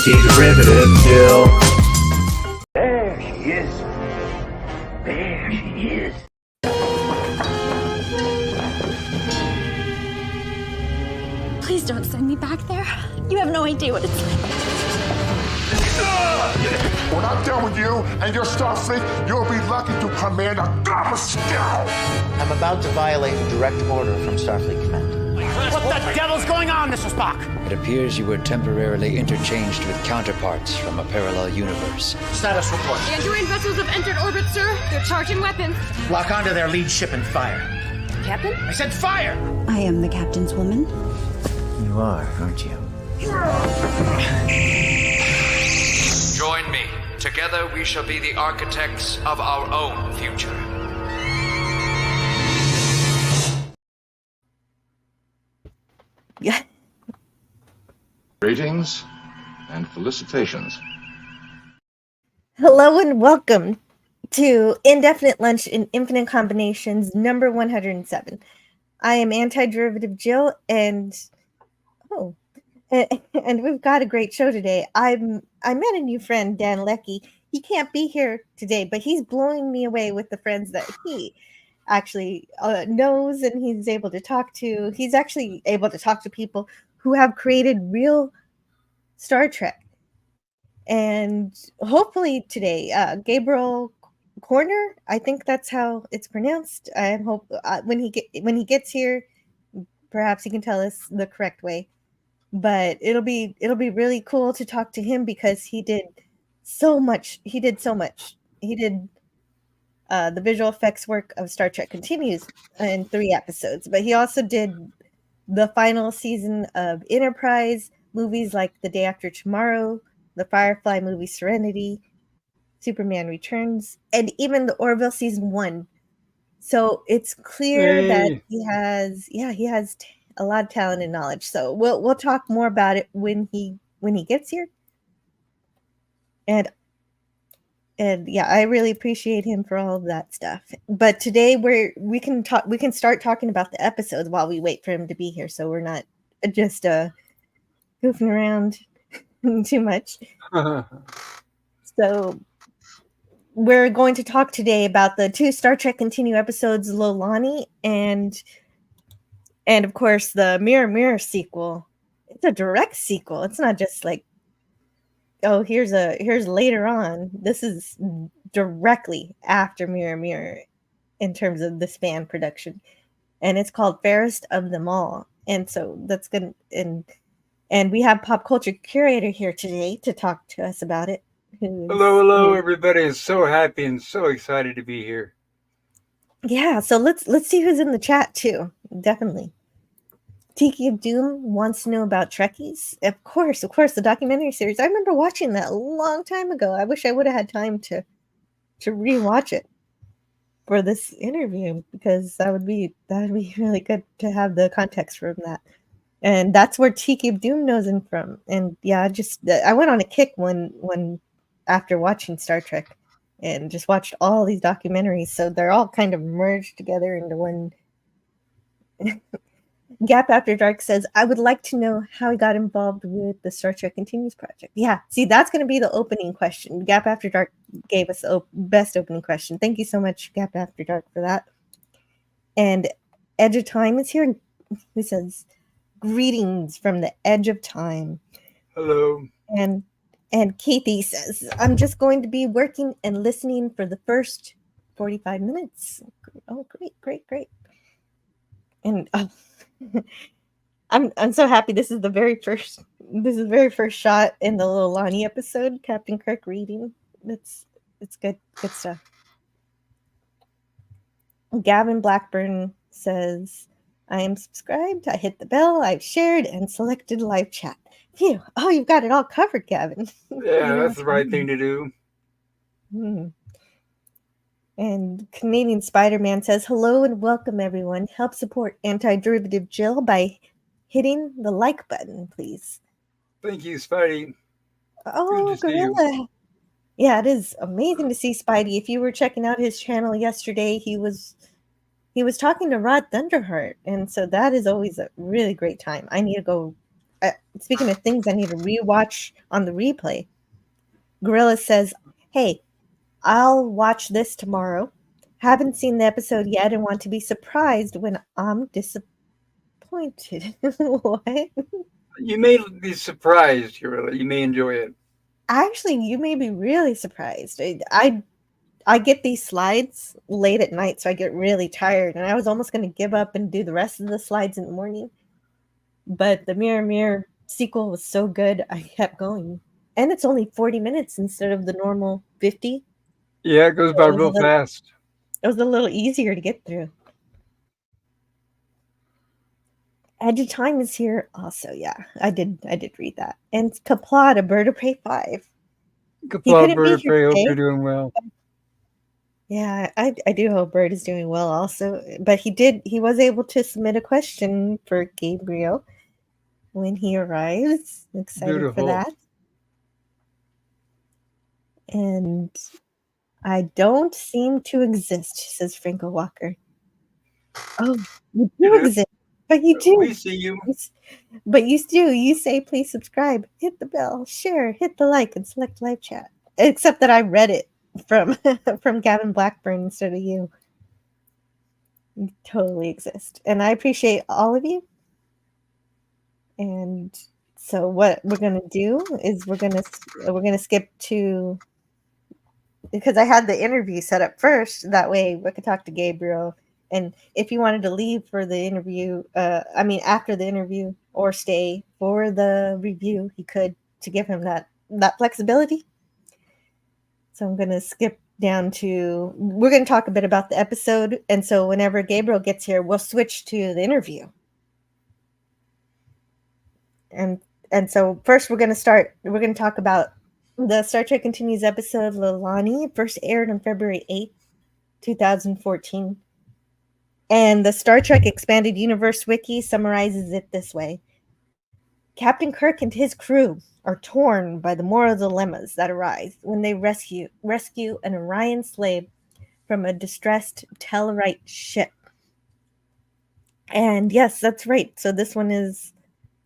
Anti-derivative Jill. There she is. There she is. Please don't send me back there. You have no idea what it's like. When I'm done with you and your Starfleet, you'll be lucky to command a Gamma Scout. I'm about to violate a direct order from Starfleet Command. What the devil's going on, Mr. Spock? It appears you were temporarily interchanged with counterparts from a parallel universe. Status report. The Andorian vessels have entered orbit, sir. They're charging weapons. Lock onto their lead ship and fire. Captain? I said fire! I am the captain's woman. You are, aren't you? Join me. Together we shall be the architects of our own future. Yeah. Greetings and felicitations. Hello and welcome to Indefinite Lunch in Infinite Combinations number 107. I am Anti-Derivative Jill and we've got a great show today. I met a new friend, Dan Leckie. He can't be here today, but he's blowing me away with the friends that he actually knows and he's able to talk to. He's actually able to talk to people who have created real Star Trek. And hopefully today, Gabriel Corner, I think that's how it's pronounced. I hope when he gets here, perhaps he can tell us the correct way. But it'll be really cool to talk to him because he did so much. He did the visual effects work of Star Trek Continues in 3 episodes, but he also did the final season of Enterprise, movies like The Day After Tomorrow, the Firefly movie Serenity, Superman Returns, and even the Orville season 1. So it's clear that he has a lot of talent and knowledge. So we'll talk more about it when he gets here. And yeah, I really appreciate him for all of that stuff. But today we can start talking about the episodes while we wait for him to be here, so we're not just goofing around too much. So we're going to talk today about the 2 Star Trek Continue episodes, Lolani and of course the Mirror Mirror sequel. It's a direct sequel. It's not just like, oh, here's later on. This is directly after Mirror Mirror in terms of the span production. And it's called Fairest of Them All. And so that's good. And we have pop culture curator here today to talk to us about it. Hello, everybody is so happy and so excited to be here. Yeah, so let's see who's in the chat too. Definitely. Tiki of Doom wants to know about Trekkies. Of course, the documentary series. I remember watching that a long time ago. I wish I would have had time to rewatch it for this interview because that would be really good to have the context from that. And that's where Tiki of Doom knows him from. And yeah, I went on a kick when after watching Star Trek and just watched all these documentaries. So they're all kind of merged together into one. Gap After Dark says, I would like to know how he got involved with the Star Trek Continues project. Yeah, see, that's going to be the opening question. Gap After Dark gave us the best opening question. Thank you so much, Gap After Dark, for that. And Edge of Time is here. Who says, greetings from the Edge of Time. Hello. And Kathy says, I'm just going to be working and listening for the first 45 minutes. Oh, great. And I'm so happy. This is the very first shot in the Lolani episode. Captain Kirk reading. It's good stuff. Gavin Blackburn says, I am subscribed. I hit the bell. I've shared and selected live chat. Phew. Oh, you've got it all covered, Gavin. Yeah, that's the right thing to do. And Canadian Spider-Man says, hello and welcome, everyone. Help support Anti-Derivative Jill by hitting the like button, please. Thank you, Spidey. Oh, Gorilla. Yeah, it is amazing to see Spidey. If you were checking out his channel yesterday, he was talking to Rod Thunderheart. And so that is always a really great time. I need to go speaking of things I need to rewatch on the replay, Gorilla says, "Hey, I'll watch this tomorrow. Haven't seen the episode yet and want to be surprised when I'm disappointed." What? You may be surprised, you may enjoy it. Actually, you may be really surprised. I get these slides late at night, so I get really tired, and I was almost going to give up and do the rest of the slides in the morning. But the Mirror Mirror sequel was so good, I kept going. And it's only 40 minutes instead of the normal 50. Yeah, it goes by real fast. It was a little easier to get through. Edge of Time is here also. Yeah, I did read that. And Kapla, A Bird of Prey 5. Kapla, Bird of Prey, hope you're doing well. Yeah, I do hope Bird is doing well also. But he was able to submit a question for Gabriel when he arrives. Excited Beautiful. for that. And I don't seem to exist, says Franco Walker. Oh, you do exist. But you do. We see you. But you do. You say, please subscribe, hit the bell, share, hit the like, and select live chat. Except that I read it from Gavin Blackburn instead of you. You totally exist. And I appreciate all of you. And so what we're going to do is we're going to skip to, because I had the interview set up first. That way we could talk to Gabriel. And if he wanted to leave for the interview, after the interview or stay for the review, he could, to give him that flexibility. So I'm going to skip down to, we're going to talk a bit about the episode. And so whenever Gabriel gets here, we'll switch to the interview. And so first we're going to talk about the Star Trek Continues episode Lolani, first aired on February 8th, 2014. And the Star Trek Expanded Universe Wiki summarizes it this way. Captain Kirk and his crew are torn by the moral dilemmas that arise when they rescue an Orion slave from a distressed Tellarite ship. And yes, that's right. So this one is,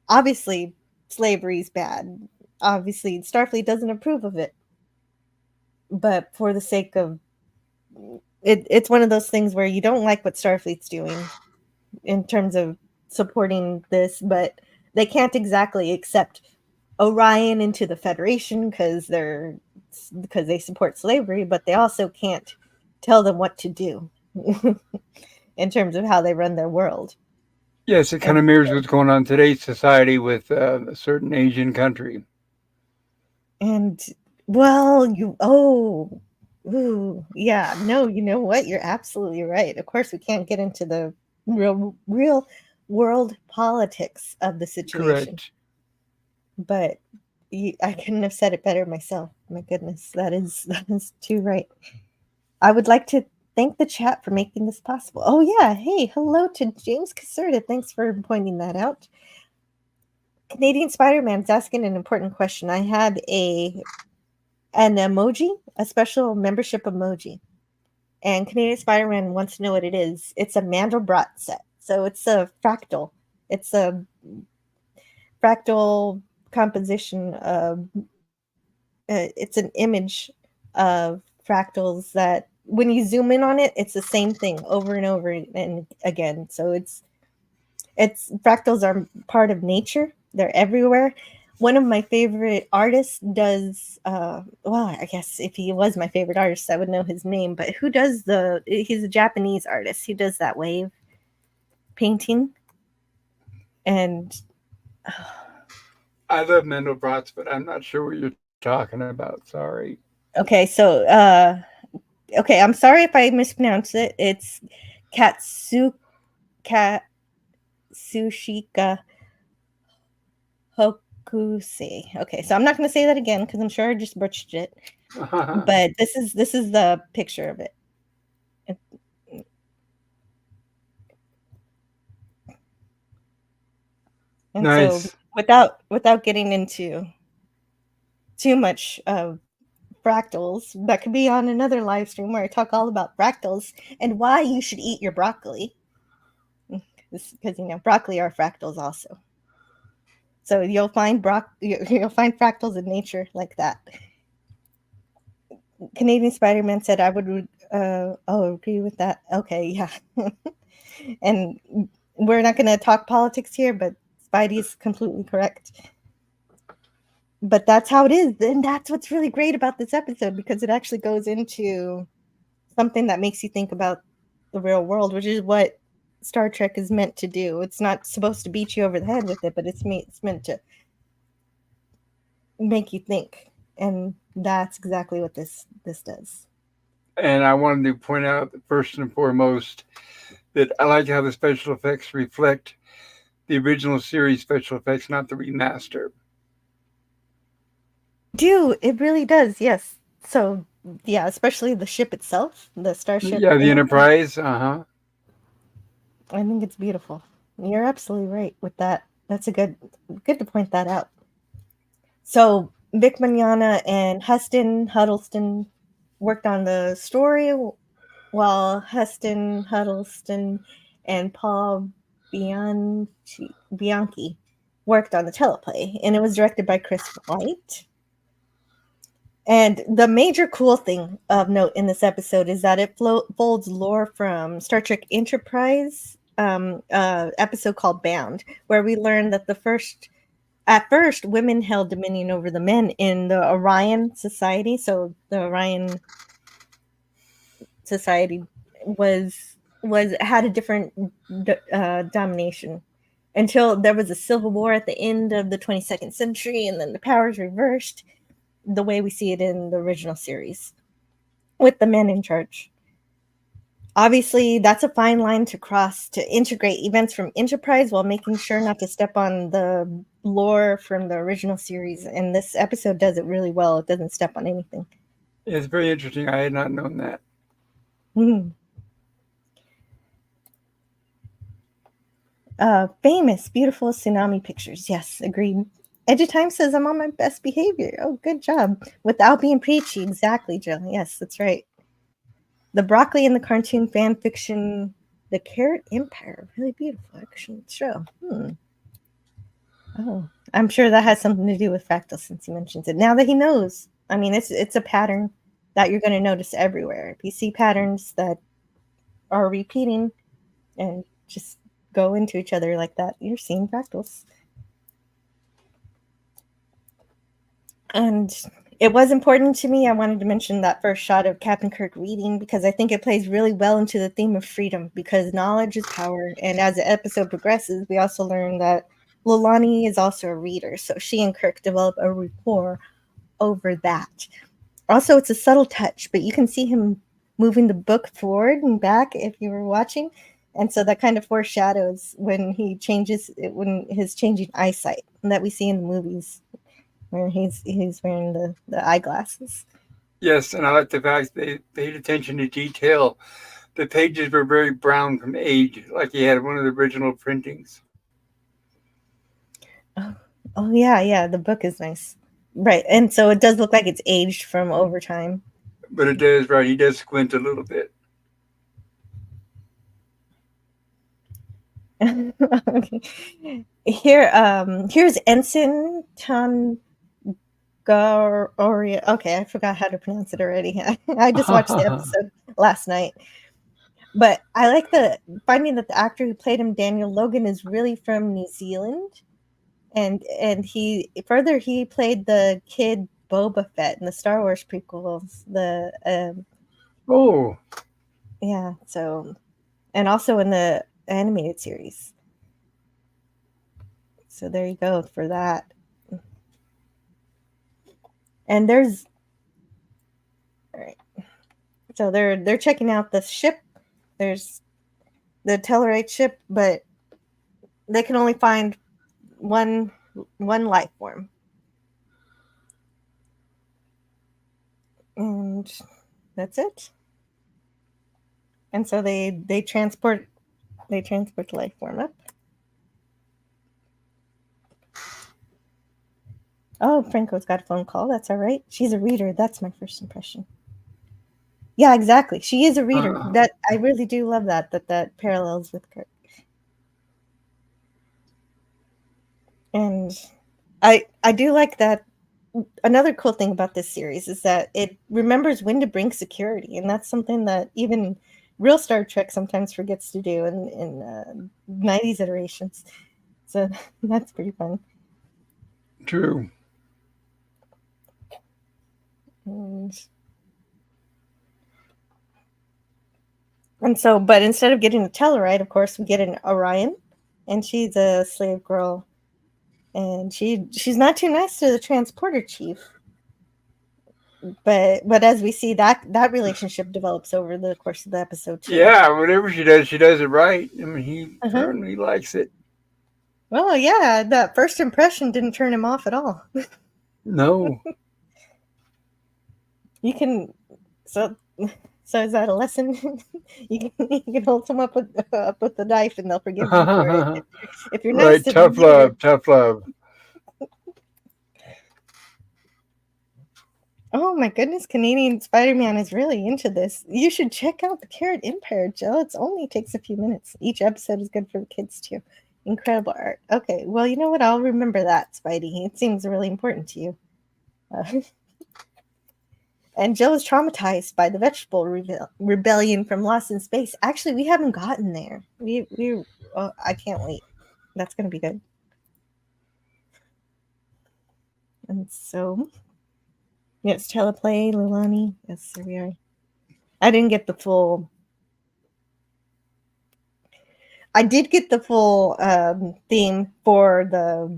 obviously, slavery is bad. Obviously, Starfleet doesn't approve of it. But for the sake of it's one of those things where you don't like what Starfleet's doing in terms of supporting this, but they can't exactly accept Orion into the Federation because they support slavery, but they also can't tell them what to do in terms of how they run their world. Yes, it kind of mirrors what's going on in today's society with a certain Asian country. And well, you know what? You're absolutely right. Of course, we can't get into the real world politics of the situation. Correct. But I couldn't have said it better myself. My goodness, that is too right. I would like to thank the chat for making this possible. Oh yeah, hey, hello to James Caserta. Thanks for pointing that out. Canadian Spider-Man's asking an important question. I had an emoji, a special membership emoji. And Canadian Spider-Man wants to know what it is. It's a Mandelbrot set. So it's a fractal. It's a fractal composition of it's an image of fractals that when you zoom in on it, it's the same thing over and over and again. So it's fractals are part of nature. They're everywhere. One of my favorite artists does, I guess if he was my favorite artist, I would know his name, but he's a Japanese artist. He does that wave painting. And I love Mandelbrot's, but I'm not sure what you're talking about. Sorry. Okay, so, I'm sorry if I mispronounced it. It's Katsushika Hokusei. Okay, so I'm not going to say that again because I'm sure I just butchered it. But this is the picture of it. And nice. So without getting into too much of fractals, that could be on another live stream where I talk all about fractals and why you should eat your broccoli. Because broccoli are fractals also. So you'll find fractals in nature like that. Canadian Spider-Man said, "I would agree with that." Okay, yeah. And we're not going to talk politics here, but Spidey's completely correct. But that's how it is, and that's what's really great about this episode, because it actually goes into something that makes you think about the real world, which is what Star Trek is meant to do. It's not supposed to beat you over the head with it, but it's meant to make you think, and that's exactly what this does. And I wanted to point out, first and foremost, that I like how the special effects reflect the original series special effects, not the remaster. It really does, yes. So, yeah, especially the ship itself, the starship. Yeah, the Enterprise. I think it's beautiful. You're absolutely right with that. That's a good to point that out. So Vic Mignogna and Huston Huddleston worked on the story, while Huston Huddleston and Paul Bianchi worked on the teleplay, and it was directed by Chris White. And the major cool thing of note in this episode is that it folds lore from Star Trek Enterprise, episode called Bound, where we learn that at first, women held dominion over the men in the Orion Society. So the Orion Society had a different domination until there was a civil war at the end of the 22nd century, and then the powers reversed, the way we see it in the original series, with the men in charge. Obviously, that's a fine line to cross to integrate events from Enterprise while making sure not to step on the lore from the original series. And this episode does it really well. It doesn't step on anything. It's very interesting. I had not known that. Famous, beautiful tsunami pictures. Yes, agreed. Edge of Time says I'm on my best behavior. Oh, good job. Without being preachy. Exactly, Jill. Yes, that's right. The Broccoli and the Cartoon fan fiction, The Carrot Empire. Really beautiful action show. Oh, I'm sure that has something to do with fractals, since he mentions it. Now that he knows. I mean, it's a pattern that you're going to notice everywhere. If you see patterns that are repeating and just go into each other like that, you're seeing fractals. And it was important to me. I wanted to mention that first shot of Captain Kirk reading, because I think it plays really well into the theme of freedom, because knowledge is power. And as the episode progresses, we also learn that Lolani is also a reader. So she and Kirk develop a rapport over that. Also, it's a subtle touch, but you can see him moving the book forward and back if you were watching. And so that kind of foreshadows when his changing eyesight that we see in the movies, where he's wearing the eyeglasses. Yes, and I like the fact they paid attention to detail. The pages were very brown from age, like he had one of the original printings. Oh yeah, the book is nice. Right, and so it does look like it's aged from over time. But it does, right, he does squint a little bit. Okay. Here's Ensign Tangaroria. Okay, I forgot how to pronounce it already. I just watched the episode last night. But I like finding that the actor who played him, Daniel Logan, is really from New Zealand. And he played the kid Boba Fett in the Star Wars prequels. Yeah, so, and also in the animated series. So there you go for that. And all right. So they're checking out the ship. There's the Tellarite ship, but they can only find one life form. And that's it. And so they transport the life form up. Oh, Franco's got a phone call. That's all right. She's a reader. That's my first impression. Yeah, exactly. She is a reader. That I really do love that parallels with Kirk. And I do like that. Another cool thing about this series is that it remembers when to bring security, and that's something that even real Star Trek sometimes forgets to do in 90s iterations. So that's pretty fun. True. And so, but instead of getting a Tellarite, of course, we get an Orion, and she's a slave girl, and she's not too nice to the transporter chief. But as we see, that relationship develops over the course of the episode too. Yeah, whatever she does it right. I mean, he certainly likes it. Well, yeah, that first impression didn't turn him off at all. No. You can, so is that a lesson? you can hold someone up with the knife, and they'll forgive you for it. If you're nice Right, to tough them, love, tough love. Oh my goodness, Canadian Spider-Man is really into this. You should check out the Carrot Empire, Jill. It only takes a few minutes. Each episode is good for the kids too. Incredible art. Okay, well, you know what? I'll remember that, Spidey. It seems really important to you. And Jill is traumatized by the vegetable rebellion from Lost in Space. Actually, we haven't gotten there. I can't wait. That's going to be good. And so, yes, teleplay, Lolani. Yes, there we are. I didn't get the full. I did get the full theme for the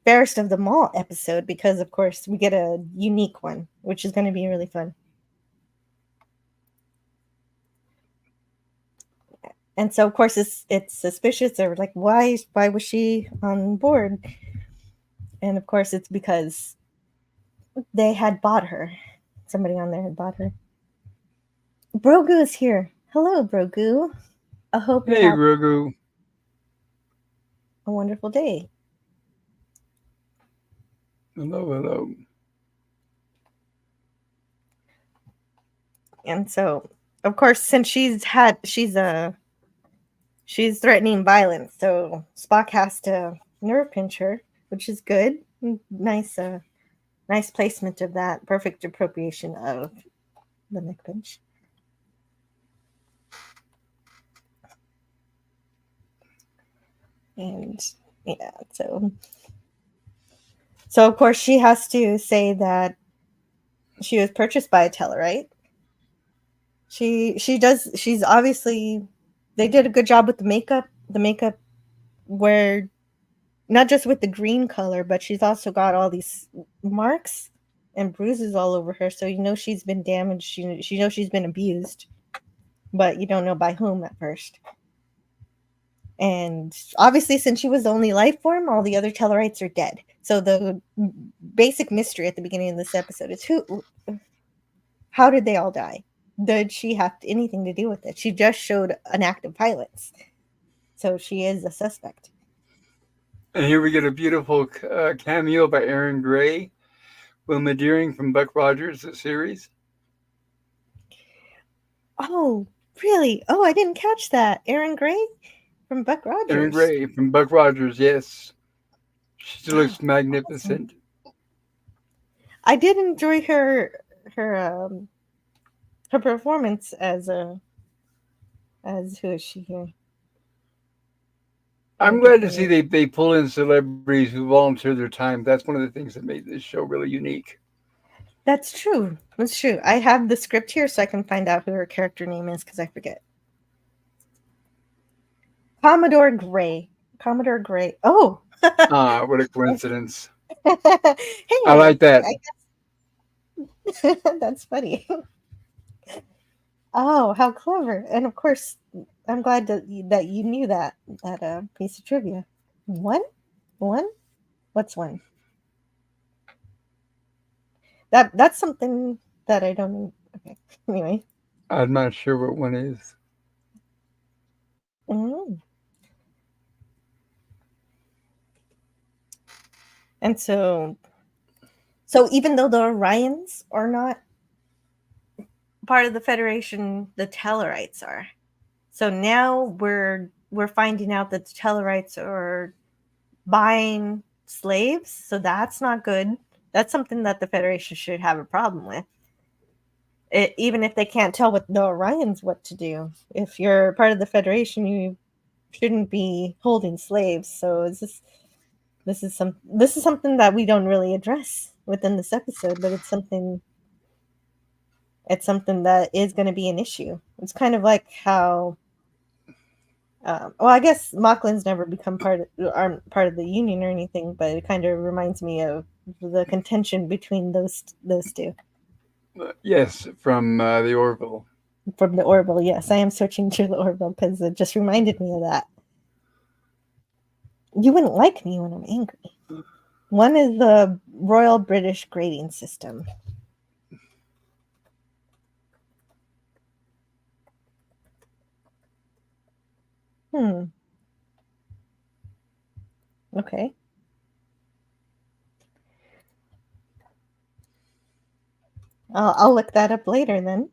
Fairest of them All episode because, of course, we get a unique one, which is going to be really fun. And so, of course, it's suspicious. They're like, why was she on board? And of course, it's because they had bought her. Somebody on there had bought her. Brogu is here. Hello, Brogu. I hope you have Grogu. a wonderful day. Hello. And so, of course, since she's threatening violence, so Spock has to nerve pinch her, which is good. Nice placement of that. Perfect appropriation of the neck pinch. And yeah, so of course she has to say that she was purchased by a Tellarite. She's obviously, they did a good job with the makeup. The makeup where not just with the green color, but she's also got all these marks and bruises all over her. So you know she's been damaged. You know she's been abused, but you don't know by whom at first. And obviously, since she was the only life form, all the other Tellarites are dead. So the basic mystery at the beginning of this episode is how did they all die? Did she have anything to do with it? She just showed an act of violence. So she is a suspect. And here we get a beautiful cameo by Aaron Gray, Wilma Deering from Buck Rogers, the series. Oh, really? Oh, I didn't catch that. Aaron Gray from Buck Rogers. Aaron Gray from Buck Rogers, yes. She looks magnificent. Awesome. I did enjoy her performance as who is she here? I'm glad to see they pull in celebrities who volunteer their time. That's one of the things that made this show really unique. That's true. That's true. I have the script here so I can find out who her character name is because I forget. Commodore Gray. Oh. What a coincidence. Hey, I like that. That's funny. Oh, how clever. And of course, I'm glad that you knew that piece of trivia. One? What's one? That's something that I don't know. Okay. Anyway. I'm not sure what one is. Mm. And so even though the Orions are not part of the Federation, the Tellarites are. So now we're finding out that the Tellarites are buying slaves, so that's not good. That's something that the Federation should have a problem with. Even if they can't tell with the Orions what to do. If you're part of the Federation, you shouldn't be holding slaves. So this is something that we don't really address within this episode, but it's something that is going to be an issue. It's kind of like how well, I guess Machlin's never become part of the Union or anything, but it kind of reminds me of the contention between those two. Yes, from the Orville. From the Orville, yes. I am searching through the Orville because it just reminded me of that. You wouldn't like me when I'm angry. One is the Royal British Grading System. Okay. I'll look that up later then.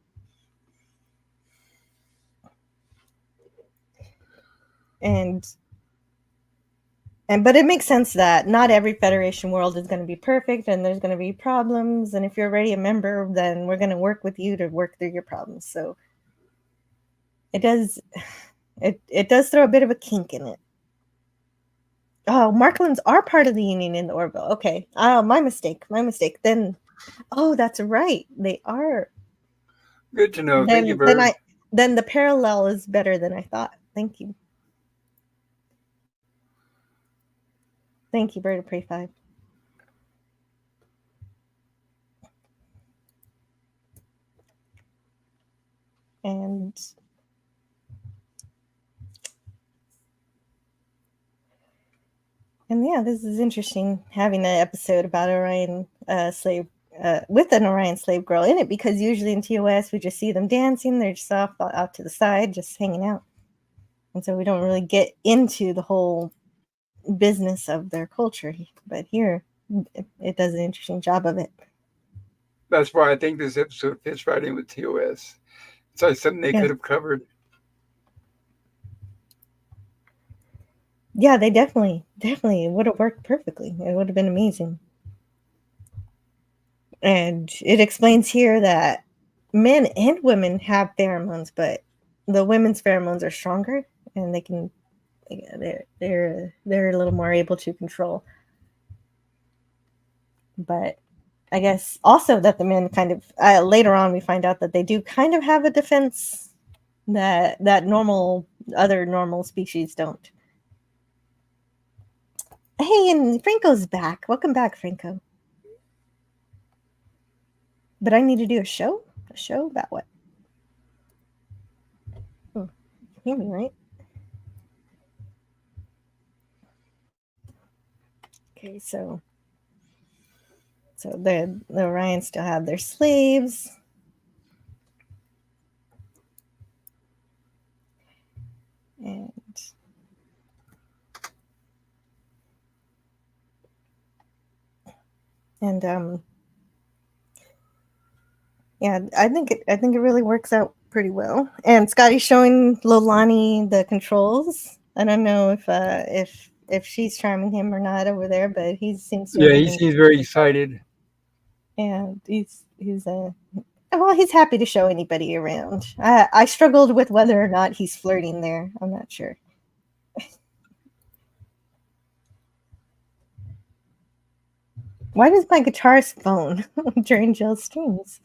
But it makes sense that not every Federation world is going to be perfect, and there's going to be problems. And if you're already a member, then we're going to work with you to work through your problems. So it does throw a bit of a kink in it. Oh, Marklins are part of the Union in the Orville. Okay. Oh, my mistake. Then, oh, that's right. They are. Good to know. Thank you, Bird. Then the parallel is better than I thought. Thank you. Thank you, Bird of Prey 5. And yeah, this is interesting having an episode about Orion slave with an Orion slave girl in it, because usually in TOS we just see them dancing. They're just off out to the side, just hanging out, and so we don't really get into the whole business of their culture. But here, it does an interesting job of it. That's why I think this episode fits right in with TOS. It's like something they could have covered. Yeah, they definitely would have worked perfectly. It would have been amazing. And it explains here that men and women have pheromones, but the women's pheromones are stronger, and they can, they're a little more able to control. But I guess also that the men kind of later on we find out that they do kind of have a defense that other normal species don't. Hey, and Franco's back. Welcome back, Franco. But I need to do a show? A show about what? Oh, hear me, right? Okay, so the Orions still have their slaves. And yeah, I think it really works out pretty well. And Scotty's showing Lolani the controls. I don't know if she's charming him or not over there, but he seems very excited. And he's happy to show anybody around. I struggled with whether or not he's flirting there. I'm not sure. Why does my guitarist phone during Jill's streams?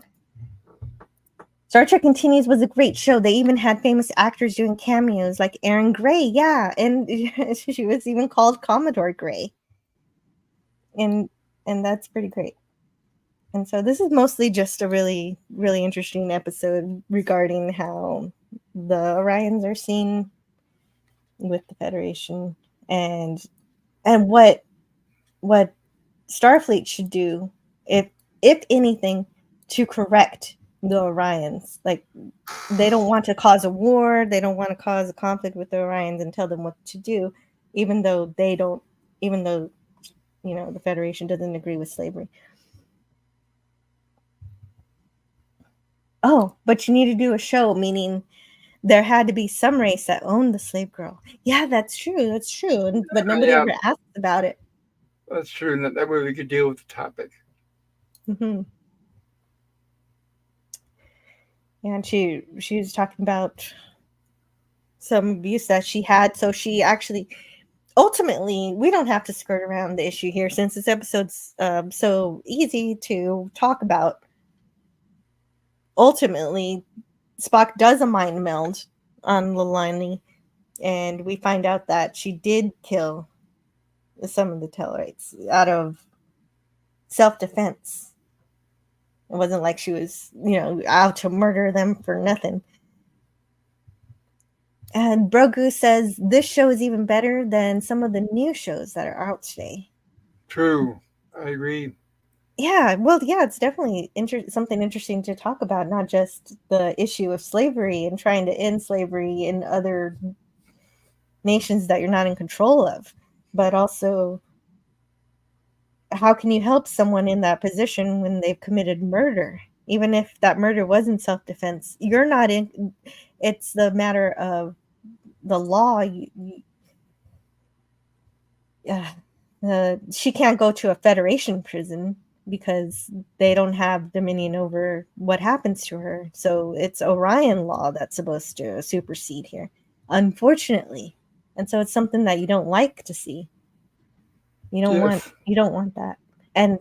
Star Trek Continues was a great show. They even had famous actors doing cameos, like Erin Gray. Yeah, and she was even called Commodore Gray. And that's pretty great. And so this is mostly just a really, really interesting episode regarding how the Orions are seen with the Federation, and what Starfleet should do, if anything, to correct the Orions. Like, they don't want to cause a war, they don't want to cause a conflict with the Orions and tell them what to do, even though the Federation doesn't agree with slavery. Oh, but you need to do a show, meaning there had to be some race that owned the slave girl. Yeah, that's true. That's true. But nobody Yeah. ever asked about it. That's true. And that way we could deal with the topic. Mm-hmm. And she was talking about some abuse that she had. So she actually, ultimately, we don't have to skirt around the issue here since this episode's so easy to talk about. Ultimately, Spock does a mind meld on Lolani, and we find out that she did kill some of the Tellarites out of self-defense. It wasn't like she was, out to murder them for nothing. And Brogu says this show is even better than some of the new shows that are out today. True. I agree. Yeah, well, yeah, it's definitely something interesting to talk about, not just the issue of slavery and trying to end slavery in other nations that you're not in control of, but also how can you help someone in that position when they've committed murder? Even if that murder wasn't self-defense, you're not in. It's the matter of the law. She can't go to a Federation prison because they don't have dominion over what happens to her. So it's Orion law that's supposed to supersede here, unfortunately. And so it's something that you don't like to see. You don't want that. And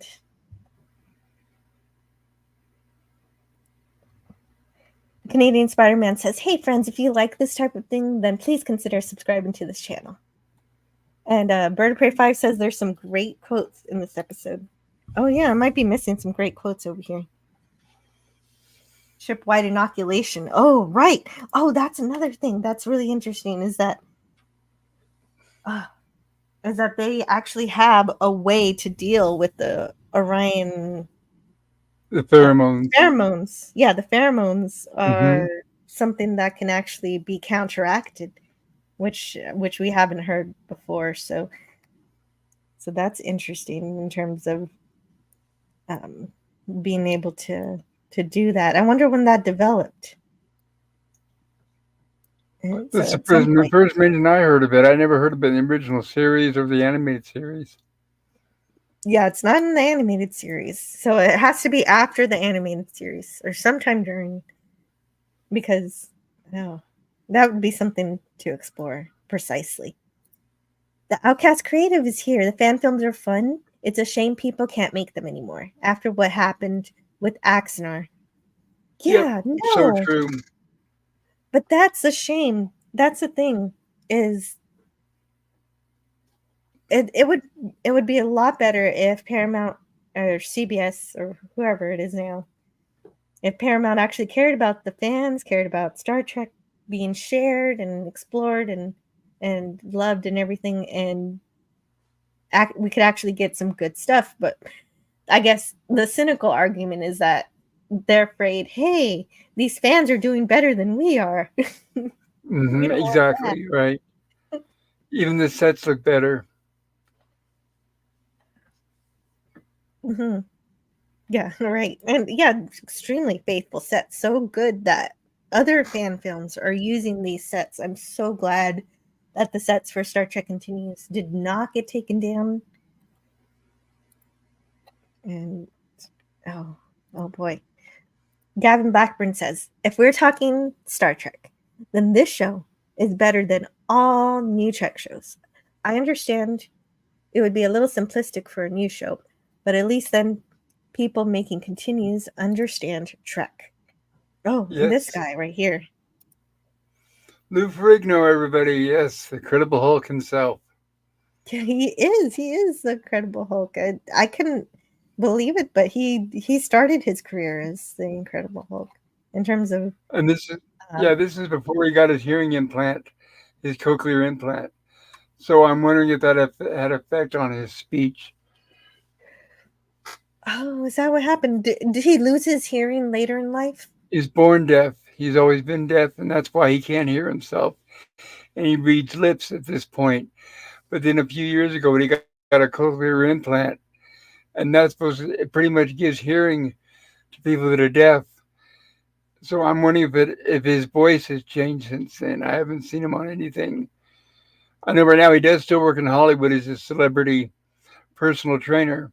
Canadian Spider-Man says, "Hey friends, if you like this type of thing, then please consider subscribing to this channel." And Bird of Prey 5 says there's some great quotes in this episode. Oh yeah, I might be missing some great quotes over here. Ship-wide inoculation. Oh, right. Oh, that's another thing that's really interesting is that they actually have a way to deal with the Orion The pheromones. Pheromones. Yeah, the pheromones are something that can actually be counteracted, which we haven't heard before. So that's interesting in terms of being able to do that. I wonder when that developed. That's the first mention I heard of it. I never heard of it in the original series or the animated series. Yeah, it's not in the animated series. So it has to be after the animated series or sometime during, because that would be something to explore precisely. The Outcast Creative is here. The fan films are fun. It's a shame people can't make them anymore after what happened with Axanar. Yeah, yep, no. So true. But that's a shame. That's the thing is it would be a lot better if Paramount or CBS or whoever it is now, if Paramount actually cared about the fans, cared about Star Trek being shared and explored and loved and everything, and we could actually get some good stuff. But I guess the cynical argument is that they're afraid, hey, these fans are doing better than we are. Exactly, right. Even the sets look better. Yeah, right. And yeah, extremely faithful sets. So good that other fan films are using these sets. I'm so glad that the sets for Star Trek Continues did not get taken down. And oh boy. Gavin Blackburn says, if we're talking Star Trek, then this show is better than all new Trek shows. I understand it would be a little simplistic for a new show, but at least then people making continues understand Trek. Oh, yes. And this guy right here. Lou Ferrigno, everybody. Yes, the Incredible Hulk himself. Yeah, he is. He is the Incredible Hulk. I couldn't believe it, but he started his career as the Incredible Hulk in terms of. And this is before he got his hearing implant, his cochlear implant. So I'm wondering if that had effect on his speech. Oh, is that what happened? Did he lose his hearing later in life? He's born deaf. He's always been deaf, and that's why he can't hear himself. And he reads lips at this point. But then a few years ago, when he got a cochlear implant, and that's it pretty much gives hearing to people that are deaf. So I'm wondering if his voice has changed since then. I haven't seen him on anything. I know right now he does still work in Hollywood as a celebrity personal trainer,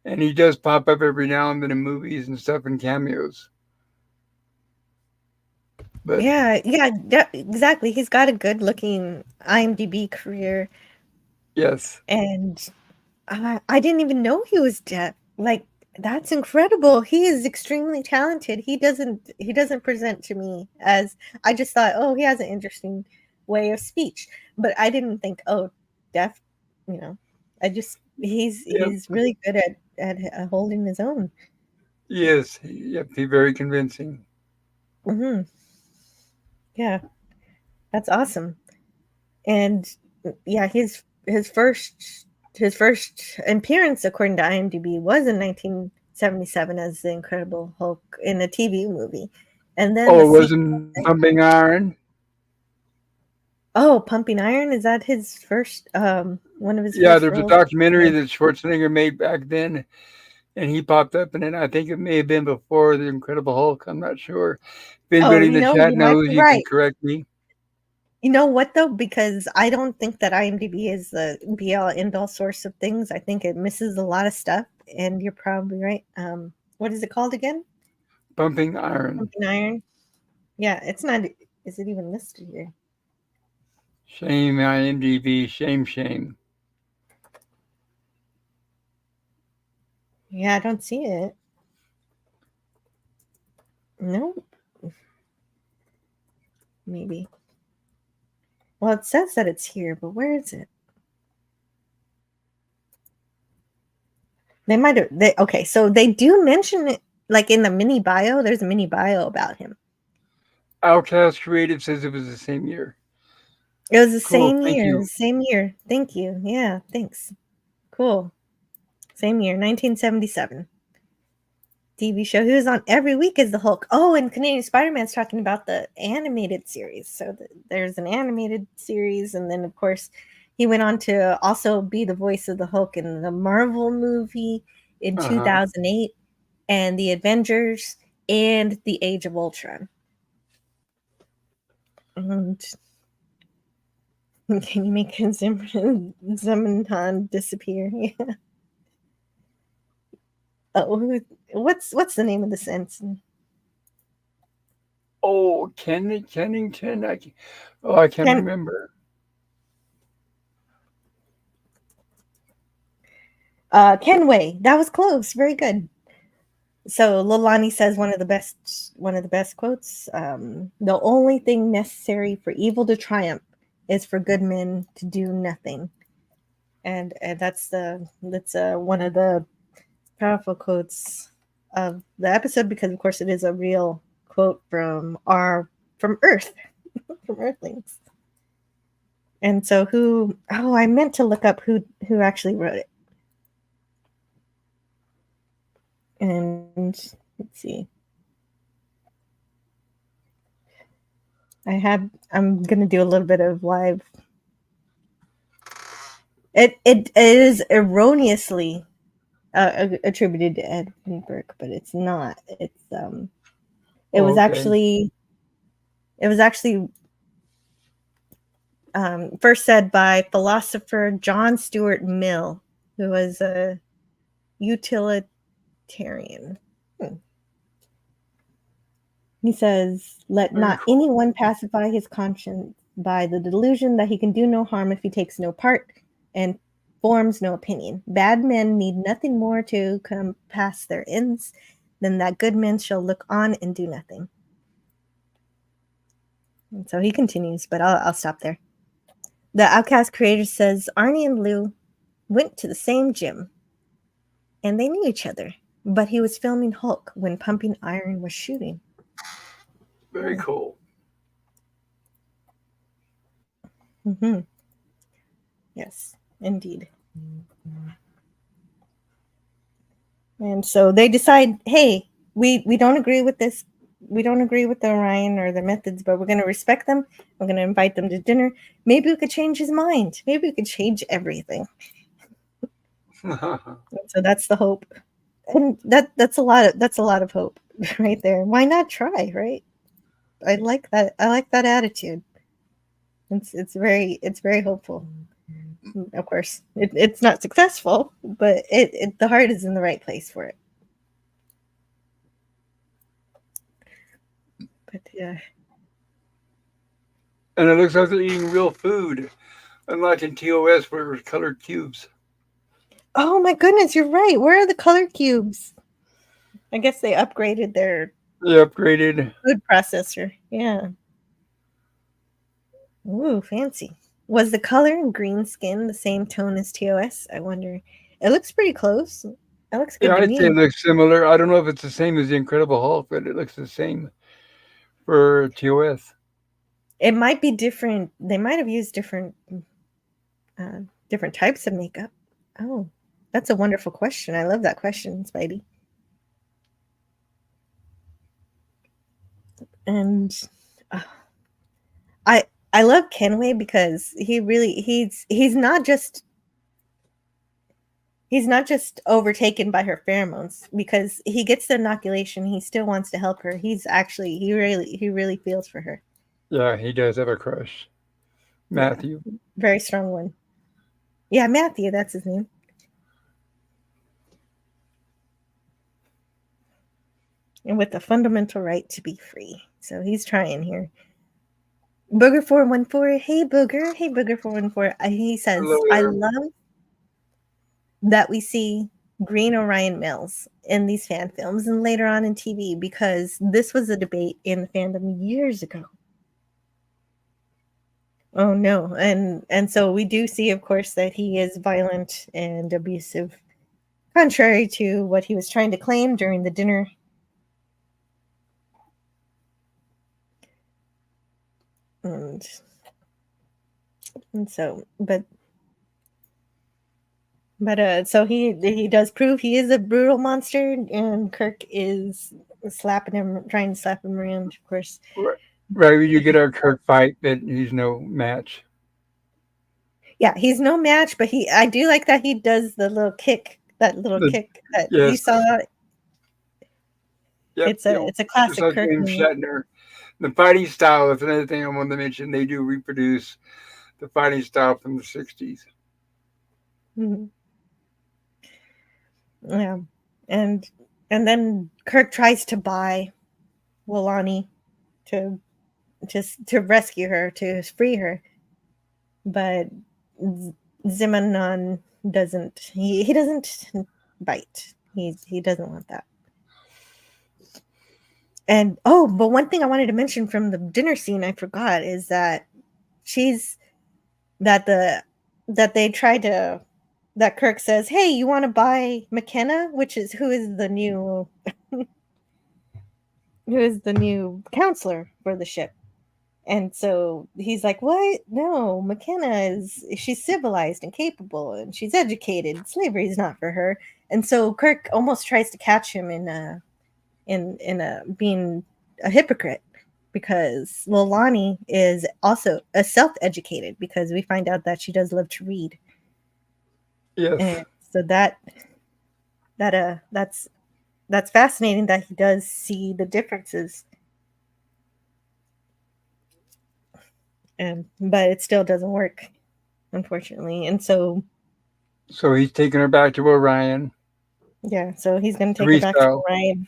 and he does pop up every now and then in movies and stuff and cameos. But Yeah, exactly. He's got a good-looking IMDb career, yes, and I didn't even know he was deaf. Like, that's incredible. He is extremely talented. He doesn't present to me as, I just thought, oh, he has an interesting way of speech, but I didn't think, oh, deaf. You know, I just yep, he's really good at holding his own. yes, yep, he's very convincing. Hmm. Yeah, that's awesome. And yeah, his first appearance, according to IMDb, was in 1977 as the Incredible Hulk in a TV movie, and then the Oh, it sequel. wasn't Pumping Iron? Oh, Pumping Iron, is that his first? One of his Yeah, first there's a roles. documentary that Schwarzenegger made back then, and he popped up in it. I think it may have been before the Incredible Hulk. I'm not sure. If Oh, anybody in the chat you might knows, be you can right. correct me. You know what though? Because I don't think that IMDb is the be all end all source of things. I think it misses a lot of stuff, and you're probably right. What is it called again? Pumping Iron. Pumping Iron. Yeah, it's not. Is it even listed here? Shame, IMDb. Shame. Yeah, I don't see it. No, maybe. Well, it says that it's here, but where is it? They might have. Okay, so they do mention it, like in the mini bio. There's a mini bio about him. Outcast Creative says it was the same year. It was the Cool. same Thank year. you. Same year. Thank you. Yeah, thanks. Cool. Same year, 1977. TV show. He was on every week as the Hulk. Oh, and Canadian Spider-Man's talking about the animated series. So there's an animated series, and then of course he went on to also be the voice of the Hulk in the Marvel movie in 2008, and the Avengers, and the Age of Ultron. And can you make Zemenhan disappear? Yeah. Oh, what's the name of the ensign? Oh, Kennington. I can't remember. Kenway. That was close. Very good. So Lolani says one of the best quotes. The only thing necessary for evil to triumph is for good men to do nothing. And that's one of the powerful quotes of the episode, because of course it is a real quote from Earth, from Earthlings. And so I meant to look up who actually wrote it. And let's see. I'm gonna do a little bit of live. It is erroneously attributed to Edwin Burke, but it's not. It was actually first said by philosopher John Stuart Mill, who was a utilitarian. He says, "Let not anyone pacify his conscience by the delusion that he can do no harm if he takes no part and forms no opinion. Bad men need nothing more to compass their ends than that good men shall look on and do nothing." And so he continues, but I'll stop there. The Outcast creator says Arnie and Lou went to the same gym, and they knew each other, but he was filming Hulk when Pumping Iron was shooting. Very cool. Mm-hmm. Yes, indeed. And so they decide, hey, we don't agree with this. We don't agree with the Orion or the methods, but we're going to respect them. We're going to invite them to dinner. Maybe we could change his mind. Maybe we could change everything. So that's the hope, and that's a lot of hope. right there. Why not try, right? I like that. I like that attitude. It's very hopeful. Of course, it's not successful, but the heart is in the right place for it. But yeah. And it looks like they're eating real food, unlike in TOS where it was colored cubes. Oh my goodness, you're right. Where are the color cubes? I guess they upgraded their They upgraded. food processor. Yeah. Ooh, fancy. Was the color and green skin the same tone as TOS? I wonder. It looks pretty close. It looks good Yeah, to I'd say it me. looks similar. I don't know if it's the same as the Incredible Hulk, but it looks the same for TOS. It might be different. They might have used different types of makeup. Oh, that's a wonderful question. I love that question, Spidey. And uh, I love Kenway because he's not just overtaken by her pheromones because he gets the inoculation. He still wants to help her. He really feels for her. Yeah, he does have a crush. Matthew. Yeah, very strong one. Yeah, Matthew, that's his name. And with the fundamental right to be free. So he's trying here. Booger414, hey Booger 414. He says, Hello I there. love that we see green Orion males in these fan films and later on in TV because this was a debate in the fandom years ago. Oh no, and so we do see, of course, that he is violent and abusive, contrary to what he was trying to claim during the dinner. And so, so he does prove he is a brutal monster, and Kirk is slapping him, trying to slap him around, of course. Right, you get our Kirk fight, but he's no match. Yeah, he's no match, but I do like that he does the little kick, that Yes. you saw. Yep, It's a classic just like Kirk James movie. Shatner. The fighting style is another thing I wanted to mention. They do reproduce the fighting style from the 60s. Mm-hmm. Yeah, and then Kirk tries to buy Lolani to rescue her, to free her, but Zimmerman doesn't. He doesn't bite. He doesn't want that. And but one thing I wanted to mention from the dinner scene I forgot is that they tried to, that Kirk says, "Hey, you want to buy McKenna?" Which is who is the new counselor for the ship. And so he's like, "What? No, McKenna she's civilized and capable and she's educated. Slavery is not for her." And so Kirk almost tries to catch him in being a hypocrite because Lolani is also a self-educated because we find out that she does love to read. Yes. And so that's fascinating that he does see the differences. But it still doesn't work, unfortunately. And so he's taking her back to Orion. Yeah, so he's going to take her back to Orion.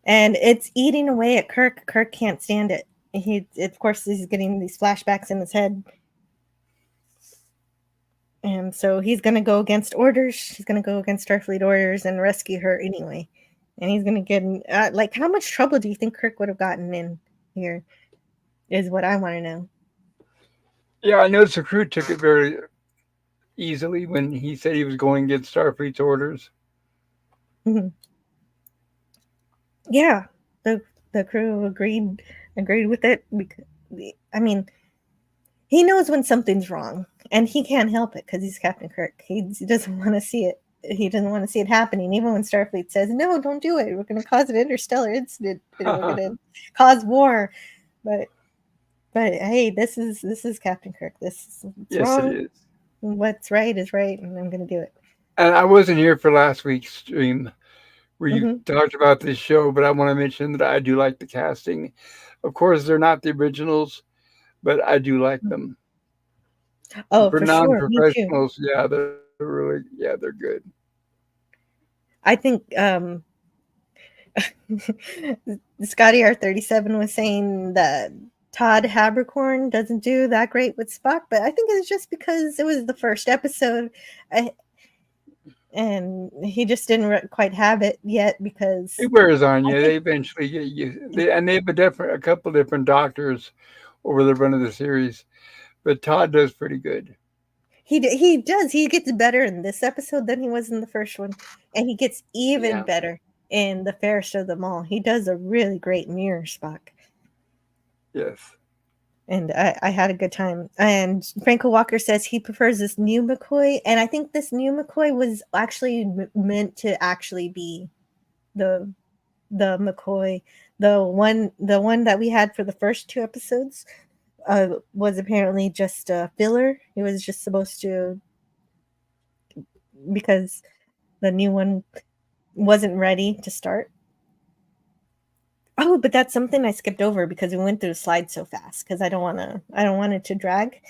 And it's eating away at Kirk. Kirk can't stand it. Of course, he's getting these flashbacks in his head. And so he's going to go against orders. He's going to go against Starfleet orders and rescue her anyway. And he's going to get in, how much trouble do you think Kirk would have gotten in here is what I want to know. Yeah, I noticed the crew took it very easily when he said he was going against Starfleet's orders. Mm-hmm. Yeah, the crew agreed with it because, I mean, he knows when something's wrong and he can't help it because he's Captain Kirk. He doesn't want to see it. He doesn't want to see it happening, even when Starfleet says, "No, don't do it. We're going to cause an interstellar incident. We're going to cause war." But hey, this is Captain Kirk. This is wrong. It is. What's right is right, and I'm going to do it. And I wasn't here for last week's stream where you talked about this show, but I want to mention that I do like the casting. Of course, they're not the originals, but I do like them. Oh, For for sure. Me too. non-professionals, yeah, they're really, yeah, they're good. I think Scotty R37 was saying that Todd Habercorn doesn't do that great with Spock, but I think it's just because it was the first episode, and he just didn't quite have it yet because It wears on you. They eventually get used, and they have a couple different doctors over the run of the series, but Todd does pretty good. He does. He gets better in this episode than he was in the first one, and he gets even better in the Fairest of them all. He does a really great mirror Spock. Yes. And I had a good time. And Franco Walker says he prefers this new McCoy, and I think this new McCoy was actually meant to actually be the McCoy, the one that we had for the first 2 episodes. Was apparently just a filler. It was just supposed to, because the new one wasn't ready to start. Oh, but that's something I skipped over because we went through the slides so fast because I don't want it to drag.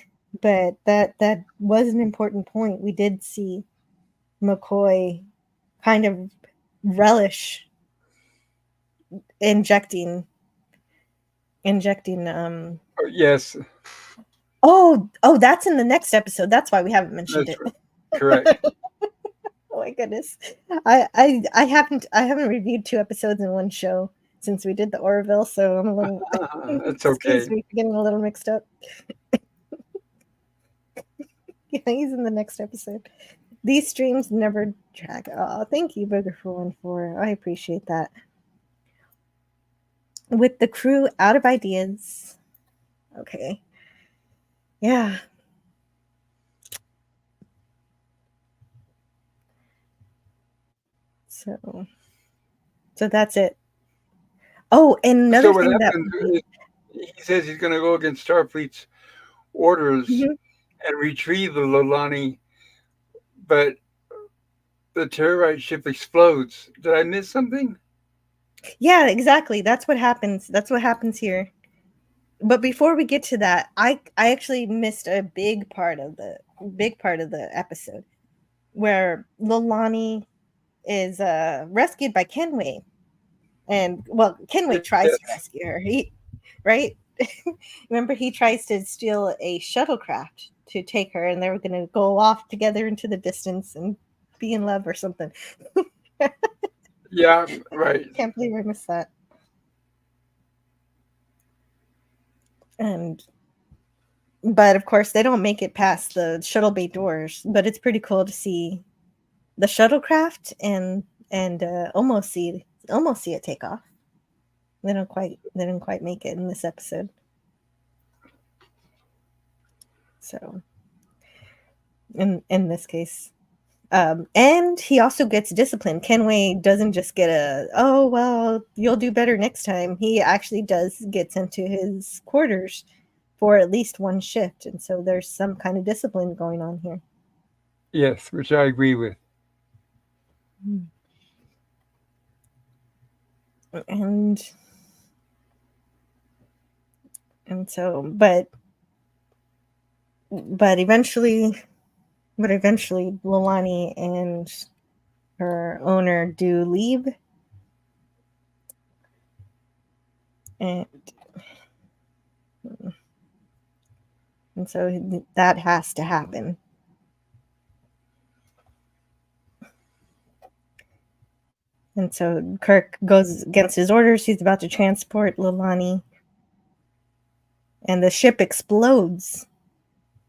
But that was an important point. We did see McCoy kind of relish injecting Yes. Oh, that's in the next episode. That's why we haven't mentioned it. Right. Correct. Oh my goodness. I haven't reviewed 2 episodes in one show since we did the Orville, so I'm a little That's okay. excuse me for getting a little mixed up. Yeah, he's in the next episode. These streams never drag. Oh, thank you, Booger414. I appreciate that. With the crew out of ideas. Okay. Yeah. So that's it. Oh, and another thing that he says he's going to go against Starfleet's orders and retrieve the Lolani, but the Terrorite ship explodes. Did I miss something? Yeah, exactly. That's what happens. That's what happens here. But before we get to that, I actually missed a big part of the episode where Lolani is rescued by Kenway. And well, Kenway tries to rescue her. Right? Remember, he tries to steal a shuttlecraft to take her, and they were going to go off together into the distance and be in love or something. Yeah, right. Can't believe I missed that. But of course, they don't make it past the shuttle bay doors. But it's pretty cool to see the shuttlecraft and almost see it take off. They didn't quite make it in this episode. So, in this case, and he also gets disciplined. Kenway doesn't just get oh well, you'll do better next time. He actually does get sent to his quarters for at least one shift, and so there's some kind of discipline going on here. Yes, which I agree with. And so, but eventually Lolani and her owner do leave, and so that has to happen. And so Kirk goes against his orders. He's about to transport Lolani, and the ship explodes.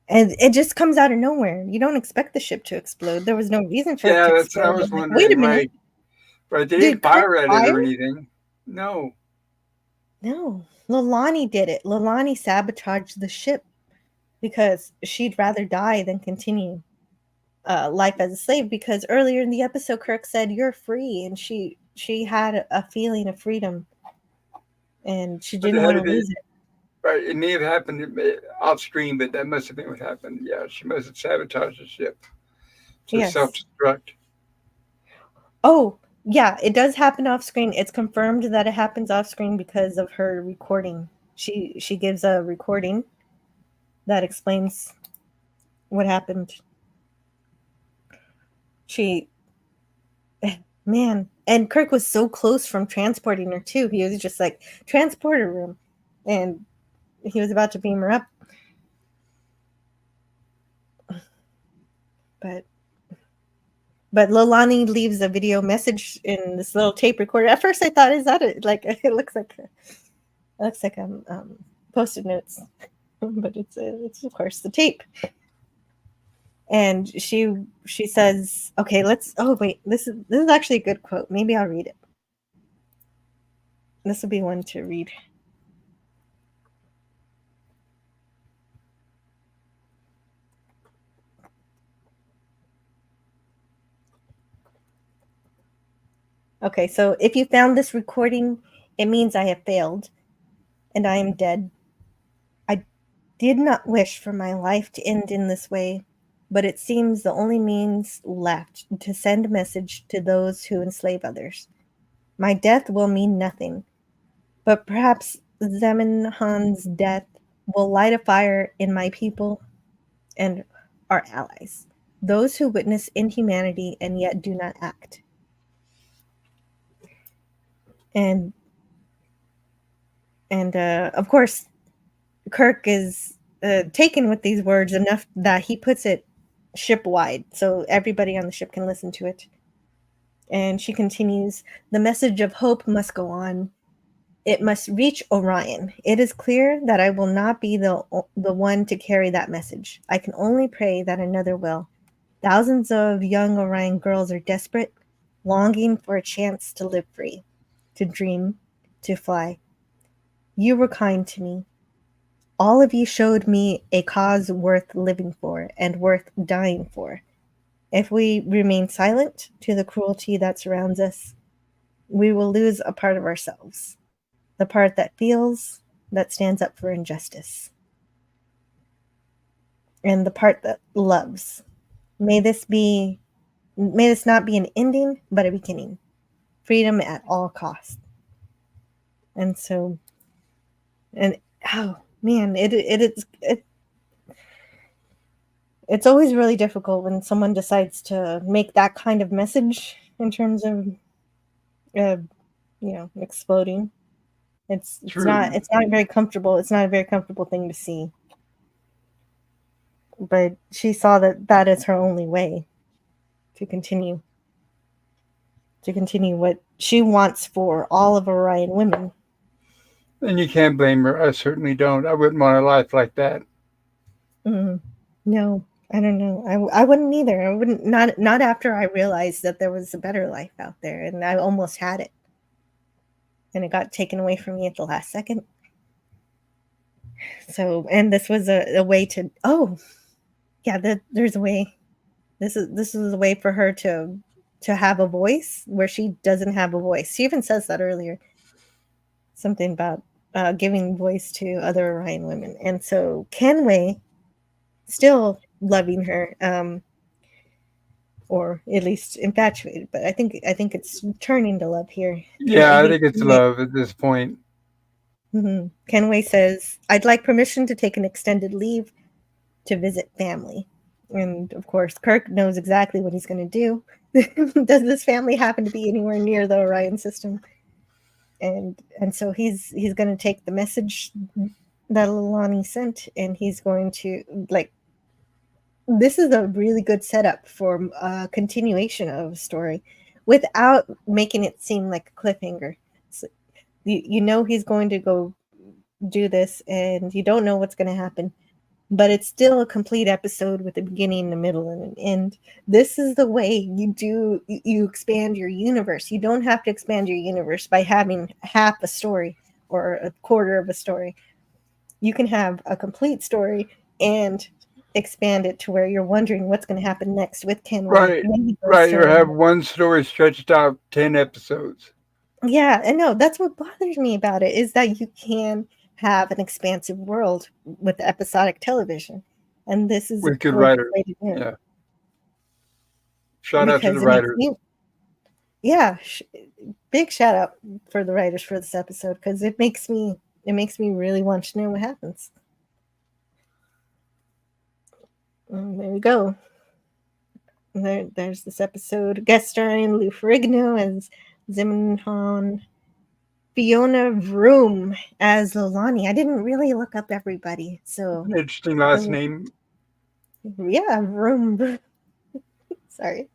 And it just comes out of nowhere. You don't expect the ship to explode. There was no reason for it to explode. Yeah, that's what I was wondering. Wait a minute. Right. They didn't fire at it or anything. No. Lolani did it. Lolani sabotaged the ship because she'd rather die than continue life as a slave, because earlier in the episode Kirk said you're free, and she had a feeling of freedom and she didn't want to lose it. Right, it may have happened off screen, but that must have been what happened. Yeah, she must have sabotaged the ship to self-destruct. Oh, Yeah, it does happen off screen. It's confirmed that it happens off screen because of her recording. She gives a recording that explains what happened. She Man, and Kirk was so close from transporting her too. He was just like, transporter room, and he was about to beam her up. But Lolani leaves a video message in this little tape recorder. At first, I thought, "Is that it?" Like it looks like post-it notes, but it's of course the tape. And she says, "Okay, let's." Oh wait, this is actually a good quote. Maybe I'll read it. This will be one to read. Okay, so if you found this recording, it means I have failed, and I am dead. I did not wish for my life to end in this way, but it seems the only means left to send a message to those who enslave others. My death will mean nothing, but perhaps Zemenhan's death will light a fire in my people and our allies, those who witness inhumanity and yet do not act. And of course, Kirk is taken with these words enough that he puts it ship-wide so everybody on the ship can listen to it. And she continues, the message of hope must go on. It must reach Orion. It is clear that I will not be the one to carry that message. I can only pray that another will. Thousands of young Orion girls are desperate, longing for a chance to live free, to dream, to fly. You were kind to me. All of you showed me a cause worth living for and worth dying for. If we remain silent to the cruelty that surrounds us, we will lose a part of ourselves, the part that feels, that stands up for injustice, and the part that loves. May this not be an ending, but a beginning. Freedom at all costs. And so, and oh man, it's always really difficult when someone decides to make that kind of message in terms of, exploding. It's not very comfortable. It's not a very comfortable thing to see. But she saw that is her only way to continue what she wants for all of Orion women. And you can't blame her. I certainly don't. I wouldn't want a life like that. No, I don't know. I wouldn't either. I wouldn't, not after I realized that there was a better life out there, and I almost had it. And it got taken away from me at the last second. So, and this was a way to, there's a way. This is a way for her to have a voice where she doesn't have a voice. She even says that earlier. Something about giving voice to other Orion women. And so Kenway, still loving her, or at least infatuated, but I think it's turning to love here. Yeah, I think it's love at this point. Mm-hmm. Kenway says, I'd like permission to take an extended leave to visit family. And of course, Kirk knows exactly what he's going to do. Does this family happen to be anywhere near the Orion system? And so he's going to take the message that Lolani sent, and he's going to, this is a really good setup for a continuation of a story without making it seem like a cliffhanger. So you know he's going to go do this, and you don't know what's going to happen, but it's still a complete episode with a beginning, a middle, and an end. This is the way you expand your universe. You don't have to expand your universe by having half a story or a quarter of a story. You can have a complete story and expand it to where you're wondering what's going to happen next with Kenway. Right. Or have one story stretched out 10 episodes. Yeah, and no, that's what bothers me about it, is that you can have an expansive world with episodic television, and this is with good writers. Yeah. Shout out to the writers. yeah, big shout out for the writers for this episode because it makes me really want to know what happens. And there we go. There's this episode. Guest starring Lou Ferrigno as Zimmerman, Fiona Vroom as Lolani. I didn't really look up everybody, so Interesting last name. yeah, Vroom. Sorry.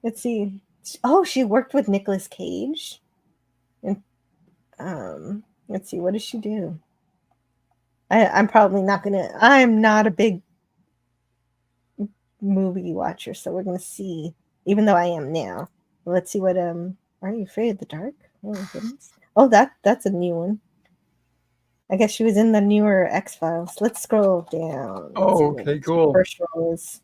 Let's see. Oh, she worked with Nicolas Cage. And let's see, what does she do? I'm probably not gonna. I'm not a big movie watcher, so we're gonna see. Even though I am now, let's see what Are You Afraid of the Dark? Oh my goodness. Oh, that's a new one. I guess she was in the newer X-Files. Let's scroll down. Oh, okay, cool. First role is.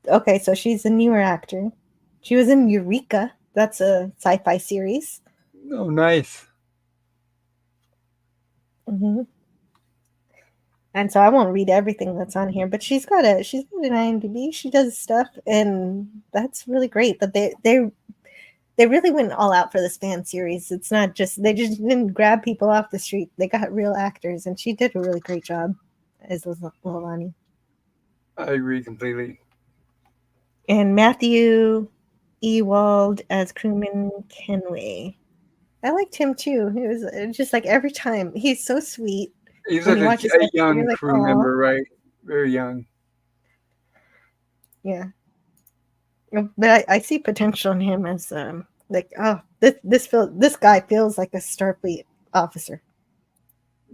Okay, so she's a newer actor. She was in Eureka. That's a sci-fi series. Oh, nice. Mm-hmm. And so I won't read everything that's on here, but she's got an IMDb. She does stuff, and that's really great. But they really went all out for this fan series. It's not just they just didn't grab people off the street. They got real actors, and she did a really great job as Lolani. I agree completely. And Matthew Ewald as crewman Kenway. I liked him too. It was just like every time he's so sweet. He's like a young crew member, right? Very young. Yeah. But I see potential in him as this guy feels like a Starfleet officer.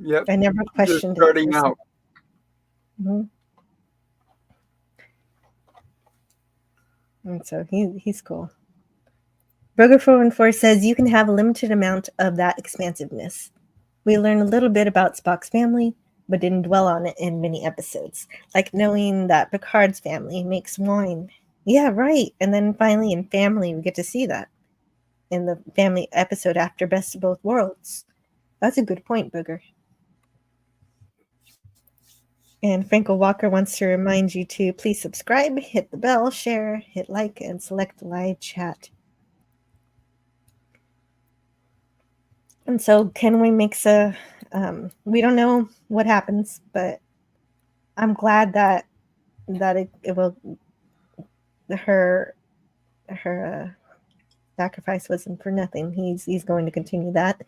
Yep. I never questioned it. Starting out. Mm-hmm. And so he's cool. Burger414 says you can have a limited amount of that expansiveness. We learn a little bit about Spock's family, but didn't dwell on it in many episodes. Like knowing that Picard's family makes wine. Yeah, right. And then finally in Family, we get to see that in the family episode after Best of Both Worlds. That's a good point, Booger. And Franco Walker wants to remind you to please subscribe, hit the bell, share, hit like, and select live chat. And so Kenway makes we don't know what happens, but I'm glad that it will her sacrifice wasn't for nothing. He's going to continue that.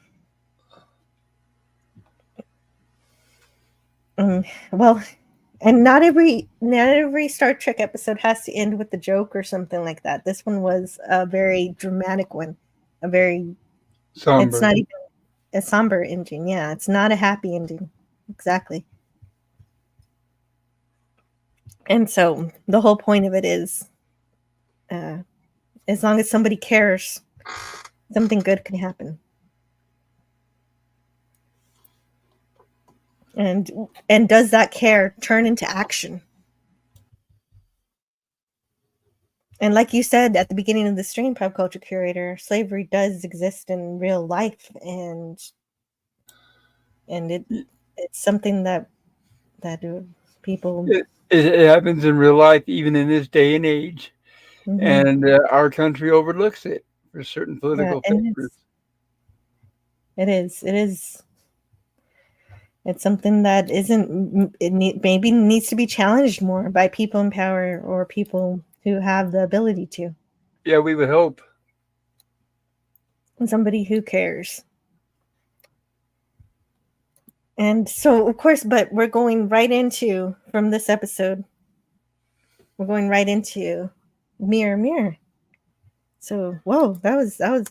Well, and not every Star Trek episode has to end with a joke or something like that. This one was a very dramatic one, a very somber. It's not even a somber ending. Yeah, it's not a happy ending. Exactly. And so the whole point of it is, as long as somebody cares, something good can happen. And does that care turn into action? And like you said at the beginning of the stream, Pop Culture Curator, slavery does exist in real life, and it's something that people. It happens in real life, even in this day and age, and our country overlooks it for certain political factors. It is. It's something that maybe needs to be challenged more by people in power or people who have the ability to. Yeah, we would hope. And somebody who cares. And so, of course, but we're going right into, from this episode, we're going right into Mirror, Mirror. So, whoa,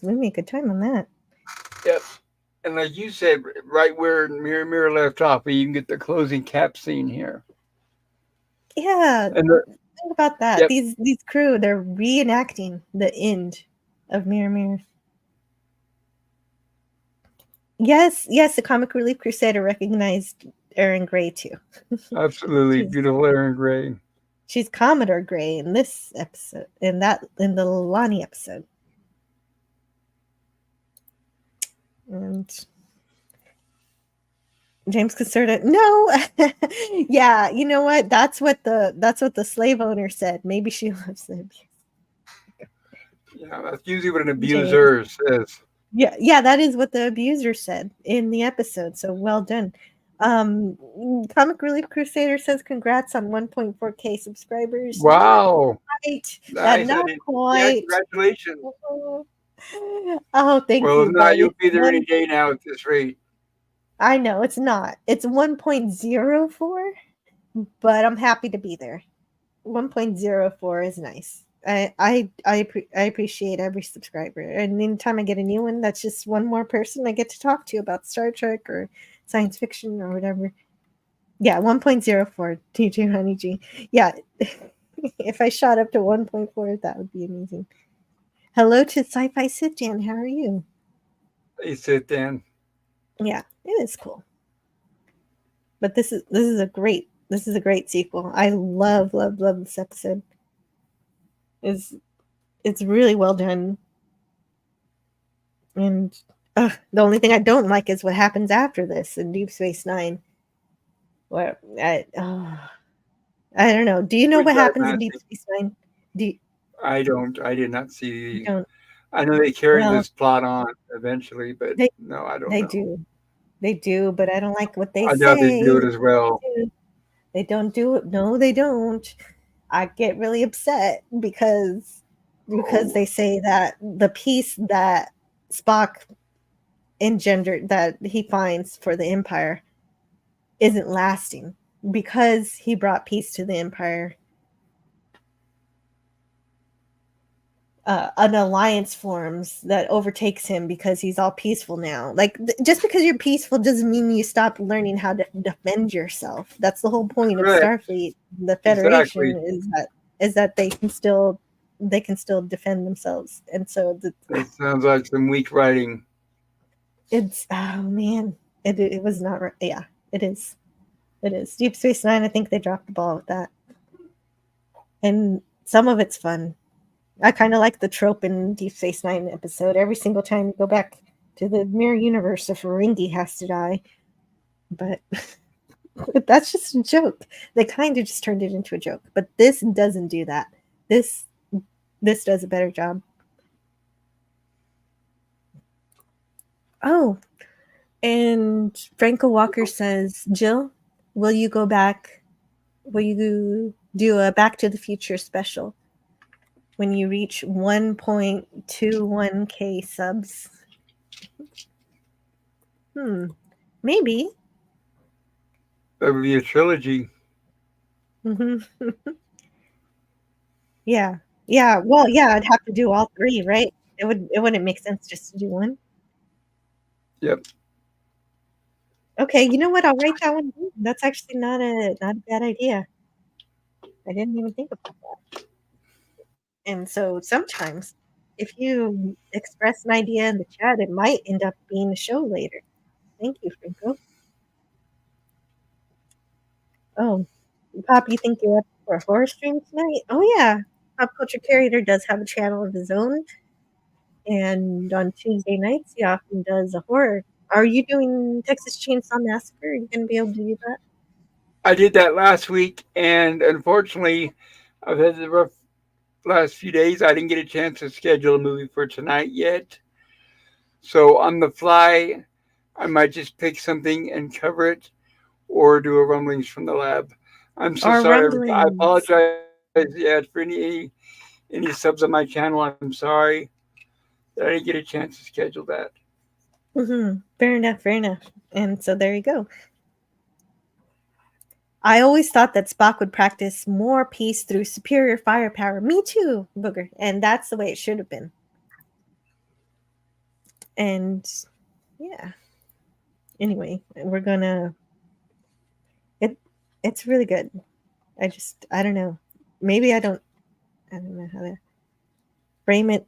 we made good time on that. Yep. And like you said, right where Mirror, Mirror left off, you can get the closing cap scene here. Yeah. And think about that. Yep. These crew, they're reenacting the end of Mirror, Mirror. Yes, the Comic Relief Crusader recognized Erin Gray too. Absolutely. Beautiful Erin Gray. She's Commodore Gray in this episode, in the Lolani episode. And James Caserta, no. Yeah, you know what? That's what the slave owner said. Maybe she loves him. Yeah, that's usually what an abuser says. Yeah, that is what the abuser said in the episode. So well done. Comic Relief Crusader says congrats on 1.4K subscribers. Wow. Not Nice. not Yeah, quite. congratulations. Oh, thank Well, you, if not, buddy. you'll be there any day now at this rate. I know it's not. It's 1.04, but I'm happy to be there. 1.04 is nice. I appreciate every subscriber, and anytime I get a new one, that's just one more person I get to talk to about Star Trek or science fiction or whatever. Yeah, 1.04 TJ Honey G. Yeah, if I shot up to 1.4, that would be amazing. Hello to Sci-Fi Sit Dan. How are you? Hey, sit Dan. Yeah, it is cool. But this is a great sequel. I love this episode. It's really well done. And the only thing I don't like is what happens after this in Deep Space Nine. Where I don't know. Do you know what happens in Deep Space Nine? I don't. I did not see. Don't. I know they carry Well, this plot on eventually, but no, I don't they know. do. They do, but I don't like what they I say. doubt they do it as well. They don't do it. No, they don't. I get really upset because they say that the peace that Spock engendered, that he finds for the Empire, isn't lasting because he brought peace to the Empire. An alliance forms that overtakes him because he's all peaceful now. Like, just because you're peaceful doesn't mean you stop learning how to defend yourself. That's the whole point of Starfleet, the Federation, is that they can still defend themselves. And so it sounds like some weak writing. It's man, it was not right. Yeah, it is. Deep Space Nine. I think they dropped the ball with that, and some of it's fun. I kind of like the trope in Deep Space Nine episode. Every single time you go back to the mirror universe, a Ferengi has to die. But that's just a joke. They kind of just turned it into a joke. But this doesn't do that. This does a better job. Oh, and Franco Walker says, Jill, will you go back? Will you do a Back to the Future special when you reach 1.21K subs? Maybe. That would be a trilogy. Yeah. Well, yeah, I'd have to do all three, right? It wouldn't make sense just to do one. Yep. Okay, you know what? I'll write that one down. That's actually not a bad idea. I didn't even think about that. And so sometimes, if you express an idea in the chat, it might end up being a show later. Thank you, Franco. Oh, Pop, you think you're up for a horror stream tonight? Oh yeah, Pop Culture Curator does have a channel of his own, and on Tuesday nights he often does a horror. Are you doing Texas Chainsaw Massacre? Are you gonna be able to do that? I did that last week, and unfortunately, I've had the rough last few days. I didn't get a chance to schedule a movie for tonight yet. So on the fly, I might just pick something and cover it, or do a rumblings from the lab. I'm so sorry. Rumblings. I apologize. Yeah, for any subs on my channel, I'm sorry that I didn't get a chance to schedule that. Fair enough. And so there you go. I always thought that Spock would practice more peace through superior firepower. Me too, Booger. And that's the way it should have been. And yeah. Anyway, we're gonna. It's really good. I don't know. Maybe I don't know how to frame it.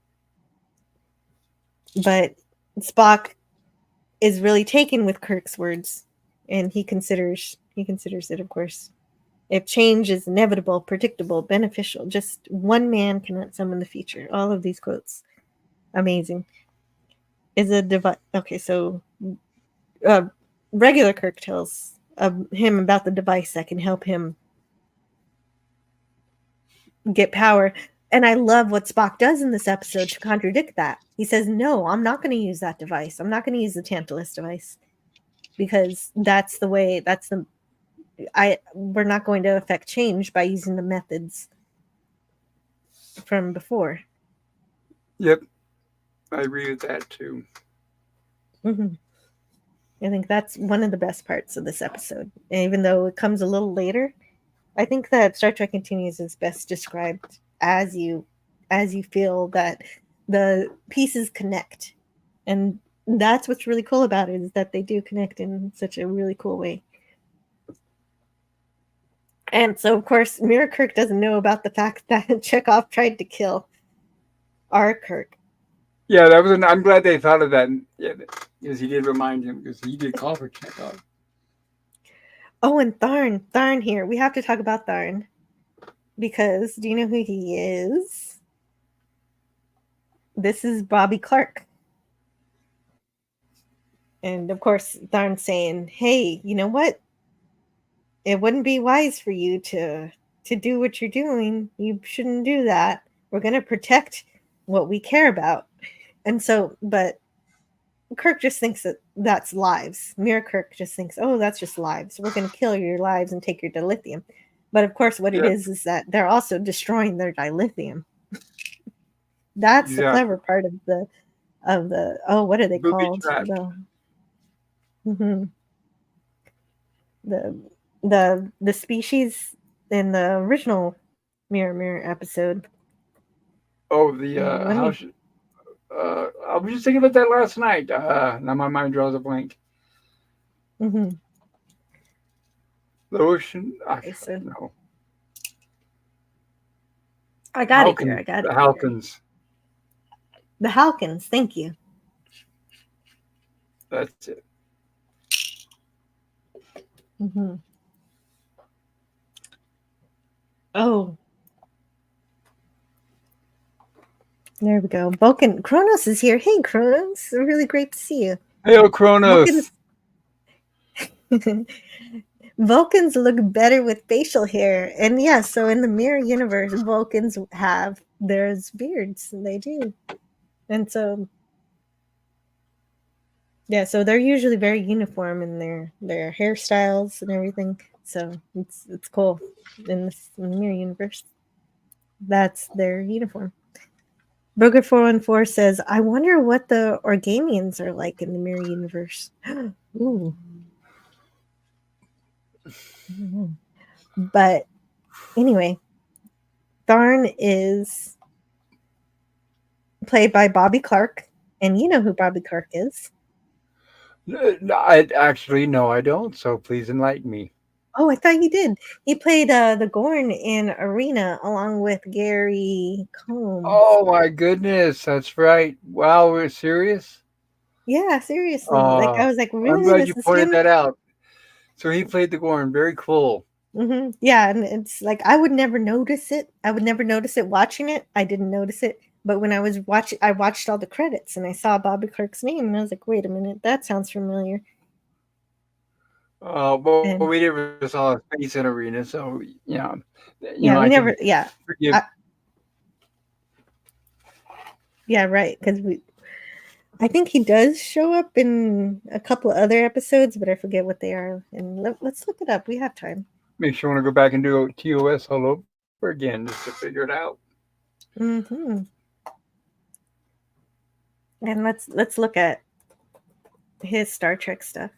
But Spock is really taken with Kirk's words, and he considers it, of course. If change is inevitable, predictable, beneficial, just one man cannot summon the future. All of these quotes. Amazing. Is a device. Okay, so regular Kirk tells him about the device that can help him get power. And I love what Spock does in this episode to contradict that. He says, no, I'm not going to use that device. I'm not going to use the Tantalus device because that's the way, we're not going to affect change by using the methods from before. Yep. I agree with that too. Mm-hmm. I think that's one of the best parts of this episode. And even though it comes a little later, I think that Star Trek Continues is best described as you feel that the pieces connect. And that's what's really cool about it, is that they do connect in such a really cool way. And so, of course, Mira Kirk doesn't know about the fact that Chekhov tried to kill our Kirk. Yeah, I'm glad they thought of that. Yeah, because he did remind him, because he did call for Chekhov. Oh, and Tharn here. We have to talk about Tharn. Because do you know who he is? This is Bobby Clark. And of course, Tharn's saying, hey, you know what? It wouldn't be wise for you to do what you're doing. You shouldn't do that. We're going to protect what we care about. And so, but Kirk just thinks that that's lives. Mira Kirk just thinks, oh, that's just lives. We're going to kill your lives and take your dilithium. But of course, what it is that they're also destroying their dilithium. That's the clever part of the what are they called? The species in the original Mirror episode. Oh, I was just thinking about that last night. Now my mind draws a blank. Mm-hmm. The ocean. No. I got it here. The Halkins. The Halkins. Thank you. That's it. Mm-hmm. Oh. There we go. Vulcan. Kronos is here. Hey, Kronos. Really great to see you. Hey, Kronos. Vulcans look better with facial hair. And yeah, so in the Mirror universe, Vulcans have there's beards. They do. And so yeah, so they're usually very uniform in their hairstyles and everything. So it's cool. In the Mirror universe, that's their uniform. Burger 414 says, I wonder what the Organians are like in the Mirror universe. Ooh. But anyway, Tharn is played by Bobby Clark, and you know who Bobby Clark is. I don't, so please enlighten me. Oh, I thought you did. He played the Gorn in Arena along with Gary Combs. Oh my goodness, that's right. Wow, we're serious? Yeah, seriously. I was like, really? I'm glad you pointed that out. So he played the Gorn. Very cool. Mm-hmm. Yeah, and it's like I would never notice it. I would never notice it watching it. I didn't notice it. But when I was watching, I watched all the credits and I saw Bobby Clark's name and I was like, wait a minute, that sounds familiar. We never saw his face in Arena, so yeah. We never. Yeah. Forgive. Yeah, right. Because I think he does show up in a couple of other episodes, but I forget what they are. And let's look it up. We have time. Makes you want to go back and do TOS all over again just to figure it out. Mm-hmm. And let's look at his Star Trek stuff.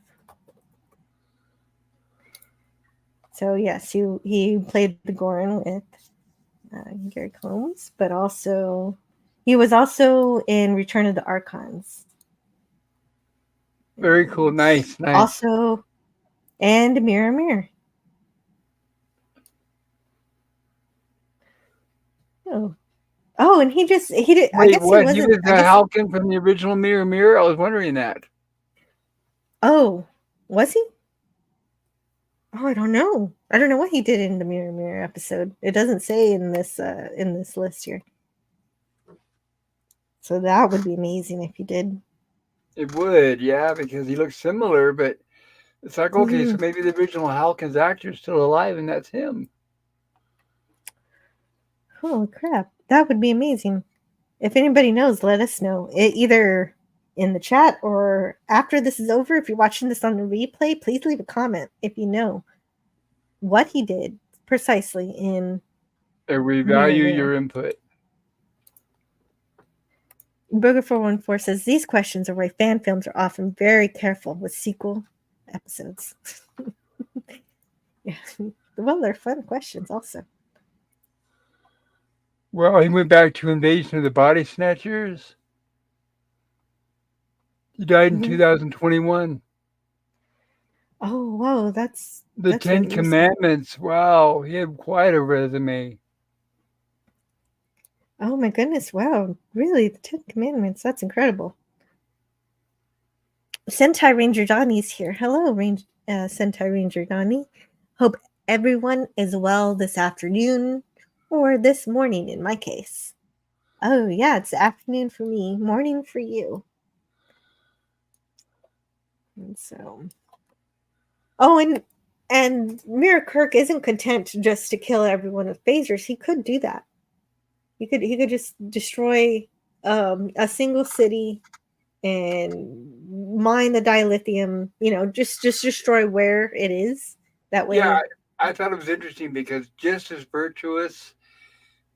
So yes, he played the Gorn with Gary Combs, but also he was also in Return of the Archons. Very cool, nice. Also, and Mirror. Oh, and he did. Wait, I guess what? He was the Halkin from the original Mirror. I was wondering that. Oh, was he? Oh, I don't know. I don't know what he did in the Mirror episode. It doesn't say in this list here. So that would be amazing if he did. It would, yeah, because he looks similar, but it's like, okay, so maybe the original Halkin's actor is still alive, and that's him. Holy crap. That would be amazing. If anybody knows, let us know. Either in the chat or after this is over. If you're watching this on the replay, please leave a comment if you know what he did precisely in And we Mirror value Mirror. your input. Burger414 says these questions are why fan films are often very careful with sequel episodes. Yeah. Well, they're fun questions also. Well, he went back to Invasion of the Body Snatchers. He died in 2021. Oh, whoa, that's The Ten really recent. Commandments. Wow, he had quite a resume. Oh my goodness, wow. Really, the 10 Commandments, that's incredible. Sentai Ranger Donnie's here. Hello, Sentai Ranger Donnie. Hope everyone is well this afternoon, or this morning in my case. Oh yeah, it's afternoon for me, morning for you. And so, and Mirror Kirk isn't content just to kill everyone with phasers. He could do that. He could just destroy a single city and mine the dilithium. Just destroy where it is. That way. Yeah, I thought it was interesting because just as virtuous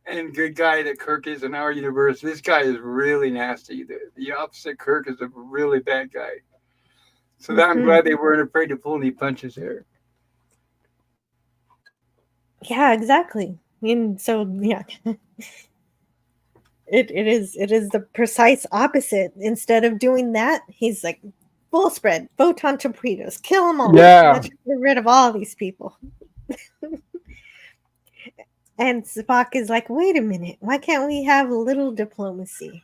and good guy that Kirk is in our universe, this guy is really nasty. The opposite Kirk is a really bad guy. So I'm glad they weren't afraid to pull any punches there. Yeah, exactly. And so, yeah, it is the precise opposite. Instead of doing that, he's like, full spread, photon torpedoes, kill them all. Yeah. Let's get rid of all these people. And Spock is like, wait a minute, why can't we have a little diplomacy?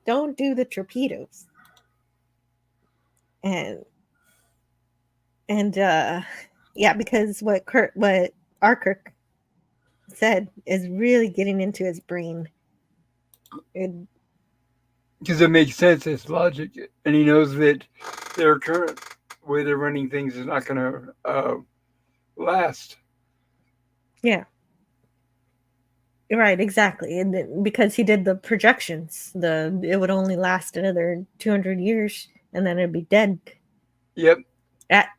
Don't do the torpedoes. And yeah, because what our Kirk said is really getting into his brain. Because it makes sense, it's logic, and he knows that their current way they're running things is not going to last. Yeah. Right, exactly. And then, because he did the projections, it would only last another 200 years, and then it'd be dead. Yep.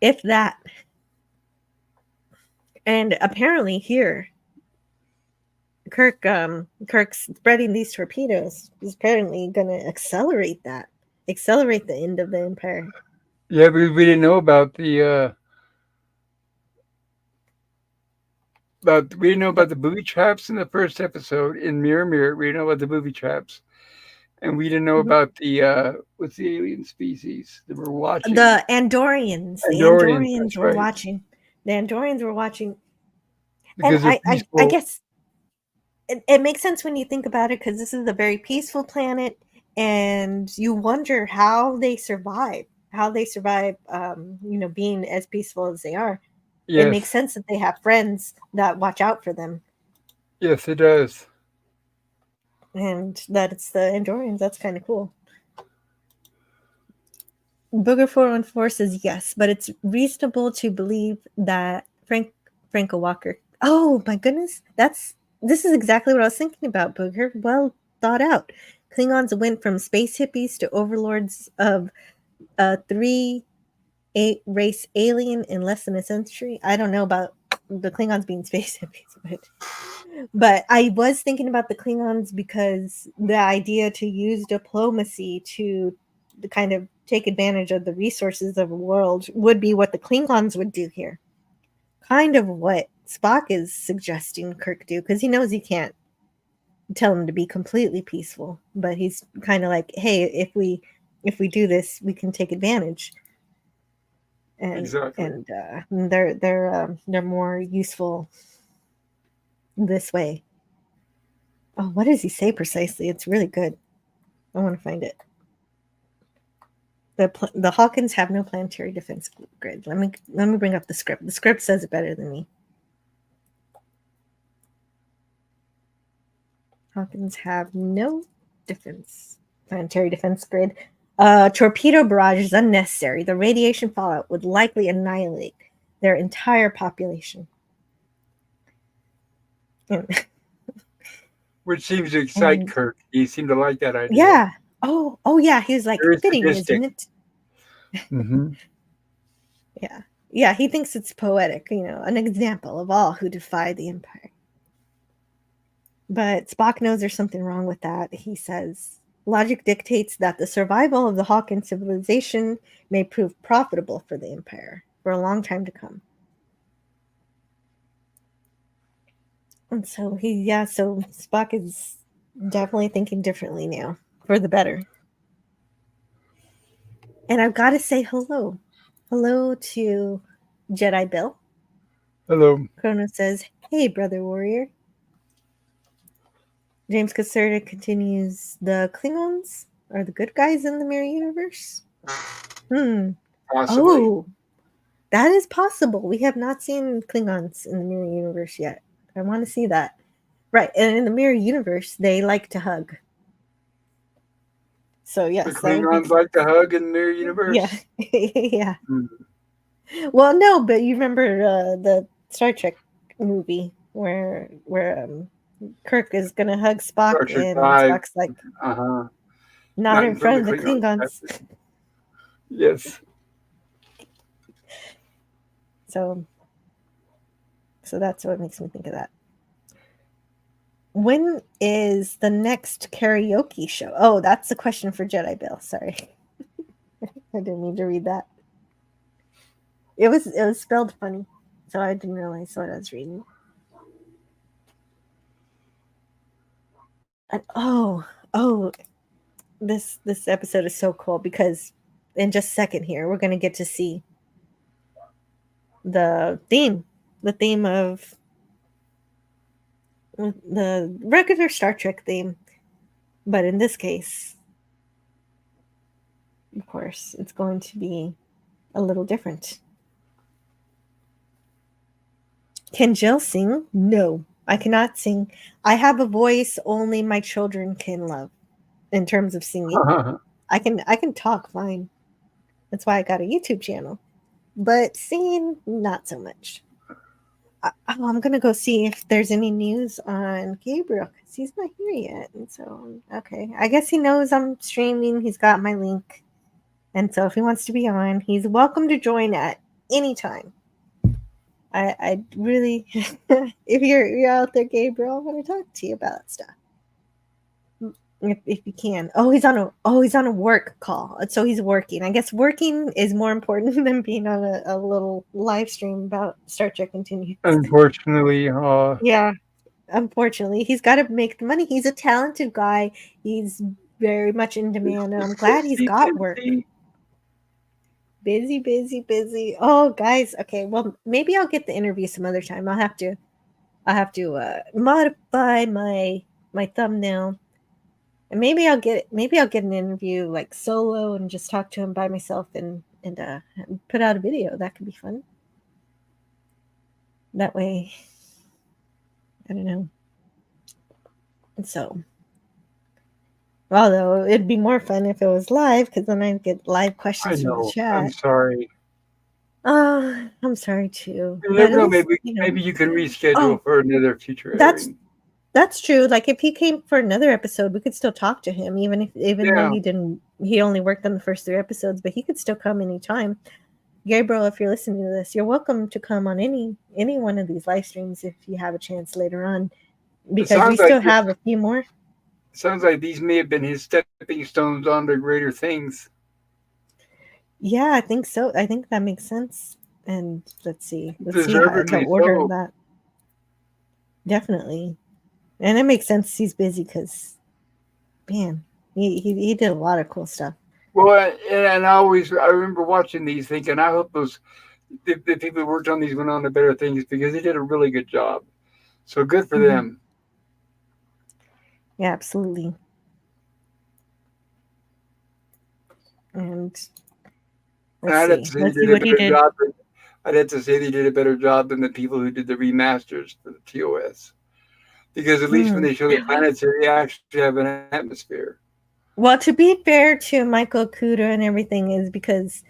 If that. And apparently here, Kirk's spreading these torpedoes is apparently going to accelerate the end of the Empire. Yeah, because we didn't know about the we didn't know about the booby traps in the first episode in Mirror Mirror. We didn't know about the booby traps, and we didn't know about the what's the alien species that we're watching? The Andorians. The Andorians were watching. The Andorians were watching. Because and I guess it makes sense when you think about it, because this is a very peaceful planet, and you wonder how they survive. Being as peaceful as they are. Yes. It makes sense that they have friends that watch out for them. Yes, it does. And that it's the Andorians. That's kind of cool. Booger414 says yes, but it's reasonable to believe that Franco Walker. Oh my goodness, this is exactly what I was thinking about, Booger. Well thought out. Klingons went from space hippies to overlords of 3 race alien in less than a century. I don't know about the Klingons being space hippies, but I was thinking about the Klingons because the idea to use diplomacy to kind of take advantage of the resources of the world would be what the Klingons would do here. Kind of what Spock is suggesting Kirk do, because he knows he can't tell him to be completely peaceful, but he's kind of like, hey, if we do this, we can take advantage. And, exactly. And they're more useful this way. Oh, what does he say precisely? It's really good. I want to find it. The Hawkins have no planetary defense grid. Let me bring up the script. The script says it better than me. Hawkins have no planetary defense grid. Torpedo barrage is unnecessary. The radiation fallout would likely annihilate their entire population. Which seems to excite And Kirk. He seemed to like that idea. yeah. Oh yeah. He was like, Very fitting, sadistic. isn't it? Mm-hmm. Yeah. Yeah. He thinks it's poetic, an example of all who defy the Empire. But Spock knows there's something wrong with that. He says, logic dictates that the survival of the Hawken civilization may prove profitable for the Empire for a long time to come. And so so Spock is definitely thinking differently now for the better. And I've got to say hello. Hello to Jedi Bill. Hello. Kronos says, hey, brother warrior. James Caserta continues, the Klingons are the good guys in the mirror universe? Possibly. Oh, that is possible. We have not seen Klingons in the mirror universe yet. I want to see that. Right. And in the mirror universe, they like to hug. So, yes. The Klingons like to hug in the mirror universe? Yeah. Yeah. Hmm. Well, no, but you remember the Star Trek movie where Kirk is going to hug Spock and Spock's like, not in front of the Klingons. Yes. So that's what makes me think of that. When is the next karaoke show? Oh, that's a question for Jedi Bill. Sorry. I didn't mean to read that. It was spelled funny, so I didn't realize what I was reading. And this episode is so cool because in just a second here we're going to get to see the theme of the regular Star Trek theme, but in this case, of course, it's going to be a little different. Can Jill sing? No, I cannot sing. I have a voice only my children can love. In terms of singing, I can talk fine. That's why I got a YouTube channel. But singing, not so much. I'm gonna go see if there's any news on Gabriel because he's not here yet. And so, okay, I guess he knows I'm streaming. He's got my link, and so if he wants to be on, he's welcome to join at any time. I really, if you're out there, Gabriel, I want to talk to you about stuff. If you can. He's on a work call. So he's working. I guess working is more important than being on a little live stream about Star Trek Continues. Unfortunately. Yeah. Unfortunately. He's got to make the money. He's a talented guy. He's very much in demand. And I'm glad he's got work. Busy. Oh, guys. Okay. Well, maybe I'll get the interview some other time. I'll have to modify my thumbnail. And maybe I'll get an interview like solo and just talk to him by myself and put out a video. That could be fun. That way, I don't know. And so, although it'd be more fun if it was live because then I'd get live questions from the chat. I'm sorry. I'm sorry too. Maybe you can reschedule for another future. That's true. Like if he came for another episode, we could still talk to him, even though he only worked on the first 3 episodes, but he could still come anytime. Gabriel, if you're listening to this, you're welcome to come on any one of these live streams if you have a chance later on, because we still have a few more. Sounds like these may have been his stepping stones on to greater things. Yeah, I think so. I think that makes sense. And let's see how to order that. Definitely. And it makes sense he's busy because, man, he did a lot of cool stuff. Well, and I remember watching these thinking, I hope the people who worked on these went on to better things because they did a really good job. So good for them. Yeah, absolutely. And I'd have to say they did a better job than the people who did the remasters for the TOS. Because at least when they show the planets here, they actually have an atmosphere. Well, to be fair to Michael Okuda and everything is because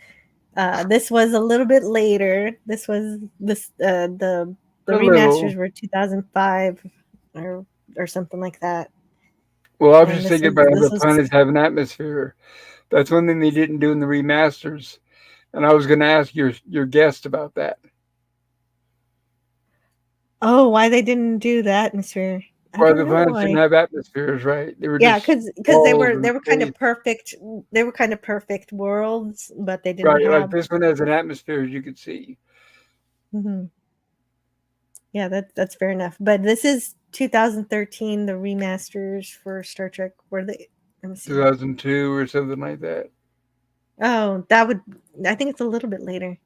this was a little bit later. This was the remasters were 2005 or or something like that. Well, I was And just thinking about this other was planets have an atmosphere. That's one thing they didn't do in the remasters. And I was going to ask your guest about that. oh, why they didn't do the atmosphere? I Why don't the know planets didn't why. have atmospheres, right? They were Yeah, just because they walls were and kind space. of perfect. They were kind of perfect worlds, but they didn't Right, like have. this one has an atmosphere, as you can see. Mhm. Yeah, that's fair enough. But this is 2013. The remasters for Star Trek were they? Let me see. 2002 or something like that. Oh, that would. I think it's a little bit later.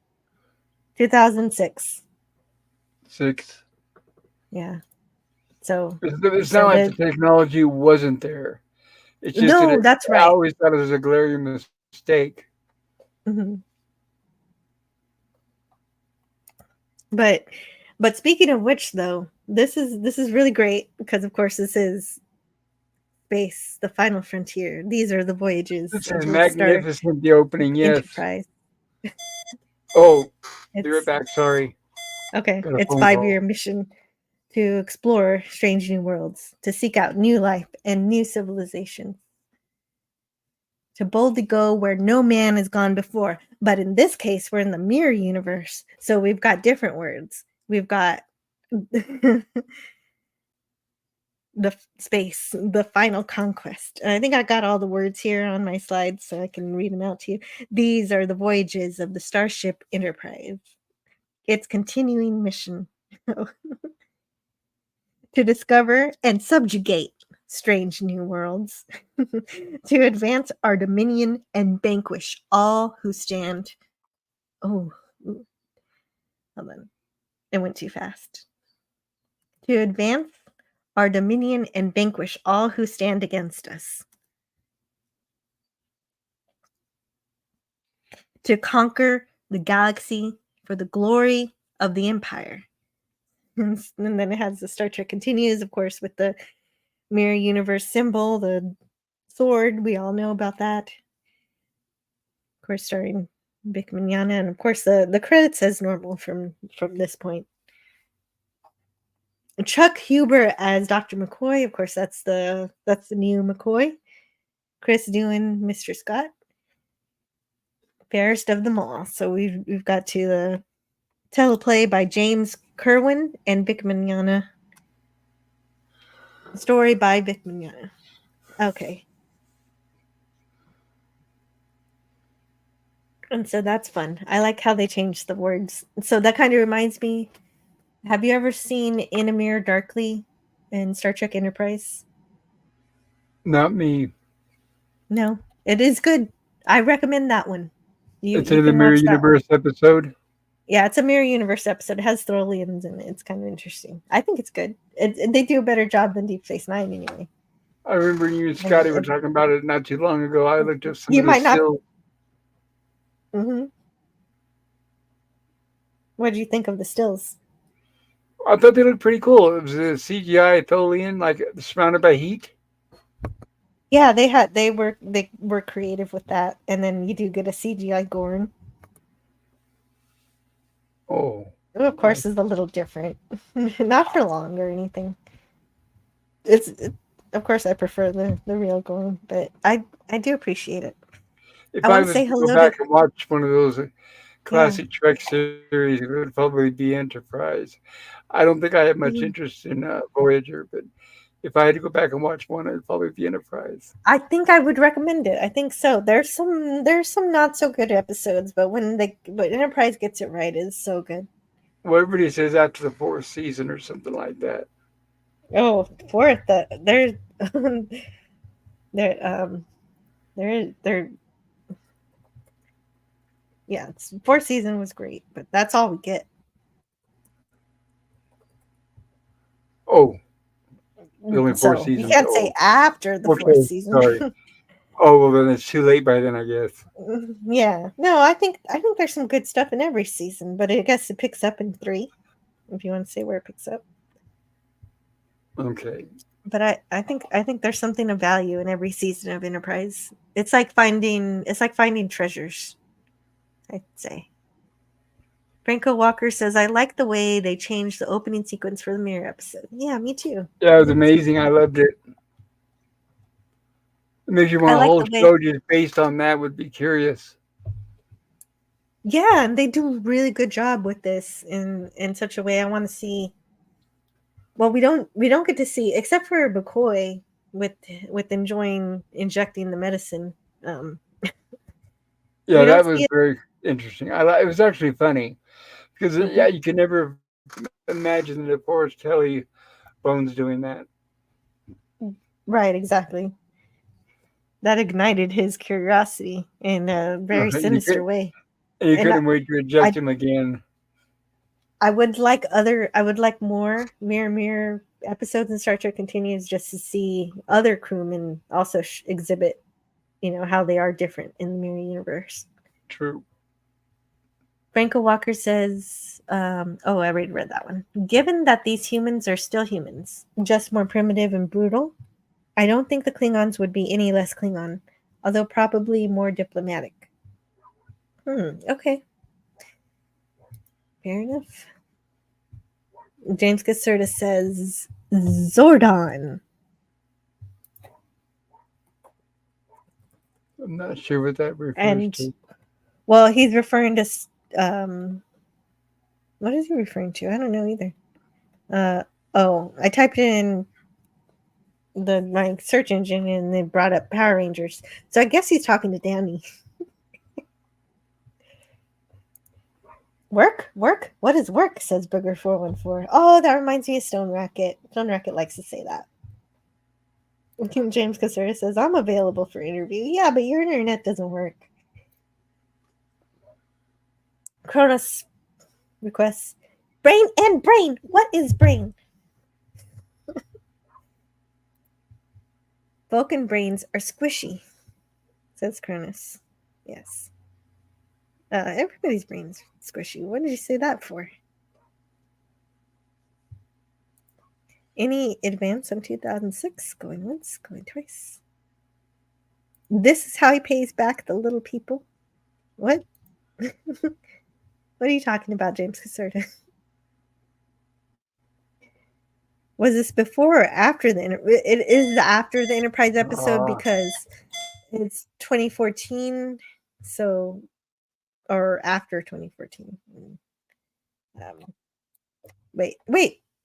2006. 6. Yeah. So It's not so like the the technology wasn't there. It's just that no, that's I right. always thought it was a glaring mistake. Mhm. But speaking of which, though, this is really great because of course this is space, the final frontier. These are the voyages This of is the Star magnificent, the opening, yes. Enterprise. Oh, be right It's back. Sorry. okay. Got a It's phone 5-year call. mission to explore strange new worlds, to seek out new life and new civilizations, to boldly go where no man has gone before. But in this case, we're in the mirror universe, so we've got different words. We've got space, the final conquest. And I think I got all the words here on my slides so I can read them out to you. These are the voyages of the Starship Enterprise. Its continuing mission to discover and subjugate strange new worlds, to advance our dominion and vanquish all who stand. Oh, ooh, hold on. It went too fast. To advance our dominion and vanquish all who stand against us. To conquer the galaxy for the glory of the Empire. And then it has the Star Trek continues, of course, with the mirror universe symbol, the sword. We all know about that. Of course, starring Vic Mignogna, and of course the credit says normal from this point. Chuck Huber as Dr. McCoy. Of course, that's the new McCoy. Chris doing Mr. Scott. Fairest of them all. So we've got to the teleplay by James Kerwin and Vic Mignogna. Story by Vic Mignogna. Okay. And so that's fun. I like how they changed the words. So that kind of reminds me. Have you ever seen In a Mirror Darkly in Star Trek Enterprise? Not me. No, it is good. I recommend that one. It's You in the can Mirror watch that one. Universe episode. Yeah, it's a Mirror Universe episode. It has Tholians in it. It's kind of interesting. I think it's good. They do a better job than Deep Space Nine anyway. I remember you and Scotty were talking about it not too long ago. I looked up some You of the might not. still. Mm-hmm. What did you think of the stills? I thought they looked pretty cool. It was a CGI Tholian, like surrounded by heat. Yeah, they were creative with that, and then you do get a CGI Gorn. Oh, Who, of course, is a little different. Not for long or anything. Of course, I prefer the real Gorn, but I do appreciate it. if I I want to was say to go hello to back and watch one of those yeah. classic Trek series, it would probably be Enterprise. I don't think I have much Mhm. interest in Voyager, but if I had to go back and watch one, it'd probably be Enterprise. I think I would recommend it. I think so. There's some not so good episodes, but but Enterprise gets it right, it's so good. Well, everybody says after the 4th season or something like that. Oh, fourth, they're they're yeah, fourth season was great, but that's all we get. Oh, there's only 4 So you seasons. can't say Oh, after the fourth okay, season. sorry. Oh, well, then it's too late by then, I guess. Yeah, no, I think there's some good stuff in every season, but I guess it picks up in 3, if you want to say where it picks up. Okay. But I think there's something of value in every season of Enterprise. It's like finding treasures, I'd say. Franco Walker says, I like the way they changed the opening sequence for the Mirror episode. Yeah, me too. Yeah, it was amazing. I loved it. It makes you want I a like whole the way- show just based on that. Would be curious. Yeah, and they do a really good job with this in such a way. I want to see. Well, we don't get to see, except for McCoy with enjoying injecting the medicine. Yeah, We don't that see was it. very interesting. It was actually funny because yeah, you can never imagine the Forrest Kelly Bones doing that. Right, exactly. That ignited his curiosity in a very sinister way. And you And couldn't wait to eject him again. I would like more Mirror episodes in Star Trek Continues just to see other crewmen also exhibit, how they are different in the Mirror universe. True. Franco Walker says, I already read that one. Given that these humans are still humans, just more primitive and brutal, I don't think the Klingons would be any less Klingon, although probably more diplomatic. Okay. Fair enough. James Caserta says, Zordon. I'm not sure what that refers And, to. well, he's referring to, what is he referring to? I don't know either. I typed in my search engine and they brought up Power Rangers. So I guess he's talking to Danny. Work? What is work? Says Booger414. Oh, that reminds me of Stone Racket. Stone Racket likes to say that. James Cassera says, I'm available for interview. Yeah, but your internet doesn't work. Cronus requests, brain. What is brain? Vulcan brains are squishy, says Cronus. Yes. Everybody's brains squishy. What did you say that for? Any advance on 2006? Going once, going twice. This is how he pays back the little people. What? What are you talking about, James Caserta? Was this before or after it is after the Enterprise episode because it's 2014, so or after 2014. Wait.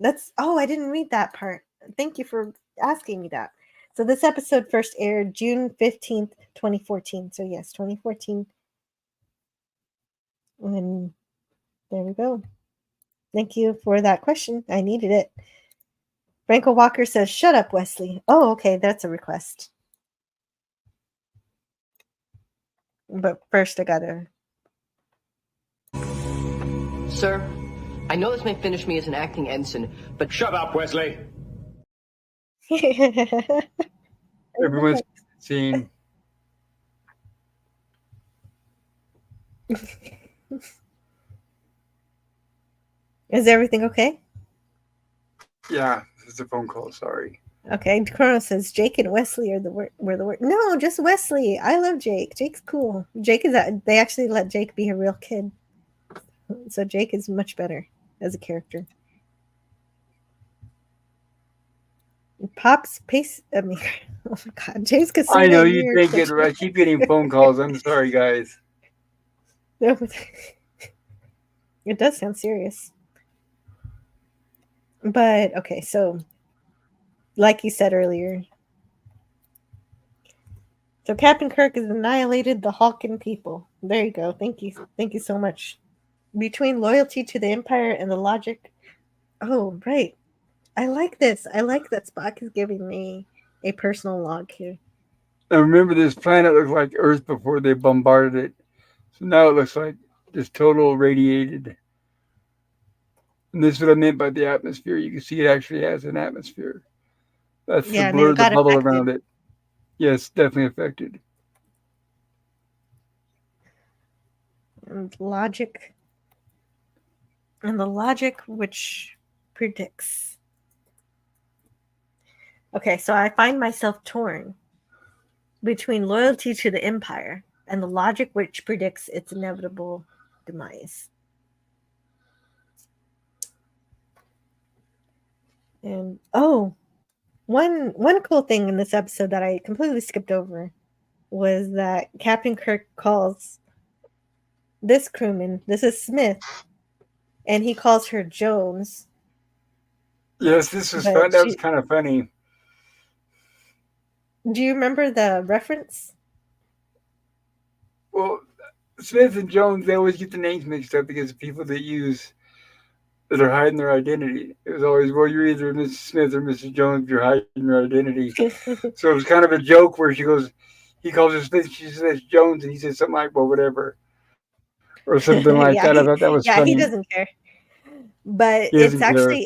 I didn't read that part. Thank you for asking me that. So this episode first aired June 15th, 2014. So yes, 2014. And there we go. Thank you for that question. I needed it. Franco Walker says, shut up, Wesley. Oh, okay. That's a request. But first I gotta... Sir, I know this may finish me as an acting ensign, but... Shut up, Wesley. Everyone's seeing. Is everything okay? Yeah, this is a phone call. Sorry. Okay, Chrono says Jake and Wesley were the word. No, just Wesley. I love Jake. Jake's cool. They actually let Jake be a real kid. So Jake is much better as a character. Pop's pace. Oh my God, James Cassini. I know you think it. I keep getting phone calls. I'm sorry, guys. It does sound serious. But okay, so like you said earlier, so Captain Kirk has annihilated the Hulkan people. There you go. Thank you so much. Between loyalty to the Empire and the logic. Oh, right. I like this. I like that Spock is giving me a personal log here. Now remember, this planet looked like Earth before they bombarded it. So now it looks like just total radiated. And this is what I meant by the atmosphere. You can see it actually has an atmosphere. That's the blur, the bubble around it. Yes, definitely affected. And logic. And the logic which predicts. Okay, so I find myself torn between loyalty to the Empire and the logic which predicts its inevitable demise. And one cool thing in this episode that I completely skipped over was that Captain Kirk calls this crewman, this is Smith, and he calls her Jones. Yes, this was But fun. That was kind of funny. Do you remember the reference? Well, Smith and Jones, they always get the names mixed up because of people that are hiding their identity. It was always, well, you're either Mrs. Smith or Mrs. Jones, you're hiding your identity. So it was kind of a joke where he calls her Smith, she says Jones, and he says something like, well, whatever. Or something like that. I thought that was funny. He doesn't care. But it's actually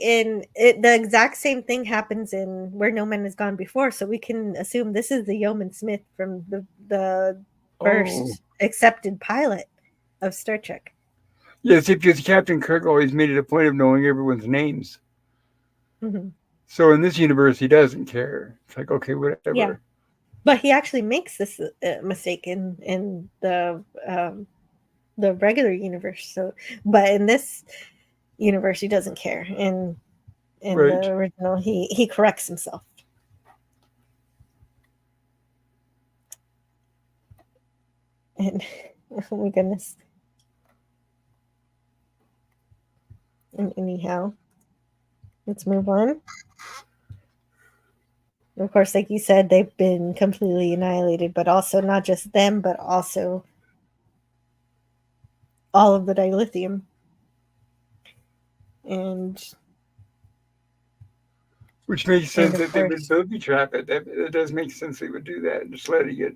the exact same thing happens in Where No Man Has Gone Before, so we can assume this is the Yeoman Smith from the first accepted pilot of Star Trek. Yes, because Captain Kirk always made it a point of knowing everyone's names. Mm-hmm. So in this universe, he doesn't care. It's like, okay, whatever. Yeah. But he actually makes this mistake in the regular universe. So, but in this universe, he doesn't care. In Right. the original, he corrects himself. And oh my goodness. And anyhow, let's move on. Of course, like you said, they've been completely annihilated, but also not just them, but also all of the dilithium. And which makes sense that they would booby trap it. It does make sense they would do that, just letting it,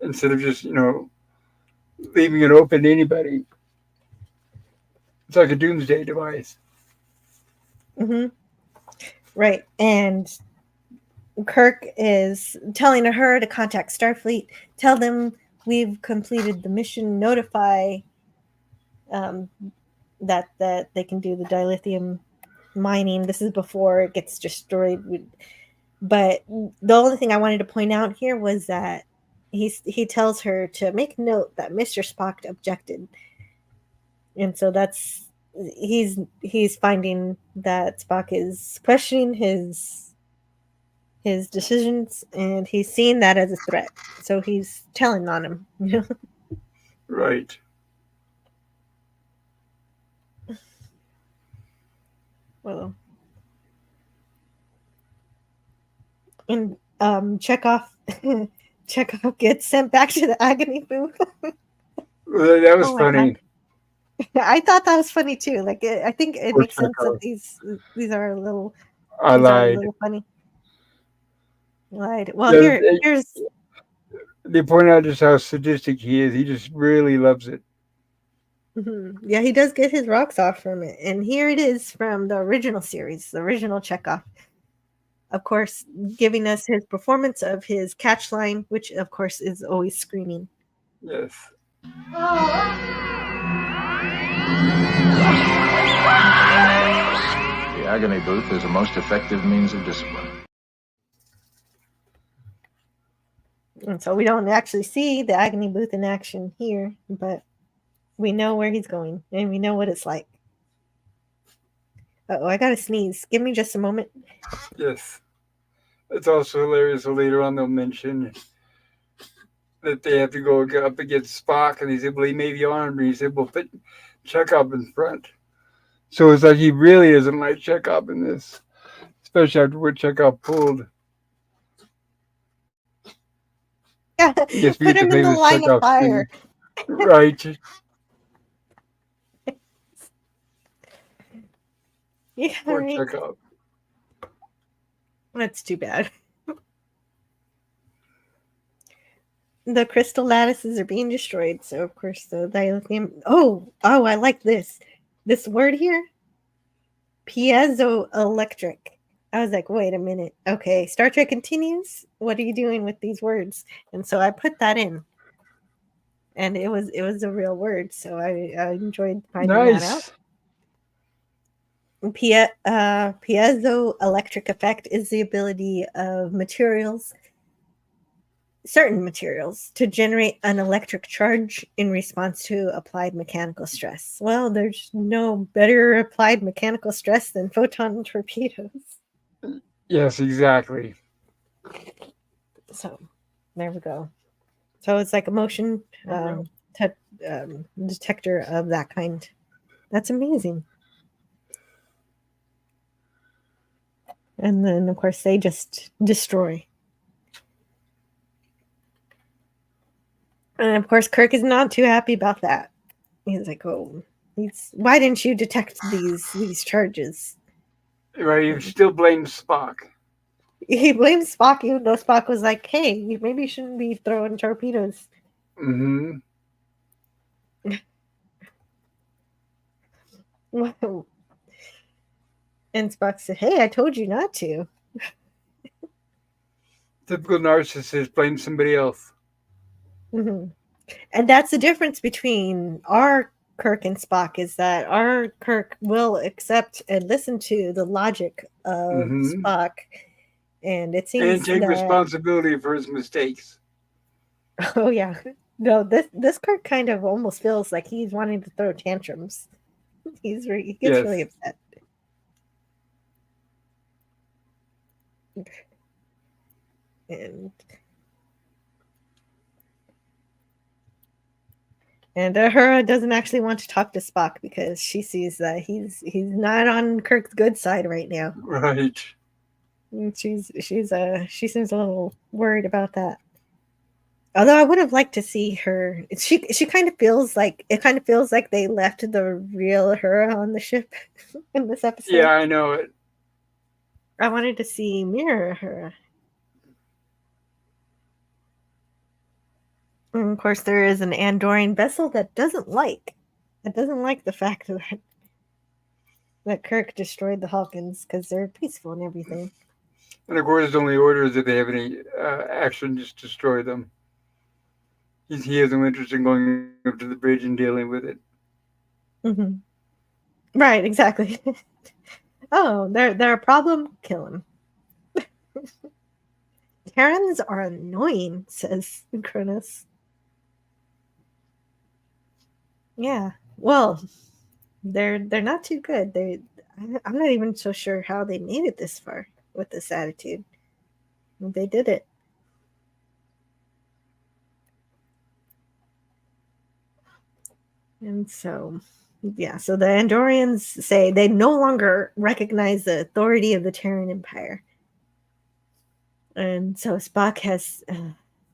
instead of just, leaving it open to anybody. It's like a doomsday device. Mm-hmm. Right. And Kirk is telling her to contact Starfleet, tell them we've completed the mission, notify that they can do the dilithium mining. This is before it gets destroyed. But the only thing I wanted to point out here was that he tells her to make note that Mr. Spock objected. And so he's finding that Spock is questioning his decisions, and he's seeing that as a threat. So he's telling on him. Right. Well, and Chekhov gets sent back to the agony booth. Well, that was funny. I thought that was funny too. Like I think it makes sense that these are a little. I lied. A little funny. Lied. Well, here's. They point out just how sadistic he is. He just really loves it. Mm-hmm. Yeah, he does get his rocks off from it, and here it is from the original series, the original Chekhov. Of course, giving us his performance of his catch line, which of course is always screaming. Yes. The agony booth is a most effective means of discipline. And so we don't actually see the agony booth in action here, but we know where he's going, and we know what it's like. Uh-oh, I gotta sneeze. Give me just a moment. Yes. It's also hilarious. So later on they'll mention that they have to go up against Spock, and he said, well, he may be armed, and he said, well, put Chekhov in front. So it's like he really doesn't like Chekhov in this, especially after what Chekhov pulled. Yeah, put him in the line of fire. Right. Yeah, Poor right. Chekhov. That's too bad. The crystal lattices are being destroyed, so of course the dilithium. Oh, I like this word here, piezoelectric. I was like, wait a minute. Okay, Star Trek continues. What are you doing with these words? And so I put that in, and it was a real word. So I enjoyed finding that out. Piezoelectric effect is the ability of materials certain materials to generate an electric charge in response to applied mechanical stress. Well, there's no better applied mechanical stress than photon torpedoes. Yes, exactly. So there we go. So it's like a motion detector of that kind. That's amazing. And then, of course, they just destroy. And of course, Kirk is not too happy about that. He's like, "Oh, why didn't you detect these charges?" Right, you still blame Spock. He blames Spock, even though Spock was like, "Hey, maybe you shouldn't be throwing torpedoes." Mm-hmm. Wow. And Spock said, "Hey, I told you not to." Typical narcissist blames somebody else. Mm-hmm. And that's the difference between our Kirk and Spock, is that our Kirk will accept and listen to the logic of Spock, and it seems and take that responsibility for his mistakes. oh yeah, no, this Kirk kind of almost feels like he's wanting to throw tantrums. He gets really upset. And Uhura doesn't actually want to talk to Spock because she sees that he's not on Kirk's good side right now. Right. And she seems a little worried about that. Although I would have liked to see her. She kind of feels like they left the real Uhura on the ship in this episode. Yeah, I know it. I wanted to see Mirror Uhura. And of course, there is an Andorian vessel that doesn't like the fact that Kirk destroyed the Hawkins because they're peaceful and everything. And of course, his only orders if they have any action, just destroy them. He has no interest in going up to the bridge and dealing with it. Mm-hmm. Right, exactly. Oh, they're a problem. Kill them. Terrans are annoying, says Cronus. Yeah, well, they're not too good. I'm not even so sure how they made it this far with this attitude. They did it. And so, yeah, so the Andorians say they no longer recognize the authority of the Terran Empire. And so Spock has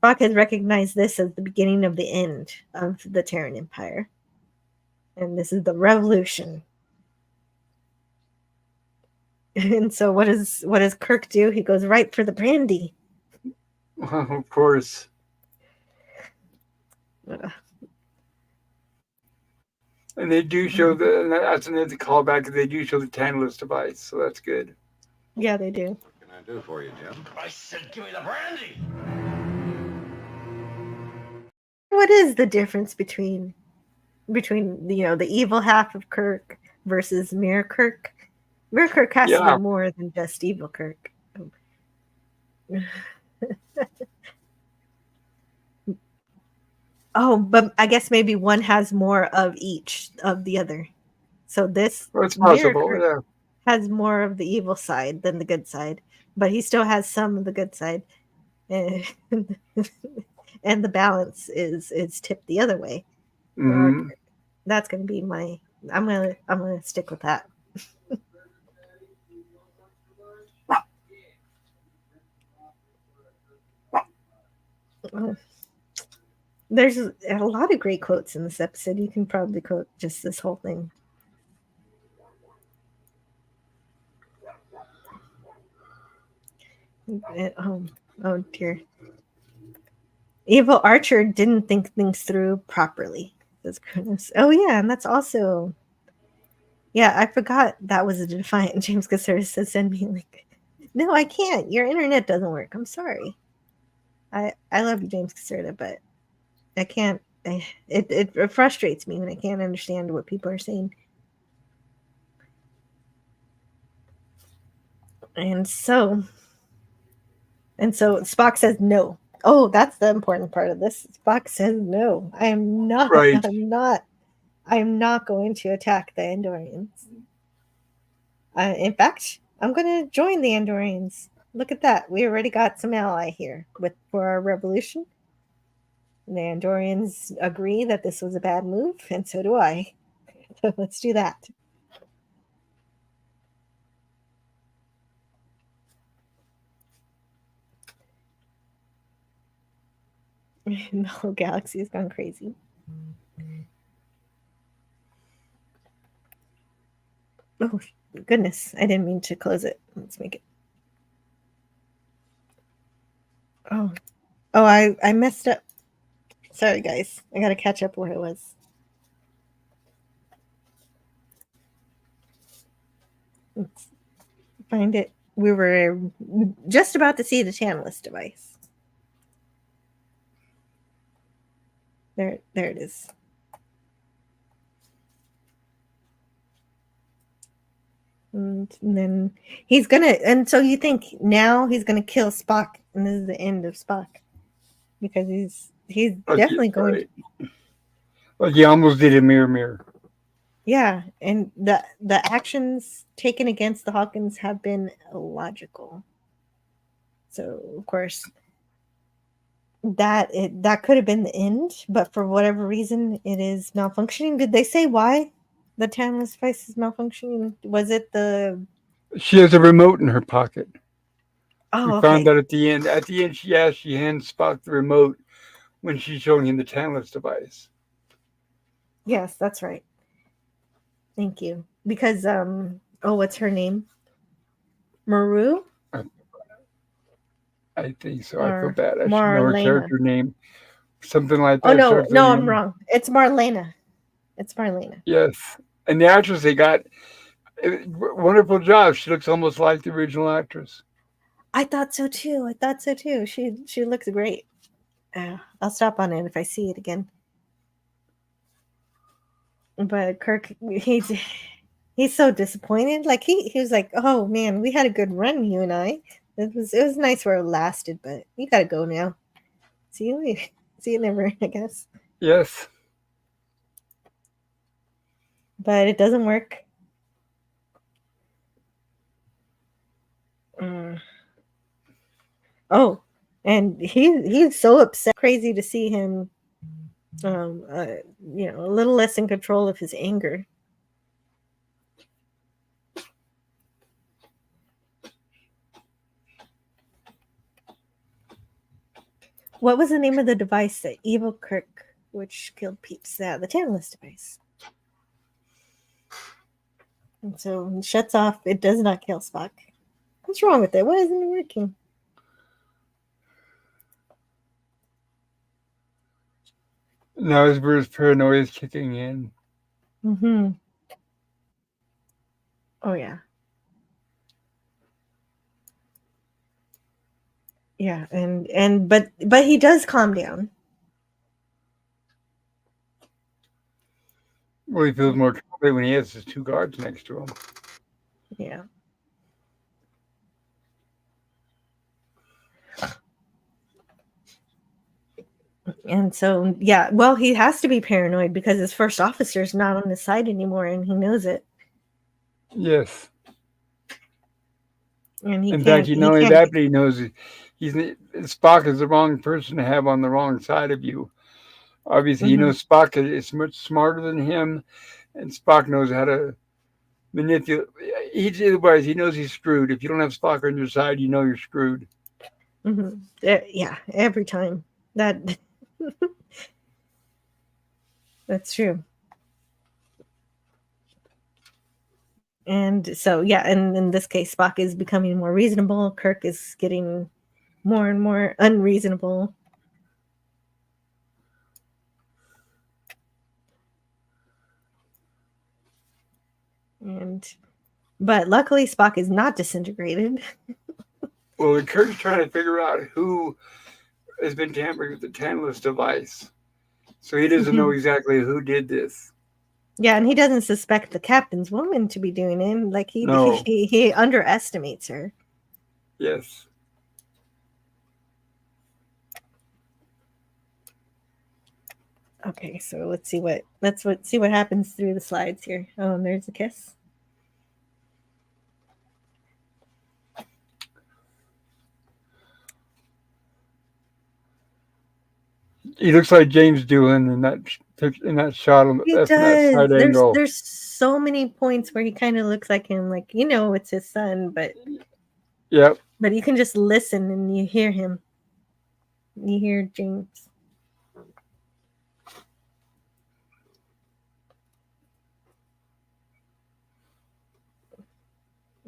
recognized this as the beginning of the end of the Terran Empire. And this is the revolution. And so what does Kirk do? He goes right for the brandy. Of course. And they do show that's another callback. They do show the Tantalus device, so that's good. Yeah, they do. What can I do for you, Jim? I said, give me the brandy. What is the difference between the evil half of Kirk versus Mirror Kirk? Mirror Kirk has to be more than just evil Kirk. Oh, but I guess maybe one has more of each of the other. So this possible, has more of the evil side than the good side, but he still has some of the good side, and the balance is tipped the other way. Mm-hmm. That's going to be my. I'm gonna stick with that. There's a lot of great quotes in this episode. You can probably quote just this whole thing. Oh dear. Evil Archer didn't think things through properly. Oh yeah, and that's also. Yeah, I forgot that was a Defiant. James Cassera says, "Send me a link." No, I can't. Your internet doesn't work. I'm sorry. I love you, James Caserta, but I can't. It frustrates me when I can't understand what people are saying. And so Spock says no. Oh, that's the important part of this. Spock says no. I am not. Right. I'm not going to attack the Andorians. In fact, I'm going to join the Andorians. Look at that. We already got some ally here for our revolution. The Andorians agree that this was a bad move, and so do I. So let's do that. The whole galaxy has gone crazy. Oh, goodness. I didn't mean to close it. Let's make it. Oh, I messed up. Sorry, guys. I got to catch up where I was. Let's find it. We were just about to see the Tantalus device. There it is. And then he's gonna, and so you think now he's gonna kill Spock, and this is the end of Spock, because he's definitely going. Right. Like he almost did a mirror. Yeah, and the actions taken against the Hawkins have been illogical. So of course that could have been the end, but for whatever reason it is malfunctioning. Did they say why the Tantalus device is malfunctioning? Was it the? She has a remote in her pocket. Oh, we found that at the end. At the end, she hands Spock the remote when she's showing him the Tantalus device. Yes, that's right. Thank you. Because what's her name? Maru? I think so. I feel bad. I should know her Marlena. character name. Something like that. Oh no, I'm wrong. It's Marlena. Yes. And the actress they got, wonderful job. She looks almost like the original actress. I thought so too. She looks great. I'll stop on it if I see it again. But Kirk, he's so disappointed. Like he was like, "Oh man, we had a good run, you and I. It was nice where it lasted, but you gotta go now. See you later. See you never, I guess." Yes. But it doesn't work. Oh, and he's so upset. Crazy to see him, a little less in control of his anger. What was the name of the device that evil Kirk, which killed Peeps? The Tantalus device. And so it shuts off. It does not kill Spock. What's wrong with it? Why isn't it working? Now his paranoia is kicking in. Mm-hmm. Oh yeah. Yeah, but he does calm down. Well, he feels more confident when he has his two guards next to him. Yeah. And so, yeah, well, he has to be paranoid because his first officer is not on his side anymore, and he knows it. Yes. And in fact, not only that, but he knows Spock is the wrong person to have on the wrong side of you. Obviously, he knows Spock is much smarter than him, and Spock knows how to manipulate. Otherwise, he knows he's screwed. If you don't have Spock on your side, you know you're screwed. Mm-hmm. Yeah, every time. That's true. And so, yeah, and in this case, Spock is becoming more reasonable. Kirk is getting more and more unreasonable. But luckily, Spock is not disintegrated. Well, Kirk's trying to figure out who has been tampering with the Tantalus device. So he doesn't know exactly who did this. Yeah, and he doesn't suspect the captain's woman to be doing it. Like he underestimates her. Yes. Okay, so let's see what happens through the slides here. Oh, and there's a kiss. He looks like James Doohan in that shot from He that does. side angle. There's so many points where he kind of looks like him, like it's his son, but Yep. but you can just listen and you hear him. You hear James.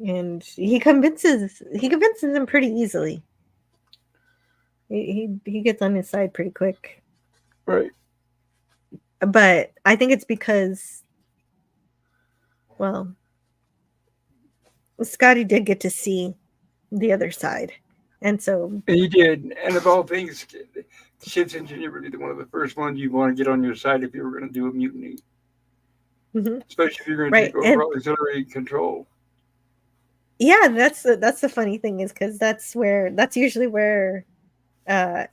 And he convinces him pretty easily. He gets on his side pretty quick. Right. But I think it's because, well, Scotty did get to see the other side. And so he did. And of all things, the ship's engineer would be one of the first ones you'd want to get on your side if you were going to do a mutiny. Mm-hmm. Especially if you're going to take over auxiliary control. Yeah, that's the funny thing is because that's usually where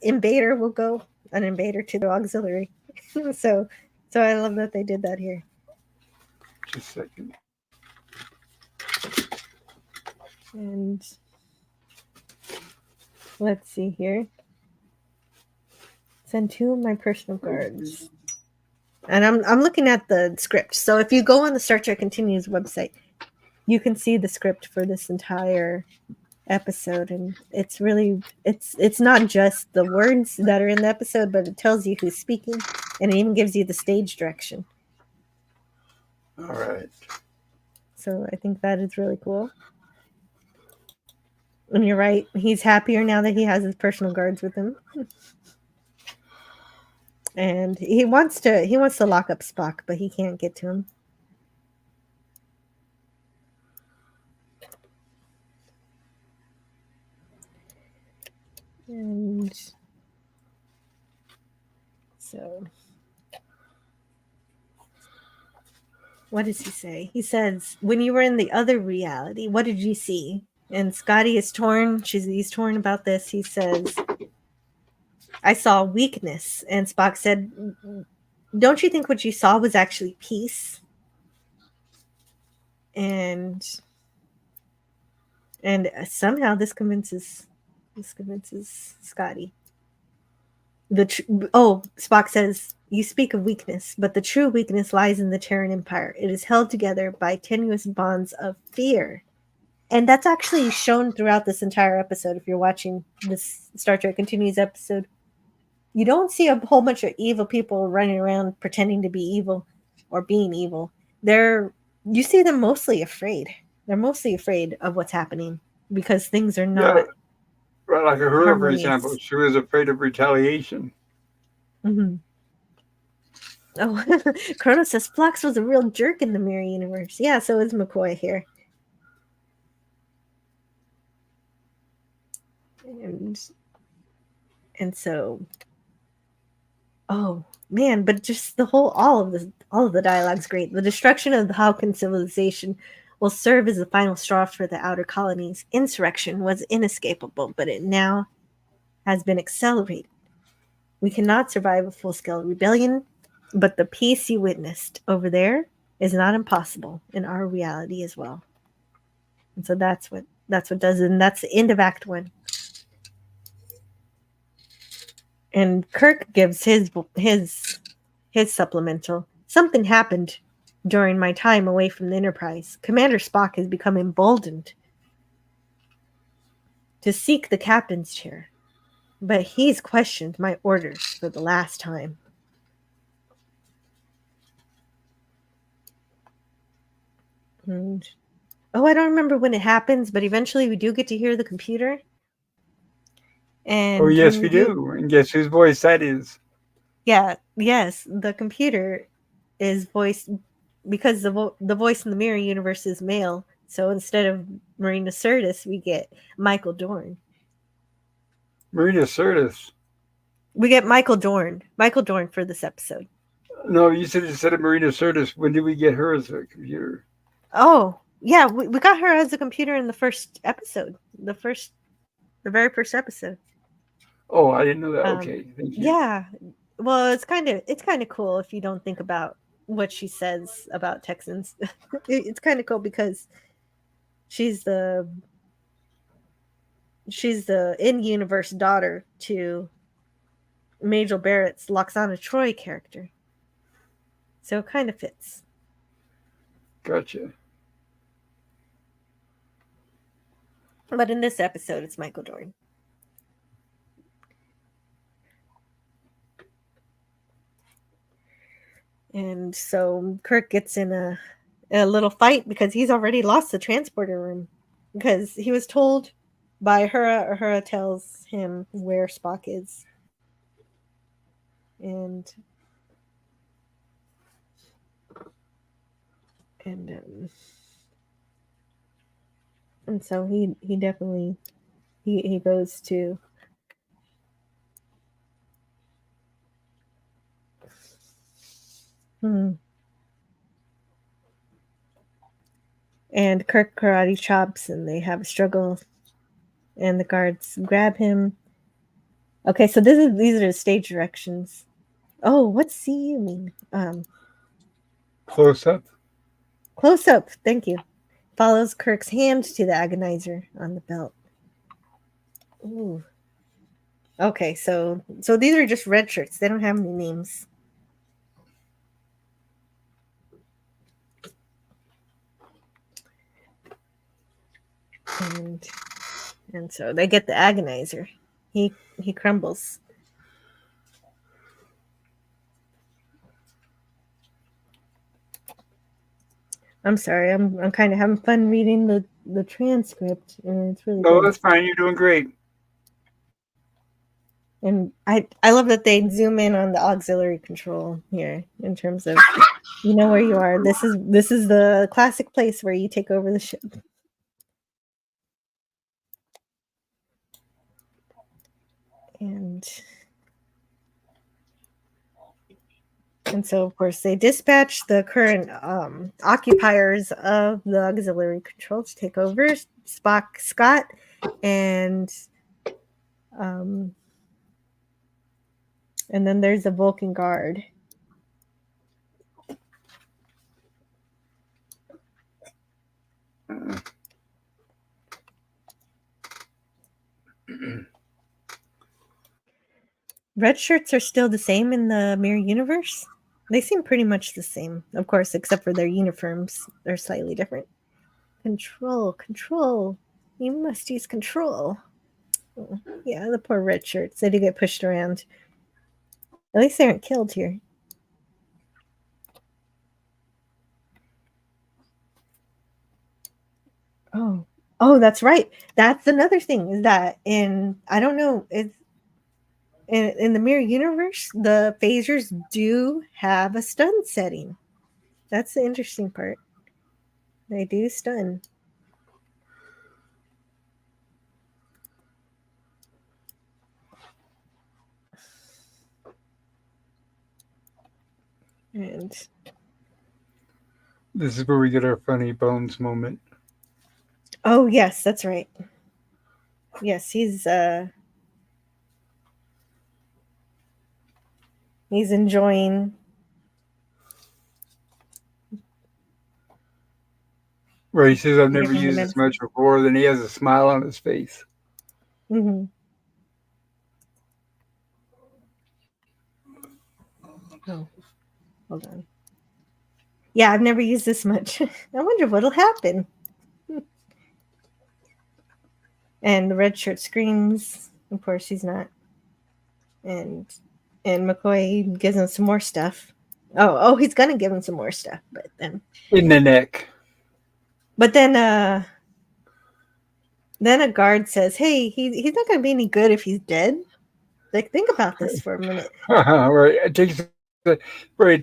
invader will go, an invader to the auxiliary. so I love that they did that here. Just a second. And let's see here. Send 2 of my personal guards. And I'm looking at the script. So if you go on the Star Trek Continues website, you can see the script for this entire episode, and it's not just the words that are in the episode, but it tells you who's speaking, and it even gives you the stage direction. All right. So I think that is really cool. And you're right, he's happier now that he has his personal guards with him. And he wants to lock up Spock, but he can't get to him. And so, what does he say? He says, when you were in the other reality, what did you see? And Scotty is torn. He's torn about this. He says, I saw weakness. And Spock said, don't you think what you saw was actually peace? And somehow this convinces Scotty. Spock says, you speak of weakness, but the true weakness lies in the Terran Empire. It is held together by tenuous bonds of fear. And that's actually shown throughout this entire episode. If you're watching this Star Trek Continues episode, you don't see a whole bunch of evil people running around pretending to be evil or being evil. You see them mostly afraid. They're mostly afraid of what's happening because things are not. Yeah. Right, like Uhura, for harmonious. example, she was afraid of retaliation. Mm-hmm. Oh, Kronos says Phlox was a real jerk in the Mirror Universe. Yeah, so is McCoy here. And so, oh man, but just all of the dialogue's great. The destruction of the Hawken civilization will serve as the final straw for the outer colonies. Insurrection was inescapable, but it now has been accelerated. We cannot survive a full-scale rebellion, but the peace you witnessed over there is not impossible in our reality as well. And so that's what does it, and that's the end of Act 1. And Kirk gives his supplemental. Something happened during my time away from the Enterprise. Commander Spock has become emboldened to seek the captain's chair, but he's questioned my orders for the last time. And, I don't remember when it happens, but eventually we do get to hear the computer. And yes, we do. And guess whose voice that is? Yeah, yes, the computer is voiced because the voice in the Mirror Universe is male. So instead of Marina Sirtis, we get Michael Dorn. Marina Sirtis? We get Michael Dorn. Michael Dorn for this episode. No, you said instead of Marina Sirtis, when did we get her as a computer? Oh, yeah, we got her as a computer in the first episode. The very first episode. Oh, I didn't know that. Okay, thank you. Yeah. Well, it's kind of cool if you don't think about what she says about Texans. It's kind of cool because she's the in-universe daughter to Majel Barrett's Loxana Troy character. So it kind of fits. Gotcha. But in this episode, it's Michael Dorn. And so Kirk gets in a little fight because he's already lost the transporter room. Because he was told by Uhura, Uhura tells him where Spock is. And so he definitely he goes to and Kirk karate chops and they have a struggle and the guards grab him. Okay, so these are the stage directions. Oh, what's see you mean? Close up. Close up, thank you. Follows Kirk's hand to the agonizer on the belt. Ooh. Okay, so these are just red shirts. They don't have any names. And so they get the agonizer. He crumbles. I'm sorry. I'm kind of having fun reading the transcript, and it's really Oh, good. that's fine. You're doing great. And I love that they zoom in on the auxiliary control here in terms of you know where you are. This is the classic place where you take over the ship. And so, of course, they dispatch the current occupiers of the auxiliary control to take over. Spock, Scott, and then there's a Vulcan guard. Red shirts are still the same in the Mirror Universe. They seem pretty much the same, of course, except for their uniforms. They're slightly different. Control. You must use control. Oh, yeah, the poor red shirts. They do get pushed around. At least they aren't killed here. Oh, that's right. That's another thing is that I don't know, it's in the Mirror Universe, the phasers do have a stun setting. That's the interesting part. They do stun. And this is where we get our funny bones moment. Oh yes, that's right. Yes, he's enjoying. Where he says, I've never used this much before, then he has a smile on his face. Mm-hmm. Oh, hold on. Yeah, I've never used this much. I wonder what'll happen. And the red shirt screams. Of course, he's not. And McCoy gives him some more stuff. Oh, he's gonna give him some more stuff, but then in the neck. But then a guard says, "Hey, he's not gonna be any good if he's dead. Like, think about this for a minute." Right. It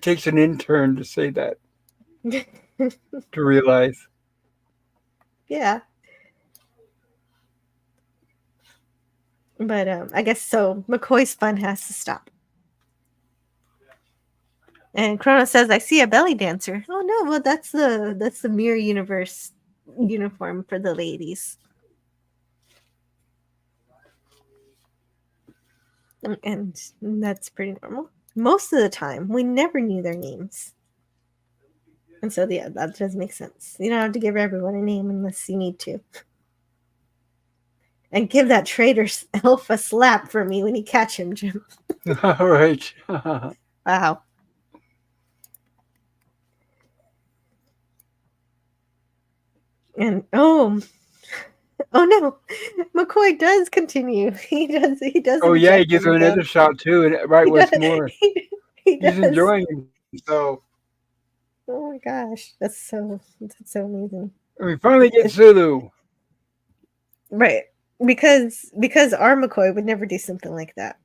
takes an intern to say that. To realize. Yeah. But I guess so. McCoy's fun has to stop. And Kronos says, "I see a belly dancer." Oh no, well that's the Mirror Universe uniform for the ladies. And that's pretty normal. most of the time, we never knew their names. And so, yeah, that does make sense. You don't have to give everyone a name unless you need to. And give that traitor elf a slap for me when you catch him, Jim. All right. Wow. And oh no, McCoy does continue. He does. Oh yeah, he inject gives him him another again. shot too, and right, He what's does. more, He he's does. enjoying it. So Oh my gosh, that's so amazing. we finally get Sulu. Right, because our McCoy would never do something like that.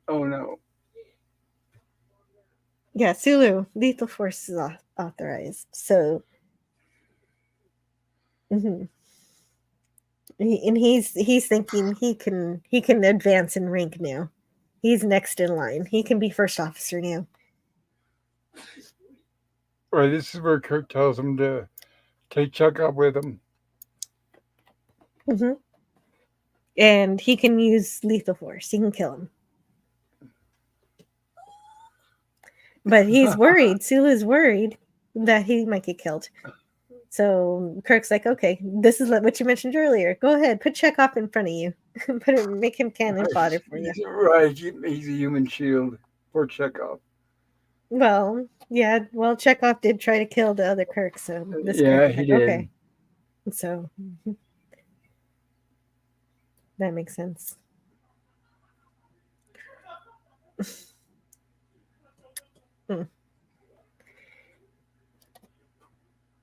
Oh no. Yeah, Sulu, lethal force is authorized. So, and he's thinking he can advance in rank now. He's next in line. He can be first officer now. Right, this is where Kirk tells him to take Chuck up with him. And he can use lethal force. He can kill him. But he's worried. Sulu's worried that he might get killed. So Kirk's like, okay, this is what you mentioned earlier. Go ahead, put Chekhov in front of you. Make him cannon fodder for you. Right, he's a human shield for Chekhov. Well, yeah. Well, Chekhov did try to kill the other Kirk, so this Yeah, Kirk is he like, did. okay. So that makes sense.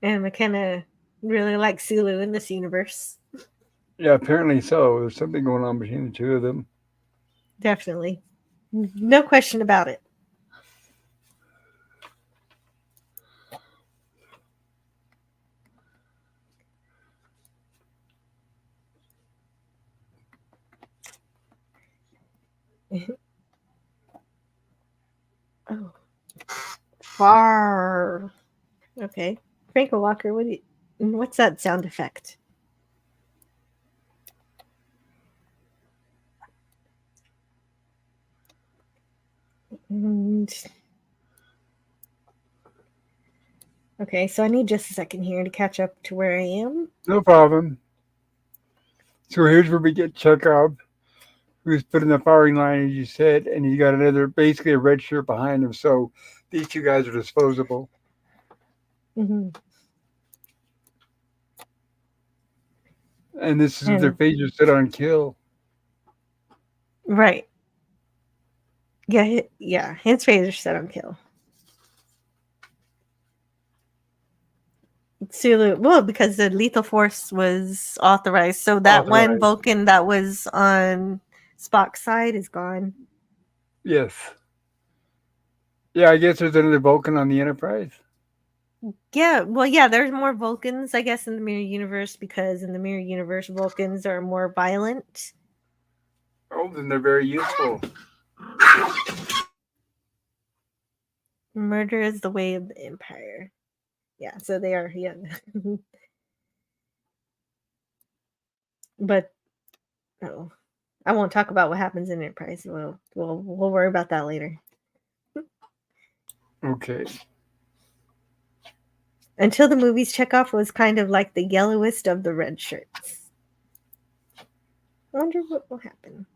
And McKenna really likes Sulu in this universe. Yeah, apparently so. There's something going on between the two of them. Definitely. No question about it. Oh. Far. Okay. Franco Walker, what's that sound effect? Okay, so I need just a second here to catch up to where I am. No problem. So here's where we get Chekhov, who's put in the firing line, as you said, and he's got basically a red shirt behind him. So these two guys are disposable. And this is their phasers set on kill. Right. Yeah, his phaser set on kill. Sulu, well, because the lethal force was authorized, so that one Vulcan that was on Spock's side is gone. Yes. Yeah, I guess there's another Vulcan on the Enterprise. Yeah, well, yeah, there's more Vulcans, I guess, in the Mirror Universe, because in the Mirror Universe, Vulcans are more violent. Oh, then they're very useful. Murder is the way of the Empire. Yeah, so they are, yeah. But no, I won't talk about what happens in Enterprise. We'll worry about that later. Okay. Until the movies, Chekhov was kind of like the yellowest of the red shirts. I wonder what will happen.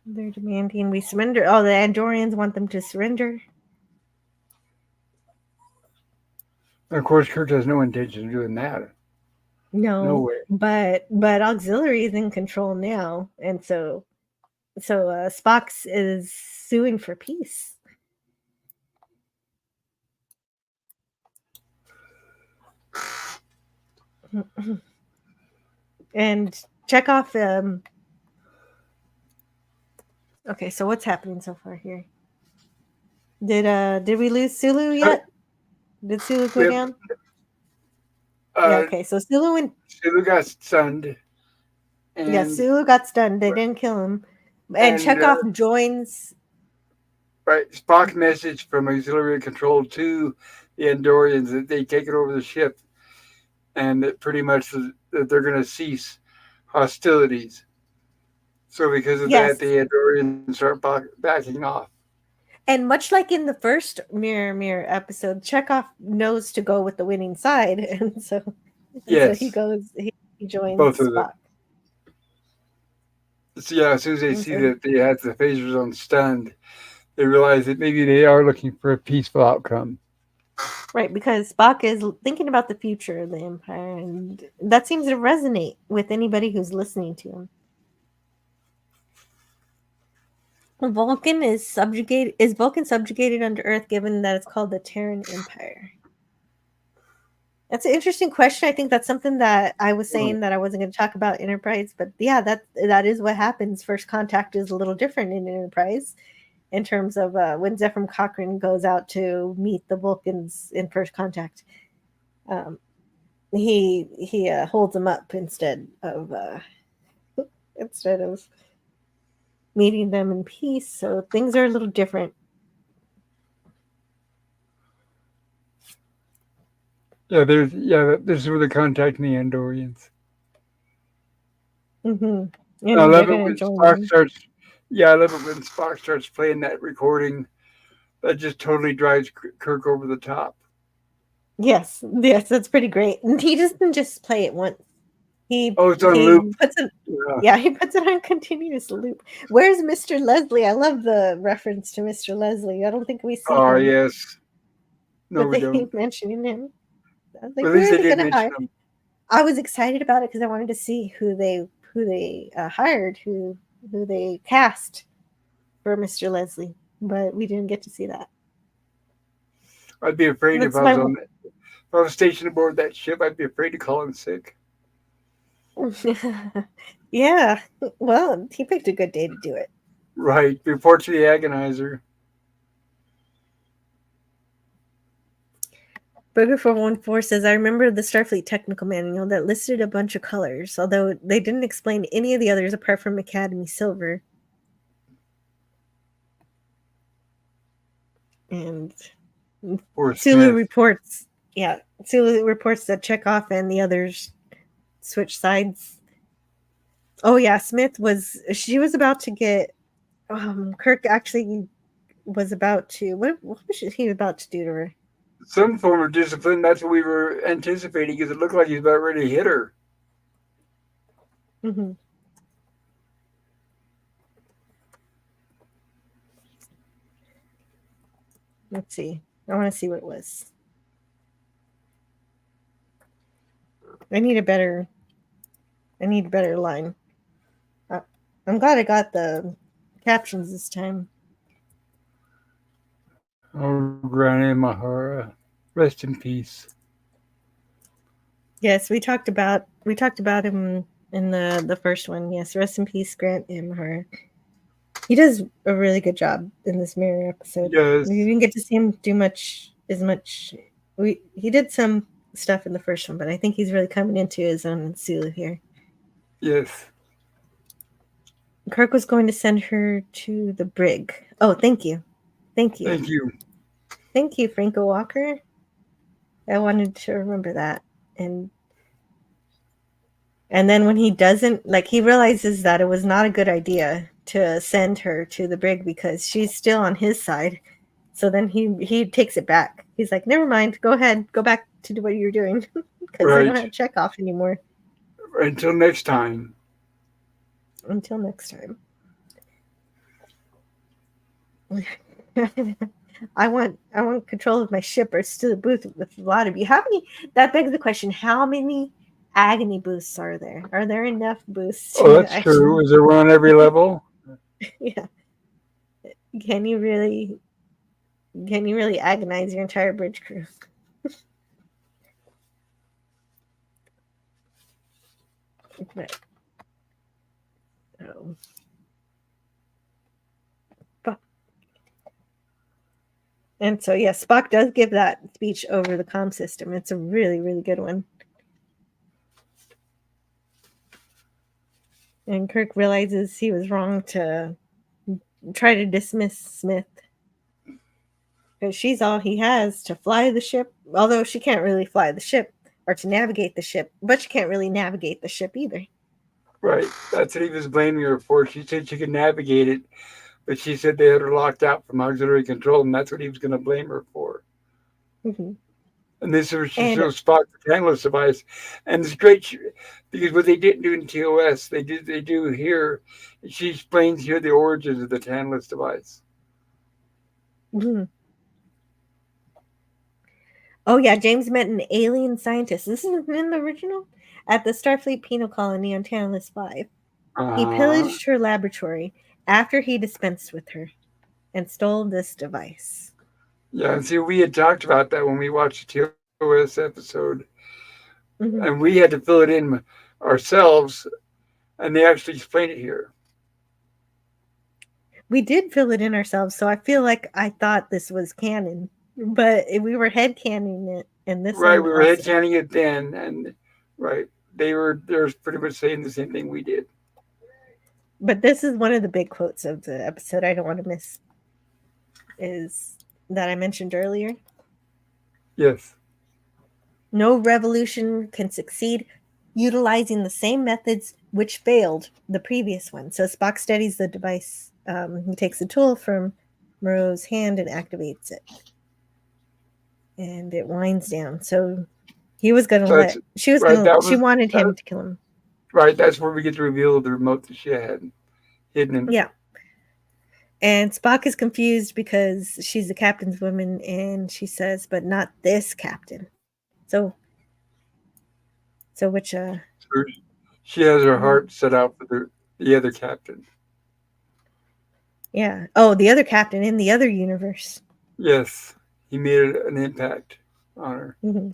They're demanding we surrender. Oh, the Andorians want them to surrender. Of course, Kirk has no intention of doing that. No way. But Auxiliary is in control now, and so Spock's is suing for peace. And Chekhov. Okay, so what's happening so far here? Did we lose Sulu yet? Did Sulu go down? Yeah, okay, so Sulu got stunned. Yeah, Sulu got stunned. They didn't kill him. And Chekhov joins. Right, Spock message from auxiliary control to the Andorians that they take it over the ship, and that pretty much that they're going to cease hostilities. So because of Yes. that, the Andorians start backing off. And much like in the first Mirror episode, Chekhov knows to go with the winning side, and so Yes, he joins both of them. Spock. So yeah, as soon as they And see so- that they have the phasers on stunned, they realize that maybe they are looking for a peaceful outcome. Right, because Spock is thinking about the future of the Empire, and that seems to resonate with anybody who's listening to him. Vulcan is subjugated. Is Vulcan subjugated under Earth, given that it's called the Terran Empire? That's an interesting question. I think that's something that I was saying that I wasn't going to talk about Enterprise, but yeah, that is what happens. First contact is a little different in Enterprise, in terms of when Zephram Cochrane goes out to meet the Vulcans in first contact. He holds them up instead of meeting them in peace. So things are a little different. Yeah, this is where they're contacting the Andorians. Mm-hmm. I And love they're it going when to join Spock them. starts. Yeah, I love it when Spock starts playing that recording. That just totally drives Kirk over the top. Yes, that's pretty great. And he doesn't just play it once. It's on loop. Puts it, he puts it on continuous loop. Where's Mr. Leslie? I love the reference to Mr. Leslie. I don't think we see Oh him. yes. No, But we they don't. keep mentioning him. I was like, At least where they are they did going to hire? mention him. I was excited about it because I wanted to see who they hired, who they cast for Mr. Leslie, but we didn't get to see that. I'd be afraid That's if I was stationed aboard that ship. I'd be afraid to call in sick. Yeah, well, he picked a good day to do it. Right. Report to the agonizer. Burger 414 says, I remember the Starfleet technical manual that listed a bunch of colors, although they didn't explain any of the others apart from Academy Silver. And Sulu reports that Chekhov and the others switch sides. Oh yeah, she was about to get Kirk actually was about to what was he about to do to her? Some form of discipline. That's what we were anticipating because it looked like he was about ready to hit her. Mm-hmm. Let's see. I want to see what it was. I need a better line. I'm glad I got the captions this time. Oh, Granny Mahara, rest in peace. Yes, we talked about him in the first one. Yes, rest in peace, Grant Imhar. He does a really good job in this Mirror episode. Yes. We didn't get to see him do much. He did some stuff in the first one, but I think he's really coming into his own Sulu here. Yes. Kirk was going to send her to the brig. Oh, thank you. Thank you. Thank you, Franco Walker. I wanted to remember that. And then when he doesn't, he realizes that it was not a good idea to send her to the brig because she's still on his side. So then he takes it back. He's like, never mind. Go ahead. Go back to do what you're doing. Because they don't have Chekhov anymore. Until next time. I want control of my ship or to the booth with a lot of you. That begs the question, how many agony boosts are there? Are there enough boosts? Oh, that's true. Is there one on every level? Yeah. Can you really agonize your entire bridge crew? But, and so, yeah, Spock does give that speech over the comm system. It's a really, really good one. And Kirk realizes he was wrong to try to dismiss Smith. Because she's all he has to fly the ship. Although she can't really fly the ship or to navigate the ship. But she can't really navigate the ship either. Right. That's what he was blaming her for. She said she could navigate it, but she said they had her locked out from auxiliary control, and that's what he was going to blame her for. Mm-hmm. And this is where she And shows Spock the tangless device, and it's great because what they didn't do in TOS, they do here. She explains here the origins of the tangless device. mm-hmm. Oh yeah, James met an alien scientist. This isn't in the original. At the Starfleet penal colony on Tantalus 5. He pillaged her laboratory after he dispensed with her and stole this device. Yeah, and see, we had talked about that when we watched the TOS episode, Mm-hmm. and we had to fill it in ourselves, and they actually explain it here. We did fill it in ourselves, so I feel like I thought this was canon, but we were headcanoning it, and this Right, one we were also. headcanon it then, and right, they were pretty much saying the same thing we did. But this is one of the big quotes of the episode I don't want to miss, is that I mentioned earlier. Yes. No revolution can succeed utilizing the same methods which failed the previous one. So Spock studies the device. He takes the tool from Moreau's hand and activates it. And it winds down. So he was going to she wanted him to kill him. Right, that's where we get to reveal the remote that she had hidden in. Yeah. And Spock is confused because she's the captain's woman, and she says, but not this captain. So which she has her heart set out for the other captain. Yeah. Oh, the other captain in the other universe. Yes. He made an impact on her. Mm-hmm.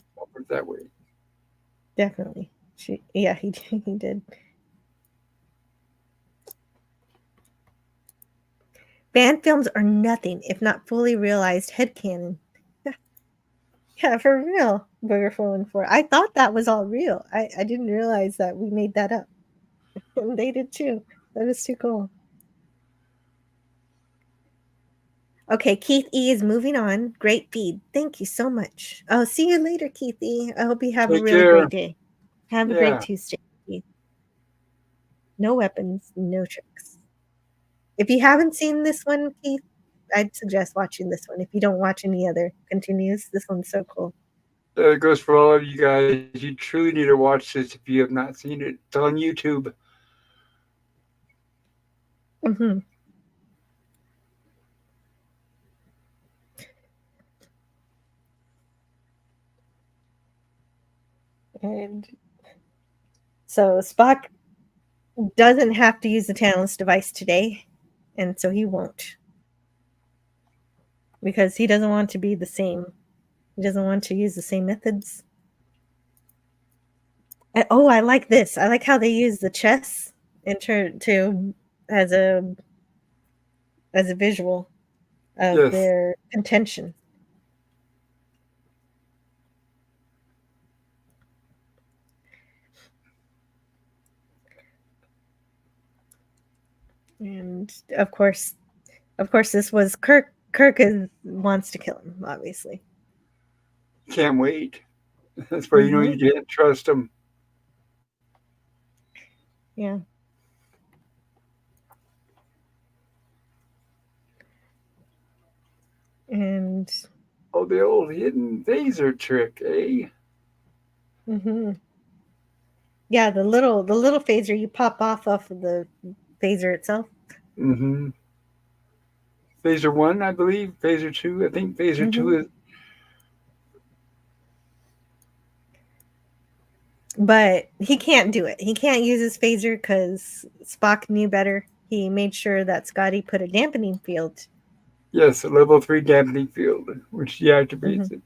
That way. Definitely. He did. Fan films are nothing if not fully realized headcanon. Yeah, for real. Burger 414. I thought that was all real. I didn't realize that we made that up. And they did too. That is too cool. Okay, Keith E is moving on. Great feed. Thank you so much. I'll see you later, Keith E. I hope you have a really great day. Have a great Tuesday, Keith. No weapons, no tricks. If you haven't seen this one, Keith, I'd suggest watching this one. If you don't watch any other continues, this one's so cool. It goes for all of you guys. You truly need to watch this if you have not seen it. It's on YouTube. Mm-hmm. And so Spock doesn't have to use the Tantalus device today, and so he won't. Because he doesn't want to be the same. He doesn't want to use the same methods. And, I like this. I like how they use the chess as a visual of their contention. And of course, this was Kirk. Kirk wants to kill him, obviously. Can't wait. That's why you know you can't trust him. Yeah. And the old hidden phaser trick, eh? Mm-hmm. Yeah, the little phaser you pop off of the phaser itself. Mm-hmm. Phaser 1, I believe. Phaser 2, I think Phaser 2 is. But he can't do it. He can't use his phaser because Spock knew better. He made sure that Scotty put a dampening field. Yes, a level 3 dampening field, which deactivates it.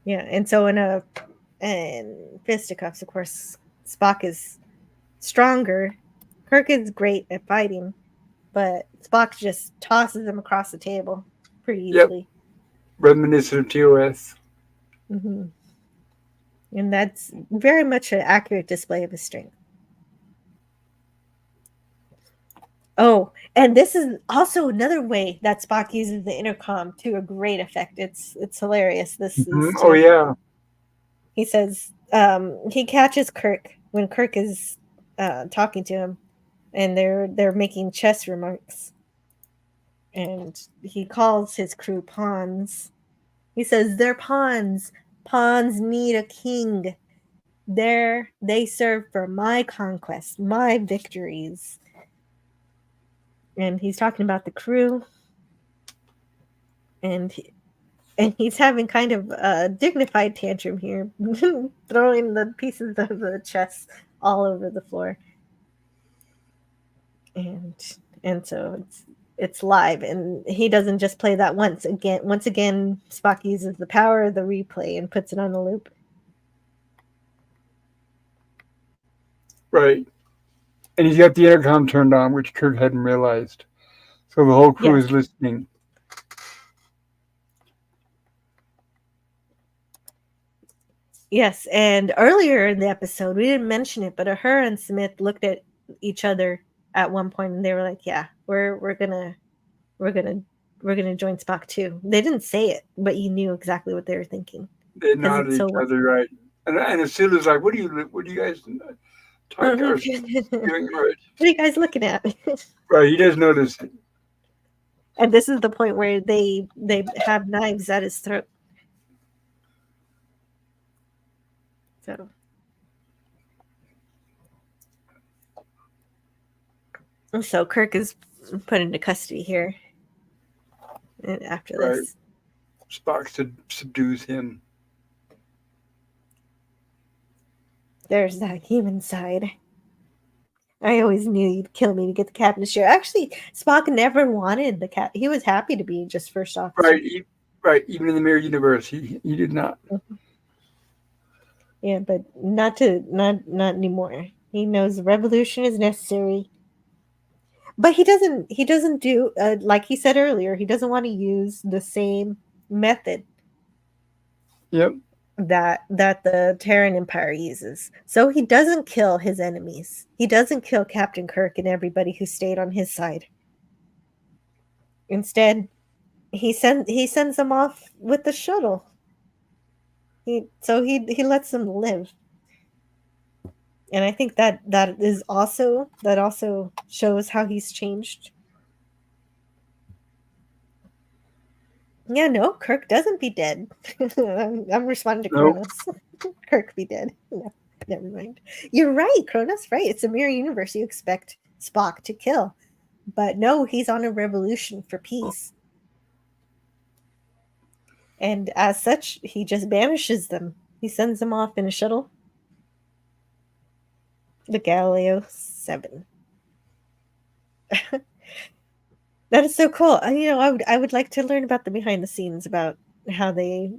Yeah, and so in fisticuffs, of course, Spock is stronger. Kirk is great at fighting, but Spock just tosses him across the table pretty easily. Yep. Reminiscent of TOS. Mm-hmm. And that's very much an accurate display of his strength. Oh, and this is also another way that Spock uses the intercom to a great effect. It's hilarious. This is yeah. He says he catches Kirk when Kirk is talking to him, and they're making chess remarks, and he calls his crew pawns. He says they're pawns. Pawns need a king. They serve for my conquest, my victories. And he's talking about the crew, and he's having kind of a dignified tantrum here, throwing the pieces of the chess all over the floor. And so it's live, and he doesn't just play that once again. Once again, Spock uses the power of the replay and puts it on a loop. Right. And he's got the intercom turned on, which Kirk hadn't realized. So the whole crew is listening. Yes, and earlier in the episode, we didn't mention it, but her and Smith looked at each other at one point, and they were like, "Yeah, we're gonna join Spock too." They didn't say it, but you knew exactly what they were thinking. They nodded at each other, right? And Asila's like, "What are you guys talking or doing? Right? What are you guys looking at?" Right, he does notice it. And this is the point where they have knives at his throat. So Kirk is put into custody here. And after this, Spock subdues him. There's that human side. I always knew you'd kill me to get the captain's share. Actually, Spock never wanted the cap. He was happy to be just first officer. Right. Even in the mirror universe, he did not. Mm-hmm. Yeah, but not anymore. He knows the revolution is necessary. But he doesn't do, like he said earlier, he doesn't want to use the same method. Yep. That the Terran Empire uses. So he doesn't kill his enemies. He doesn't kill Captain Kirk and everybody who stayed on his side. Instead, he sends them off with the shuttle. He lets them live. And I think that also shows how he's changed. Yeah, no, Kirk doesn't be dead. I'm responding to Kronos. Kirk be dead. No, never mind. You're right, Kronos, right. It's a mirror universe. You expect Spock to kill. But no, he's on a revolution for peace. And as such, he just banishes them. He sends them off in a shuttle. The Galileo 7. That is so cool. I would like to learn about the behind the scenes about how they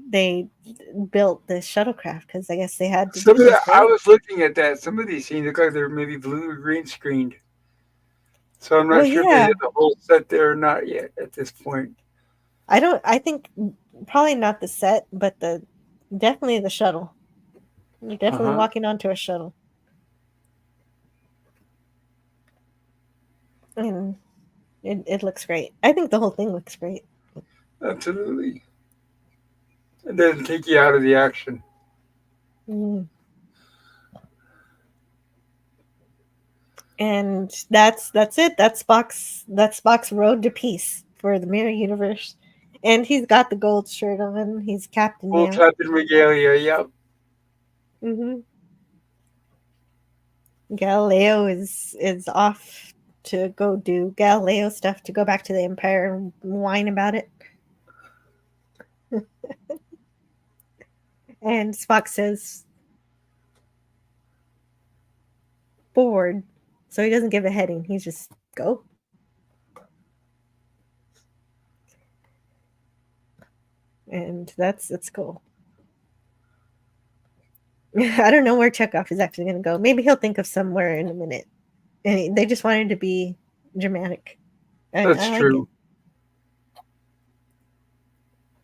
built this shuttlecraft, because I guess they had to. I was looking at that. Some of these scenes look like they're maybe blue or green screened. So I'm not sure if they had the whole set there or not yet at this point. I think probably not the set, but definitely the shuttle. You're definitely walking onto a shuttle. And it looks great. I think the whole thing looks great. Absolutely. It doesn't take you out of the action. Mm. And that's it. That's Spock's road to peace for the mirror universe. And he's got the gold shirt on. He's captain now. Full captain regalia, yep. Mm-hmm. Galileo is off to go do Galileo stuff, to go back to the Empire and whine about it. And Spock says forward. So he doesn't give a heading. He's just go. And that's cool. I don't know where Chekhov is actually going to go. Maybe he'll think of somewhere in a minute. And they just wanted to be dramatic. That's true.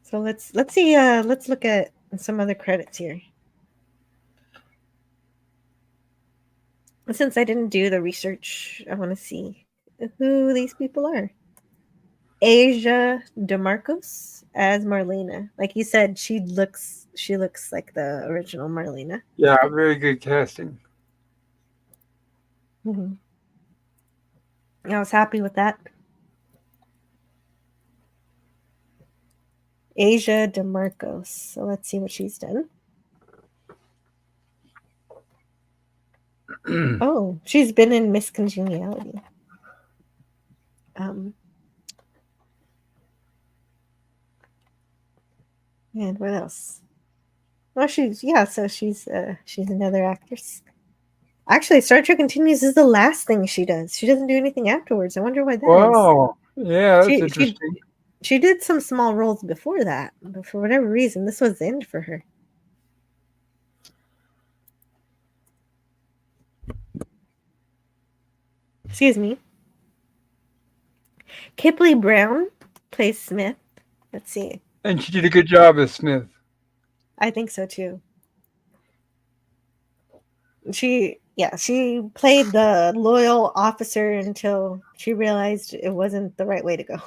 So let's see. Let's look at some other credits here. Since I didn't do the research, I want to see who these people are. Asia DeMarcos as Marlena. Like you said, she looks like the original Marlena. Yeah, very good casting. Mhm. I was happy with that. Asia DeMarcos. So let's see what she's done. Oh, she's been in Miss Congeniality. And what else? Well, so she's another actress. Actually, Star Trek Continues is the last thing she does. She doesn't do anything afterwards. I wonder why that is. Wow. Yeah, that's She interesting. she did some small roles before that, but for whatever reason, this was the end for her. Excuse me. Kipley Brown plays Smith. Let's see. And she did a good job as Smith. I think so too. She played the loyal officer until she realized it wasn't the right way to go.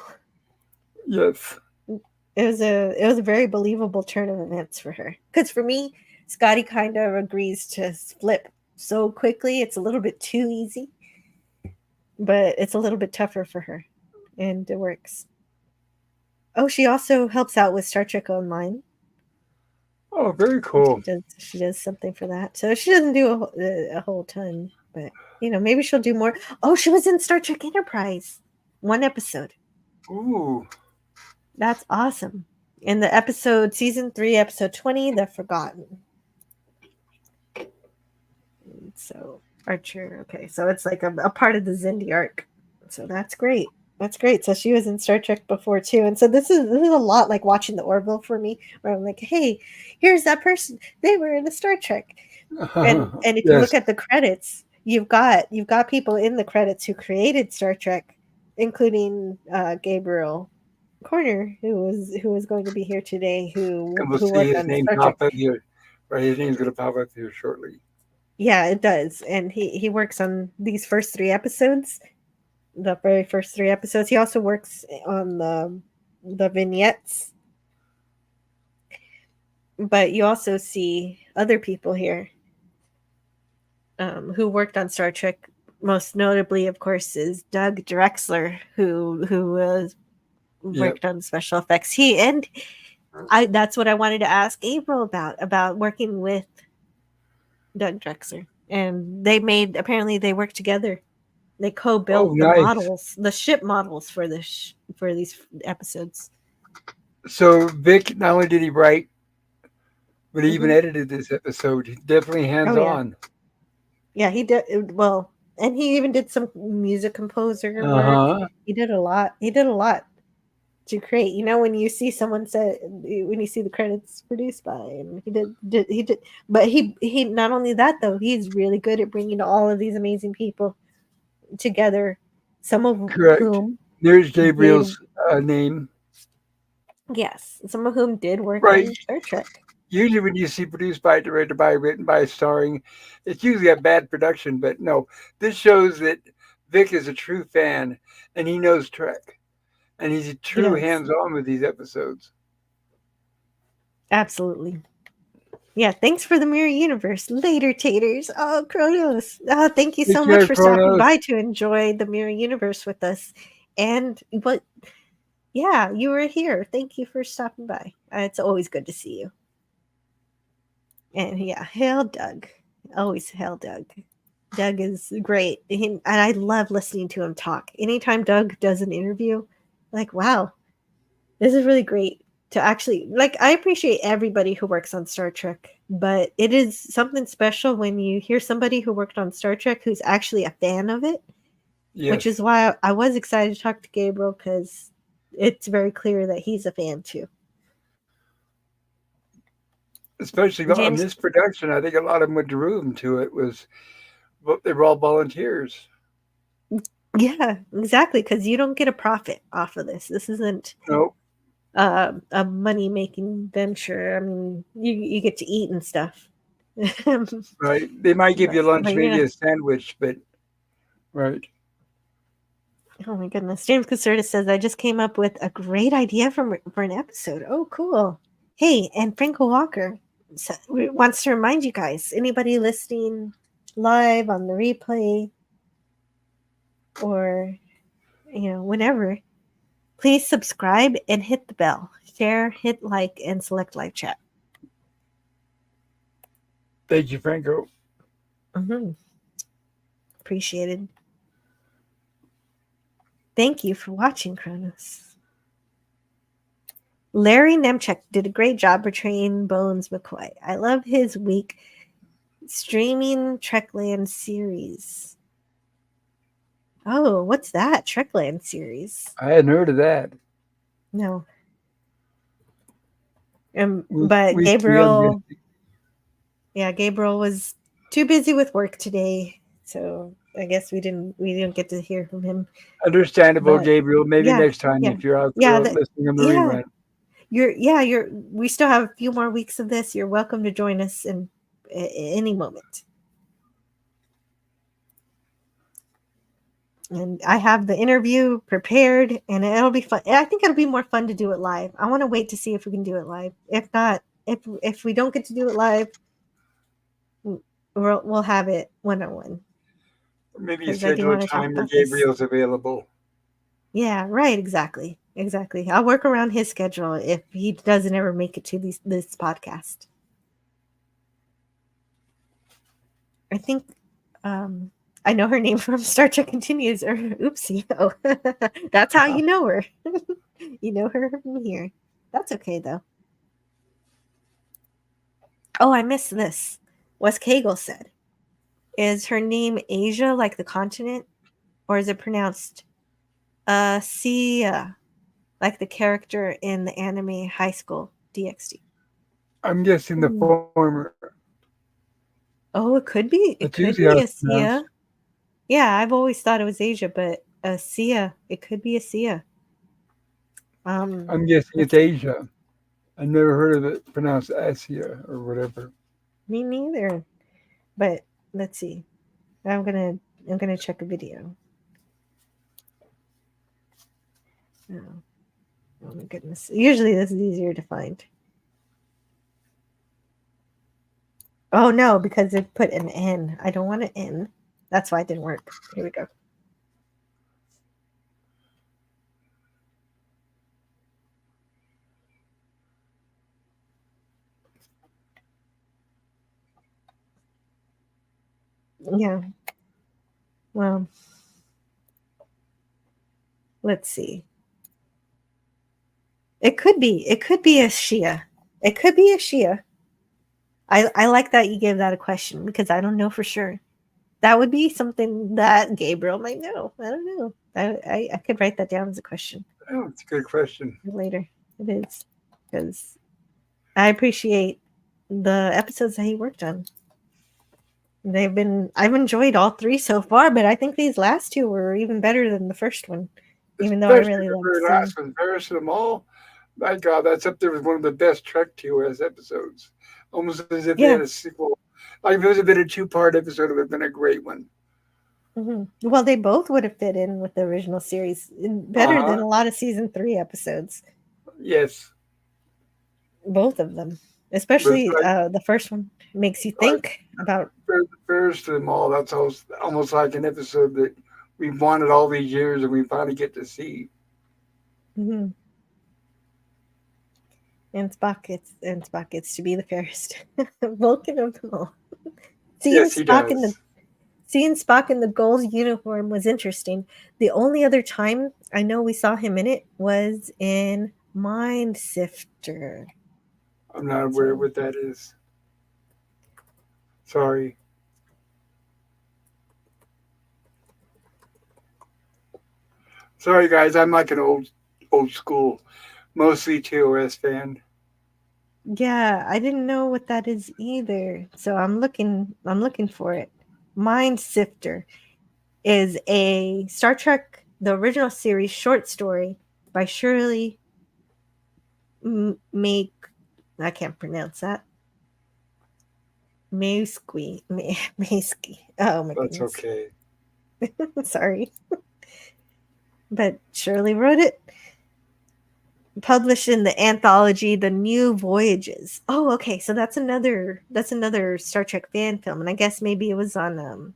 Yes. It was a very believable turn of events for her. Because for me, Scotty kind of agrees to flip so quickly. It's a little bit too easy, but it's a little bit tougher for her, and it works. Oh, she also helps out with Star Trek Online. Oh, very cool. She does something for that. So she doesn't do a whole ton, but maybe she'll do more. Oh, she was in Star Trek Enterprise, one episode. Ooh. That's awesome. In the episode, season 3, episode 20, The Forgotten. So Archer, okay, so it's like a part of the Xindi arc. So that's great. That's great. So she was in Star Trek before too, and so this is a lot like watching the Orville for me, where I'm like, hey, here's that person. They were in a Star Trek, and if you look at the credits, you've got people in the credits who created Star Trek, including Gabriel Corner, who was going to be here today, who worked his on name Star pop Trek. up here. Right, his name's going to pop up here shortly. Yeah, it does, and he works on these first 3 episodes. The very first 3 episodes. He also works on the vignettes. But you also see other people here who worked on Star Trek. Most notably, of course, is Doug Drexler, who worked on special effects. That's what I wanted to ask April about working with Doug Drexler. And apparently they worked together. They co-built the models, the ship models for for these episodes. So Vic, not only did he write, but he even edited this episode. He's definitely hands-on. Yeah, he did. Well, and he even did some music composer work. He did a lot. To create. When you see someone when you see the credits produced by, and he did. But he not only that though, he's really good at bringing all of these amazing people together, some of whom there's Gabriel's name. Yes, some of whom did work on Star Trek. Usually when you see produced by, directed by, written by, starring, it's usually a bad production, but no, this shows that Vic is a true fan and he knows Trek, and he's a true hands-on with these episodes. Absolutely. Yeah, thanks for the Mirror Universe. Later, taters. Oh, Kronos. Oh, thank you so much for stopping by to enjoy the Mirror Universe with us. And you were here. Thank you for stopping by. It's always good to see you. And hail Doug. Always hail Doug. Doug is great. And I love listening to him talk. Anytime Doug does an interview, like, wow, this is really great. To actually, I appreciate everybody who works on Star Trek, but it is something special when you hear somebody who worked on Star Trek who's actually a fan of it, which is why I was excited to talk to Gabriel, because it's very clear that he's a fan too. Especially on this production, I think a lot of them would room to it they were all volunteers. Yeah, exactly, because you don't get a profit off of this. This isn't a money-making venture. I mean, you get to eat and stuff. Right. They might give you lunch, maybe a sandwich, but right. Oh my goodness. James Caserta says, I just came up with a great idea for an episode. Oh, cool. Hey, and Franco Walker wants to remind you guys, anybody listening live on the replay, or whenever, please subscribe and hit the bell. Share, hit like, and select live chat. Thank you, Franco. Appreciated. Thank you for watching, Kronos. Larry Nemchek did a great job portraying Bones McCoy. I love his week streaming Trekland series. Oh, what's that? Trekland series? I hadn't heard of that. No. But Gabriel was too busy with work today, so I guess we didn't get to hear from him. Understandable, Gabriel. Maybe next time if you're out there listening on the rerun. We still have a few more weeks of this. You're welcome to join us in any moment. And I have the interview prepared, and it'll be fun. I think it'll be more fun to do it live. I want to wait to see if we can do it live. If not, if we don't get to do it live, we'll have it one-on-one. Maybe you schedule a time where Gabriel's available. Yeah, right. Exactly. I'll work around his schedule if he doesn't ever make it to this podcast. I think I know her name from Star Trek Continues, or oopsie. Oh, that's how you know her. You know her from here. That's okay, though. Oh, I missed this. Wes Cagle said, is her name Asia, like the continent? Or is it pronounced Sia, like the character in the anime High School DxD? I'm guessing the former. Oh, it could be. It could be a Sia. Yeah, I've always thought it was Asia, but a Sia. It could be a Sia. I'm guessing it's Asia. I've never heard of it pronounced Asia or whatever. Me neither. But let's see. I'm gonna check a video. Oh my goodness. Usually this is easier to find. Oh no, because it put an N. I don't want an N. That's why it didn't work. Here we go. Yeah. Well, let's see. It could be a Shia. It could be a Shia. I like that you gave that a question because I don't know for sure. That would be something that Gabriel might know. I don't know. I could write that down as a question. Oh, it's a good question. Later. It is. Because I appreciate the episodes that he worked on. I've enjoyed all three so far, but I think these last two were even better than the first one. Even though I really loved the last one, Fairest of them all. My God, that's up there with one of the best Trek TOS episodes. Almost as if they had a sequel. Like if it was been a two-part episode, it would have been a great one. Mm-hmm. Well, they both would have fit in with the original series better than a lot of season 3 episodes. Yes. Both of them. Especially the first one makes you think about... Fairest of them all, that's almost like an episode that we've wanted all these years and we finally get to see. Mm-hmm. And Spock gets to be the fairest. Vulcan of them all. Seeing Spock in the gold uniform was interesting. The only other time I know we saw him in it was in Mind Sifter. I'm not aware what that is. Sorry. Sorry, guys. I'm like an old school, mostly TOS fan. Yeah, I didn't know what that is either. So I'm looking for it. Mind Sifter is a Star Trek, the original series short story by Shirley I can't pronounce that. Maisky. Oh my goodness. That's okay. Sorry. But Shirley wrote it. Published in the anthology The New Voyages. Oh, okay. So that's another Star Trek fan film. And I guess maybe it was on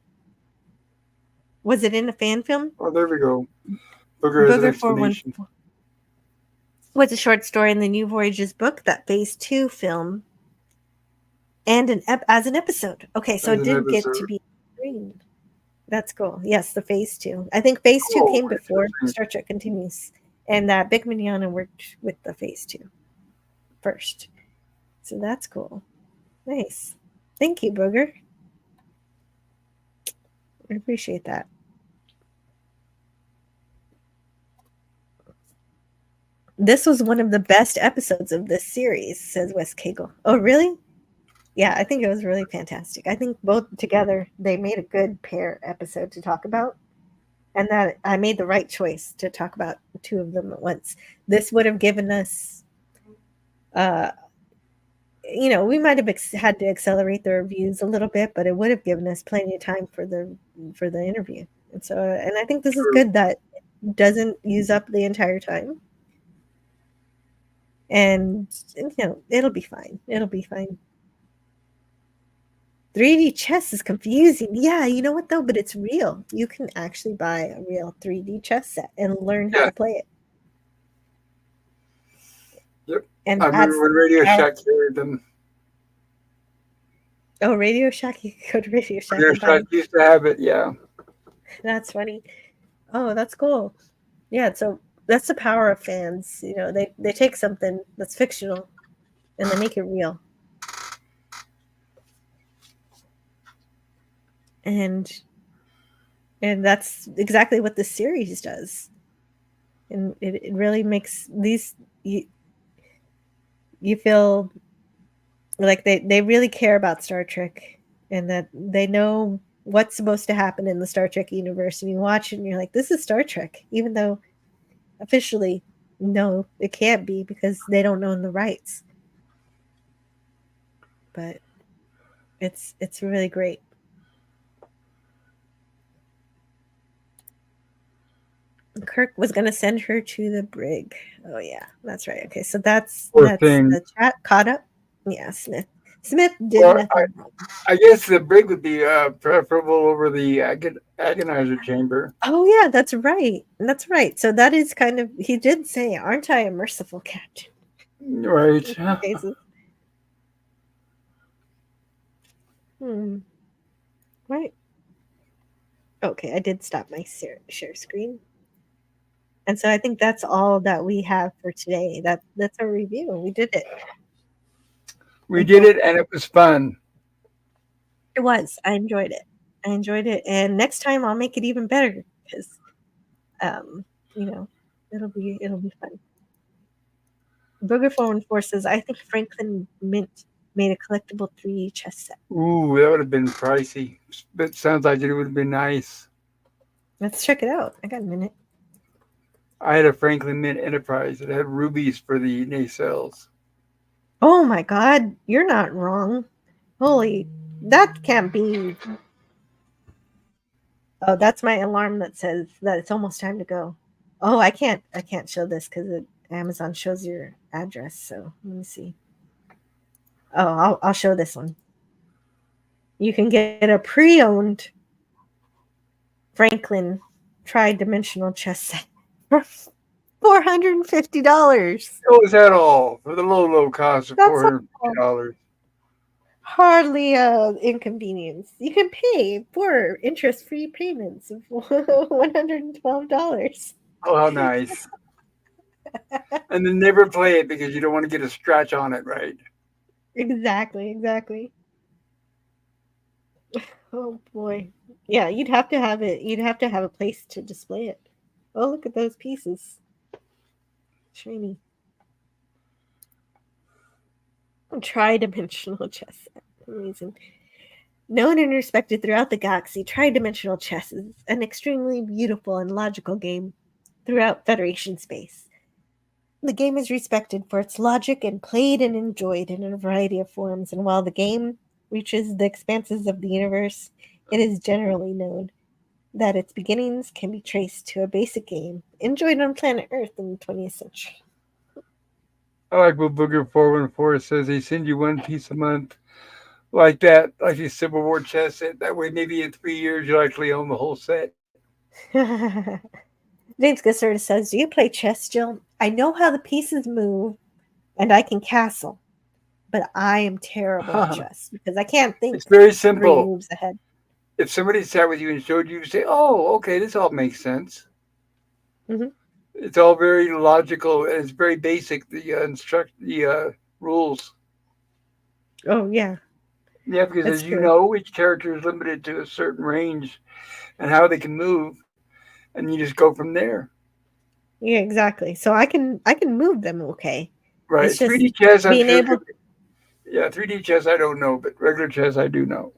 Was it in a fan film? Oh, there we go. Booger has an Booger explanation. 414 was a short story in the New Voyages book, that Phase 2 film, and as an episode. Okay, so As it an did get to episode. be screened. That's cool. Yes, the Phase 2. I think Phase 2 Oh, came before interesting. Star Trek Continues, and that Big Mignogna worked with the Phase 2 first. So that's cool. Nice. Thank you, Booger. I appreciate that. This was one of the best episodes of this series, says Wes Cagle. Oh, really? Yeah, I think it was really fantastic. I think both together they made a good pair episode to talk about, and that I made the right choice to talk about the two of them at once. This would have given us, we might have had to accelerate the reviews a little bit, but it would have given us plenty of time for the interview. And so, and I think this is good that it doesn't use up the entire time. And it'll be fine. It'll be fine. 3D chess is confusing. Yeah, you know what though? But it's real. You can actually buy a real 3D chess set and learn how to play it. Yep. And I remember when Radio Shack carried them. Oh, Radio Shack. You could go to Radio Shack. Radio Shack used to have it. Yeah. That's funny. Oh, that's cool. Yeah. So that's the power of fans. They take something that's fictional and they make it real. And that's exactly what this series does. And it really makes these you feel like they really care about Star Trek, and that they know what's supposed to happen in the Star Trek universe, and you watch it and you're like, this is Star Trek, even though officially no, it can't be because they don't own the rights. But it's really great. Kirk was going to send her to the brig. Oh yeah, that's right. Okay, so that's the chat caught up. Yeah, Smith did nothing wrong. I guess the brig would be preferable over the agonizer chamber. Oh yeah, that's right. That's right. So that is kind of, he did say, "Aren't I a merciful captain?" Right. Right. Okay, I did stop my share screen. And so I think that's all that we have for today. That's our review. We did it. We did it, and it was fun. It was. I enjoyed it. And next time I'll make it even better because, it'll be fun. Booger 414 says, I think Franklin Mint made a collectible 3D chess set. Ooh, that would have been pricey. But it sounds like it would have been nice. Let's check it out. I got a minute. I had a Franklin Mint Enterprise that had rubies for the nacelles. Oh my God, you're not wrong. Holy, that can't be. Oh, that's my alarm that says that it's almost time to go. Oh, I can't show this because Amazon shows your address. So let me see. Oh, I'll show this one. You can get a pre-owned Franklin tri-dimensional chess set for $450. Oh, is that all? For the low cost of $450. Hardly inconvenience. You can pay for interest-free payments of $112. Oh, how nice. And then never play it because you don't want to get a scratch on it, right? Exactly. Oh boy. Yeah, you'd have to have it. You'd have to have a place to display it. Oh, look at those pieces. Shiny. Tri-dimensional chess set. Amazing. Known and respected throughout the galaxy, tri-dimensional chess is an extremely beautiful and logical game throughout Federation space. The game is respected for its logic and played and enjoyed in a variety of forms, and while the game reaches the expanses of the universe, it is generally known that its beginnings can be traced to a basic game enjoyed on planet Earth in the 20th century. I like what Booger 414 says. They send you one piece a month like that, like a Civil War chess set. That way, maybe in 3 years, you'll actually own the whole set. James Caserta says, "Do you play chess, Jill? I know how the pieces move, and I can castle, but I am terrible at chess because I can't think It's very 3 simple. moves ahead." If somebody sat with you and showed you, say, "Oh, okay, this all makes sense." Mhm. It's all very logical and it's very basic. The rules. Oh yeah, Yeah, because that's as you true. know, each character is limited to a certain range and how they can move, and you just go from there. Yeah, exactly. So I can move them okay. Right. It's just 3D chess, I'm being sure. able, Yeah, 3D chess, I don't know, but regular chess, I do know.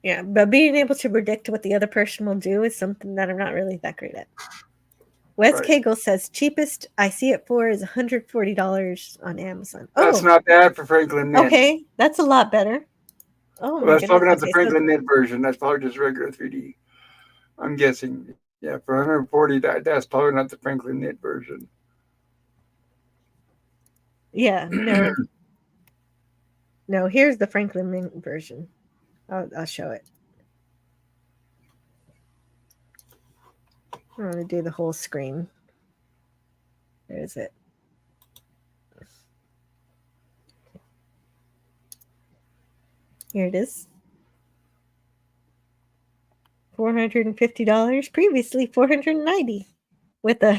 yeah, but being able to predict what the other person will do is something that I'm not really that great at. Wes Right. Cagle says cheapest I see it for is $140 on Amazon. That's Oh, not bad for Franklin Mint. okay, that's a lot better. Oh Well, my that's goodness. probably not the Okay, so Franklin Mint version. That's probably just regular 3D. I'm guessing. Yeah, for 140, that's probably not the Franklin Mint version. yeah, no, no. Here's the Franklin Mint version. I'll show it. I'm gonna do the whole screen. There's it. Here it is. $450. Previously $490 with a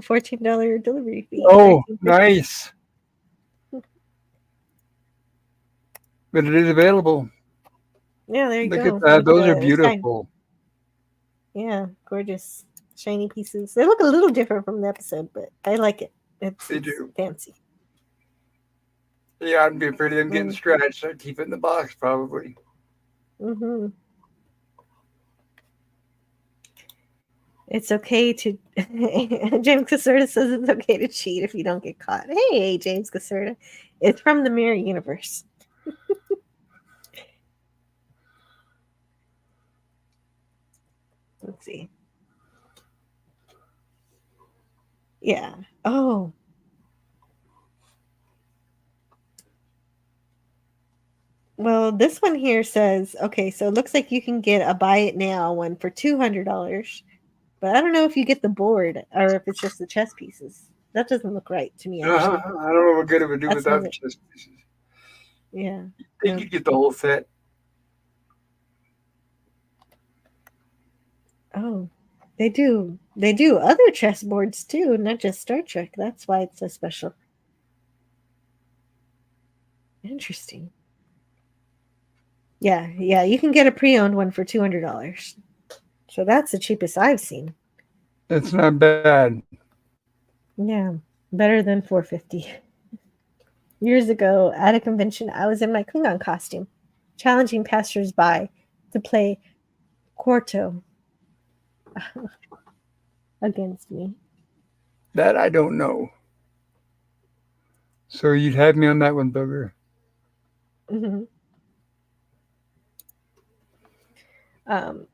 $14 delivery fee. Oh, $13.50. nice. But it is available. Yeah, there you Look at go. that. With Those are the shine. beautiful. Yeah, gorgeous shiny pieces. They look a little different from the episode, but I like it. It's They do. fancy. Yeah, I'd be afraid of them getting Mm. scratched. I'd keep it in the box probably. Mm-hmm. It's okay to James Caserta says it's okay to cheat if you don't get caught. Hey, James Caserta. It's from the mirror universe. Let's see. Yeah. Oh. Well, this one here says, okay, so it looks like you can get a buy it now one for $200, but I don't know if you get the board or if it's just the chess pieces. That doesn't look right to me, I actually. don't know what good it would do That's without not the it. chess pieces. Yeah. I think No. you get the whole set. Oh, they do. They do other chess boards too, not just Star Trek. That's why it's so special. Interesting. Yeah, yeah, you can get a pre-owned one for $200. So that's the cheapest I've seen. It's not bad. Yeah, better than $450. Years ago, at a convention, I was in my Klingon costume, challenging passersby to play Quarto against me. That I don't know. So you'd have me on that one, Booger. Mhm. Um,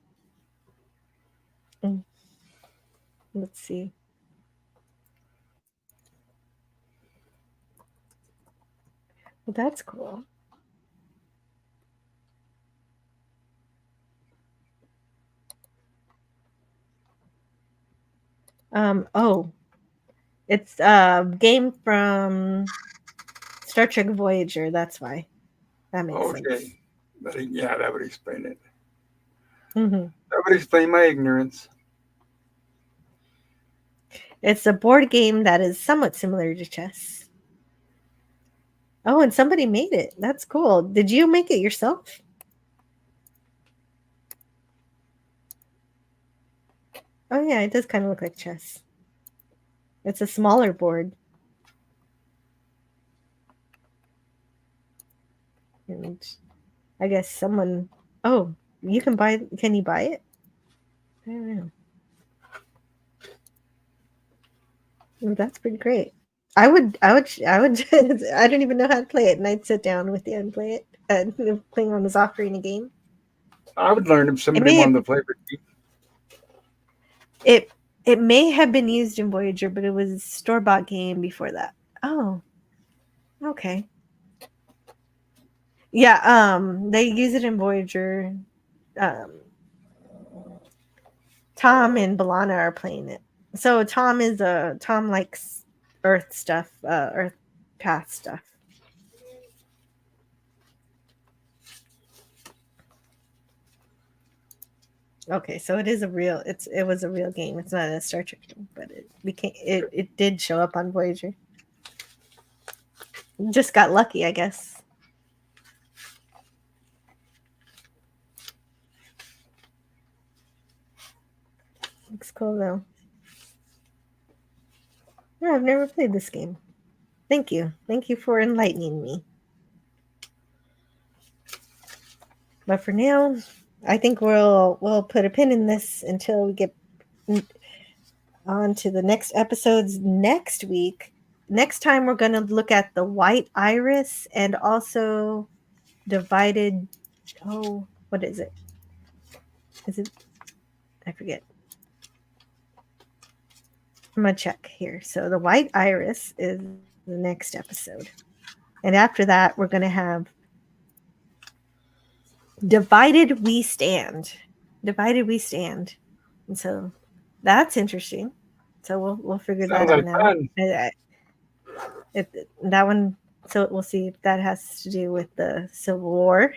mm, let's see. Well, that's cool. Oh, it's a game from Star Trek Voyager. That's why. That makes sense. Okay. Yeah, that would explain it. Hmm. That would explain my ignorance. It's a board game that is somewhat similar to chess. Oh, and somebody made it. That's cool. Did you make it yourself? Oh, yeah, it does kind of look like chess. It's a smaller board. And I guess someone. Oh, you can buy. Can you buy it? I don't know. Well, that's pretty great. I would. I don't even know how to play it, and I'd sit down with you and play it. Klingon was offering a game. I would learn if It somebody may have, wanted to play with me. it may have been used in Voyager, but it was a store bought game before that. Oh, okay. Yeah. They use it in Voyager. Um, Tom and Balana are playing it. So Tom likes Earth stuff, Earth Path stuff. Okay, so it was a real game. It's not a Star Trek game, but it did show up on Voyager. Just got lucky, I guess. Looks cool though. No, I've never played this game. Thank you. Thank you for enlightening me. But for now, I think we'll put a pin in this until we get on to the next episodes next week. Next time we're going to look at the white iris and also divided. Oh, what is it? I forget. I'm going to check here. So the white iris is the next episode. And after that, we're going to have Divided We Stand. Divided We Stand. And so that's interesting. So we'll figure that out now. That one, so we'll see if that has to do with the Civil War.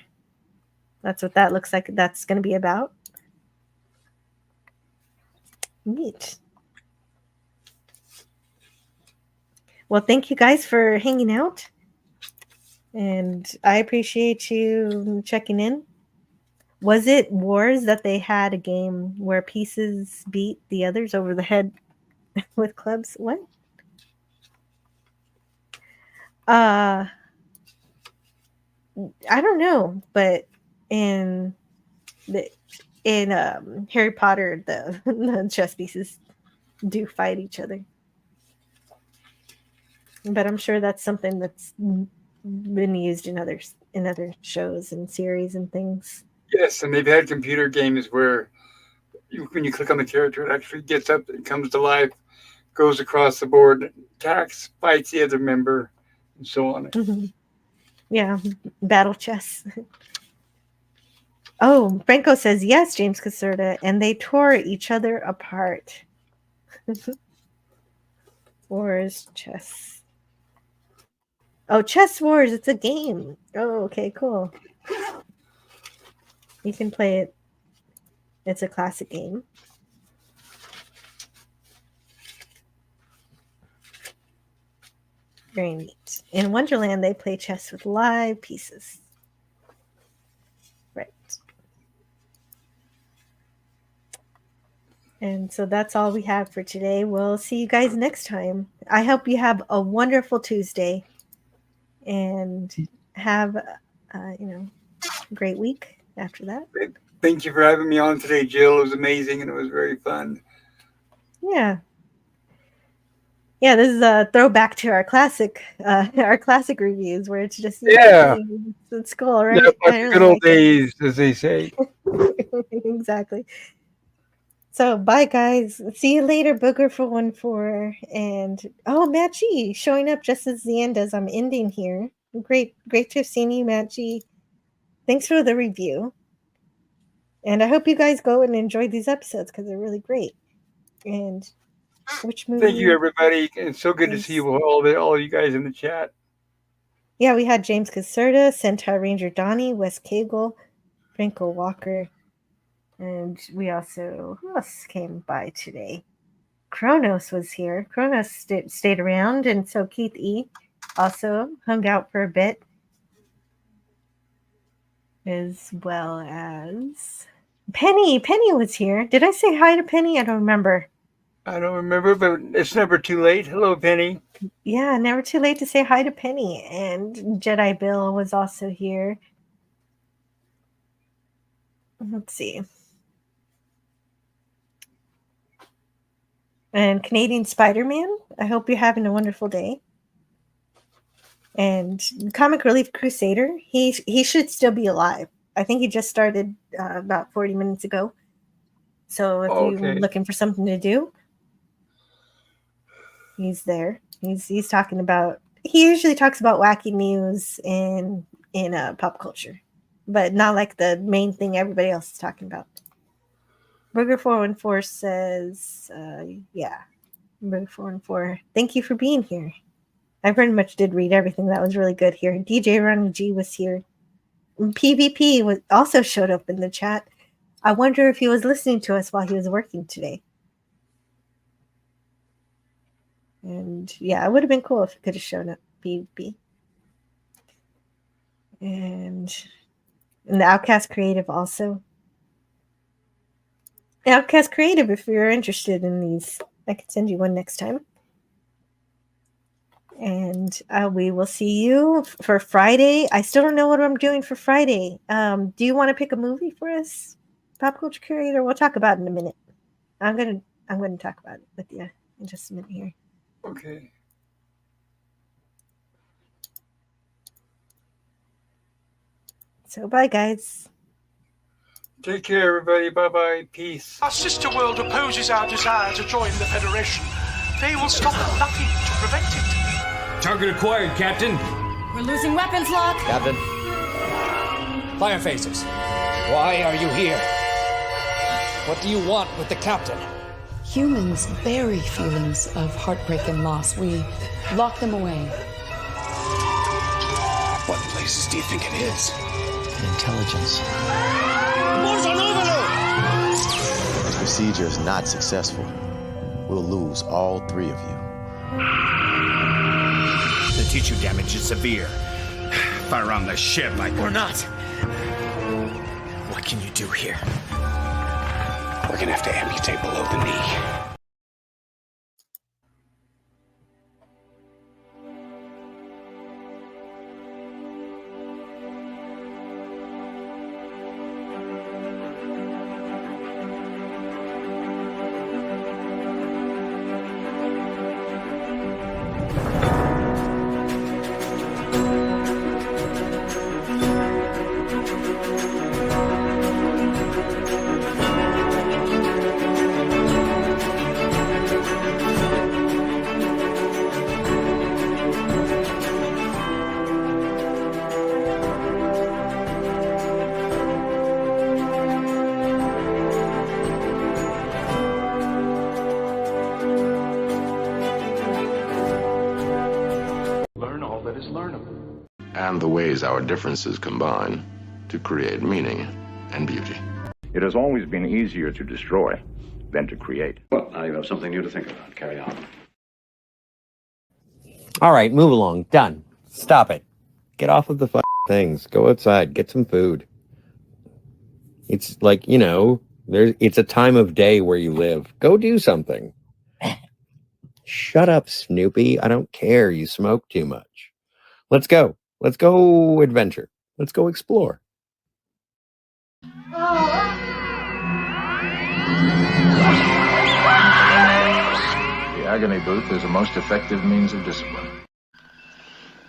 That's what that looks like. That's going to be about. Neat. Well, thank you guys for hanging out. And I appreciate you checking in. Was it Wars that they had a game where pieces beat the others over the head with clubs? What? I don't know, but in Harry Potter, the chess pieces do fight each other. But I'm sure that's something that's been used in other shows and series and things. Yes, and they've had computer games where when you click on the character, it actually gets up, it comes to life, goes across the board, attacks, fights the other member, and so on. Mm-hmm. Yeah, battle chess. Oh, Franco says yes, James Caserta, and they tore each other apart. Wars, chess. Oh, Chess Wars, it's a game. Oh, okay, cool. You can play it. It's a classic game. Very neat. In Wonderland, they play chess with live pieces. Right. And so that's all we have for today. We'll see you guys next time. I hope you have a wonderful Tuesday and have a great week after that. Thank you for having me on today, Jill. It was amazing and it was very fun. Yeah. Yeah, this is a throwback to our classic reviews where it's just it's cool, right? Yeah, good old days, as they say. Exactly. So bye guys. See you later, Booger414. And Matt G showing up just as the end as I'm ending here. Great to have seen you, Matt G. Thanks for the review. And I hope you guys go and enjoy these episodes because they're really great. And which movie? Thank you, everybody. It's so good to see you all you guys in the chat. Yeah, we had James Caserta, Centaur Ranger Donnie, Wes Cagle, Franco Walker, and we also, who else came by today? Kronos was here. Kronos stayed around, and so Keith E. also hung out for a bit, as well as Penny. Penny was here. Did I say hi to Penny? I don't remember. I don't remember, but it's never too late. Hello, Penny. Yeah, never too late to say hi to Penny. And Jedi Bill was also here. Let's see. And Canadian Spider-Man. I hope you're having a wonderful day. And Comic Relief Crusader. He should still be alive. I think he just started about 40 minutes ago. So if you're looking for something to do, he's there. He's talking about. He usually talks about wacky news in pop culture, but not like the main thing everybody else is talking about. Burger414 says, yeah. Burger414, thank you for being here. I pretty much did read everything. That was really good here. DJ Ronnie G was here. And PvP also showed up in the chat. I wonder if he was listening to us while he was working today. And yeah, it would have been cool if he could have shown up, PvP. And the Outcast Creative also. Outcast Creative, if you're interested in these, I could send you one next time. And we will see you for Friday. I still don't know what I'm doing for Friday. Do you want to pick a movie for us, Pop Culture Curator? We'll talk about it in a minute. I'm gonna talk about it with you in just a minute here. Okay. So bye, guys. Take care, everybody. Bye-bye. Peace. Our sister world opposes our desire to join the Federation. They will stop at nothing to prevent it. Target acquired, Captain. We're losing weapons, Locke. Captain. Fire phasers. Why are you here? What do you want with the Captain? Humans bury feelings of heartbreak and loss. We lock them away. What places do you think it is? Intelligence. Wars on overload! This procedure is not successful. We'll lose all three of you. The tissue damage is severe. Fire around the ship, Or not. What can you do here? We're gonna have to amputate below the knee. And the ways our differences combine to create meaning and beauty. It has always been easier to destroy than to create. Well, now you have something new to think about. Carry on. All right, move along. Done. Stop it. Get off of the things. Go outside. Get some food. It's like, it's a time of day where you live. Go do something. Shut up, Snoopy. I don't care. You smoke too much. Let's go. Let's go adventure. Let's go explore. The agony booth is a most effective means of discipline.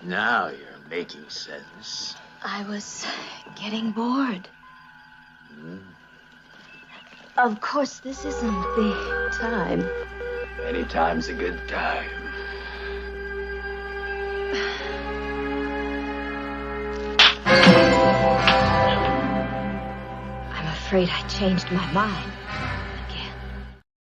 Now you're making sense. I was getting bored. Of course, this isn't the time. Any time's a good time. I'm afraid I changed my mind.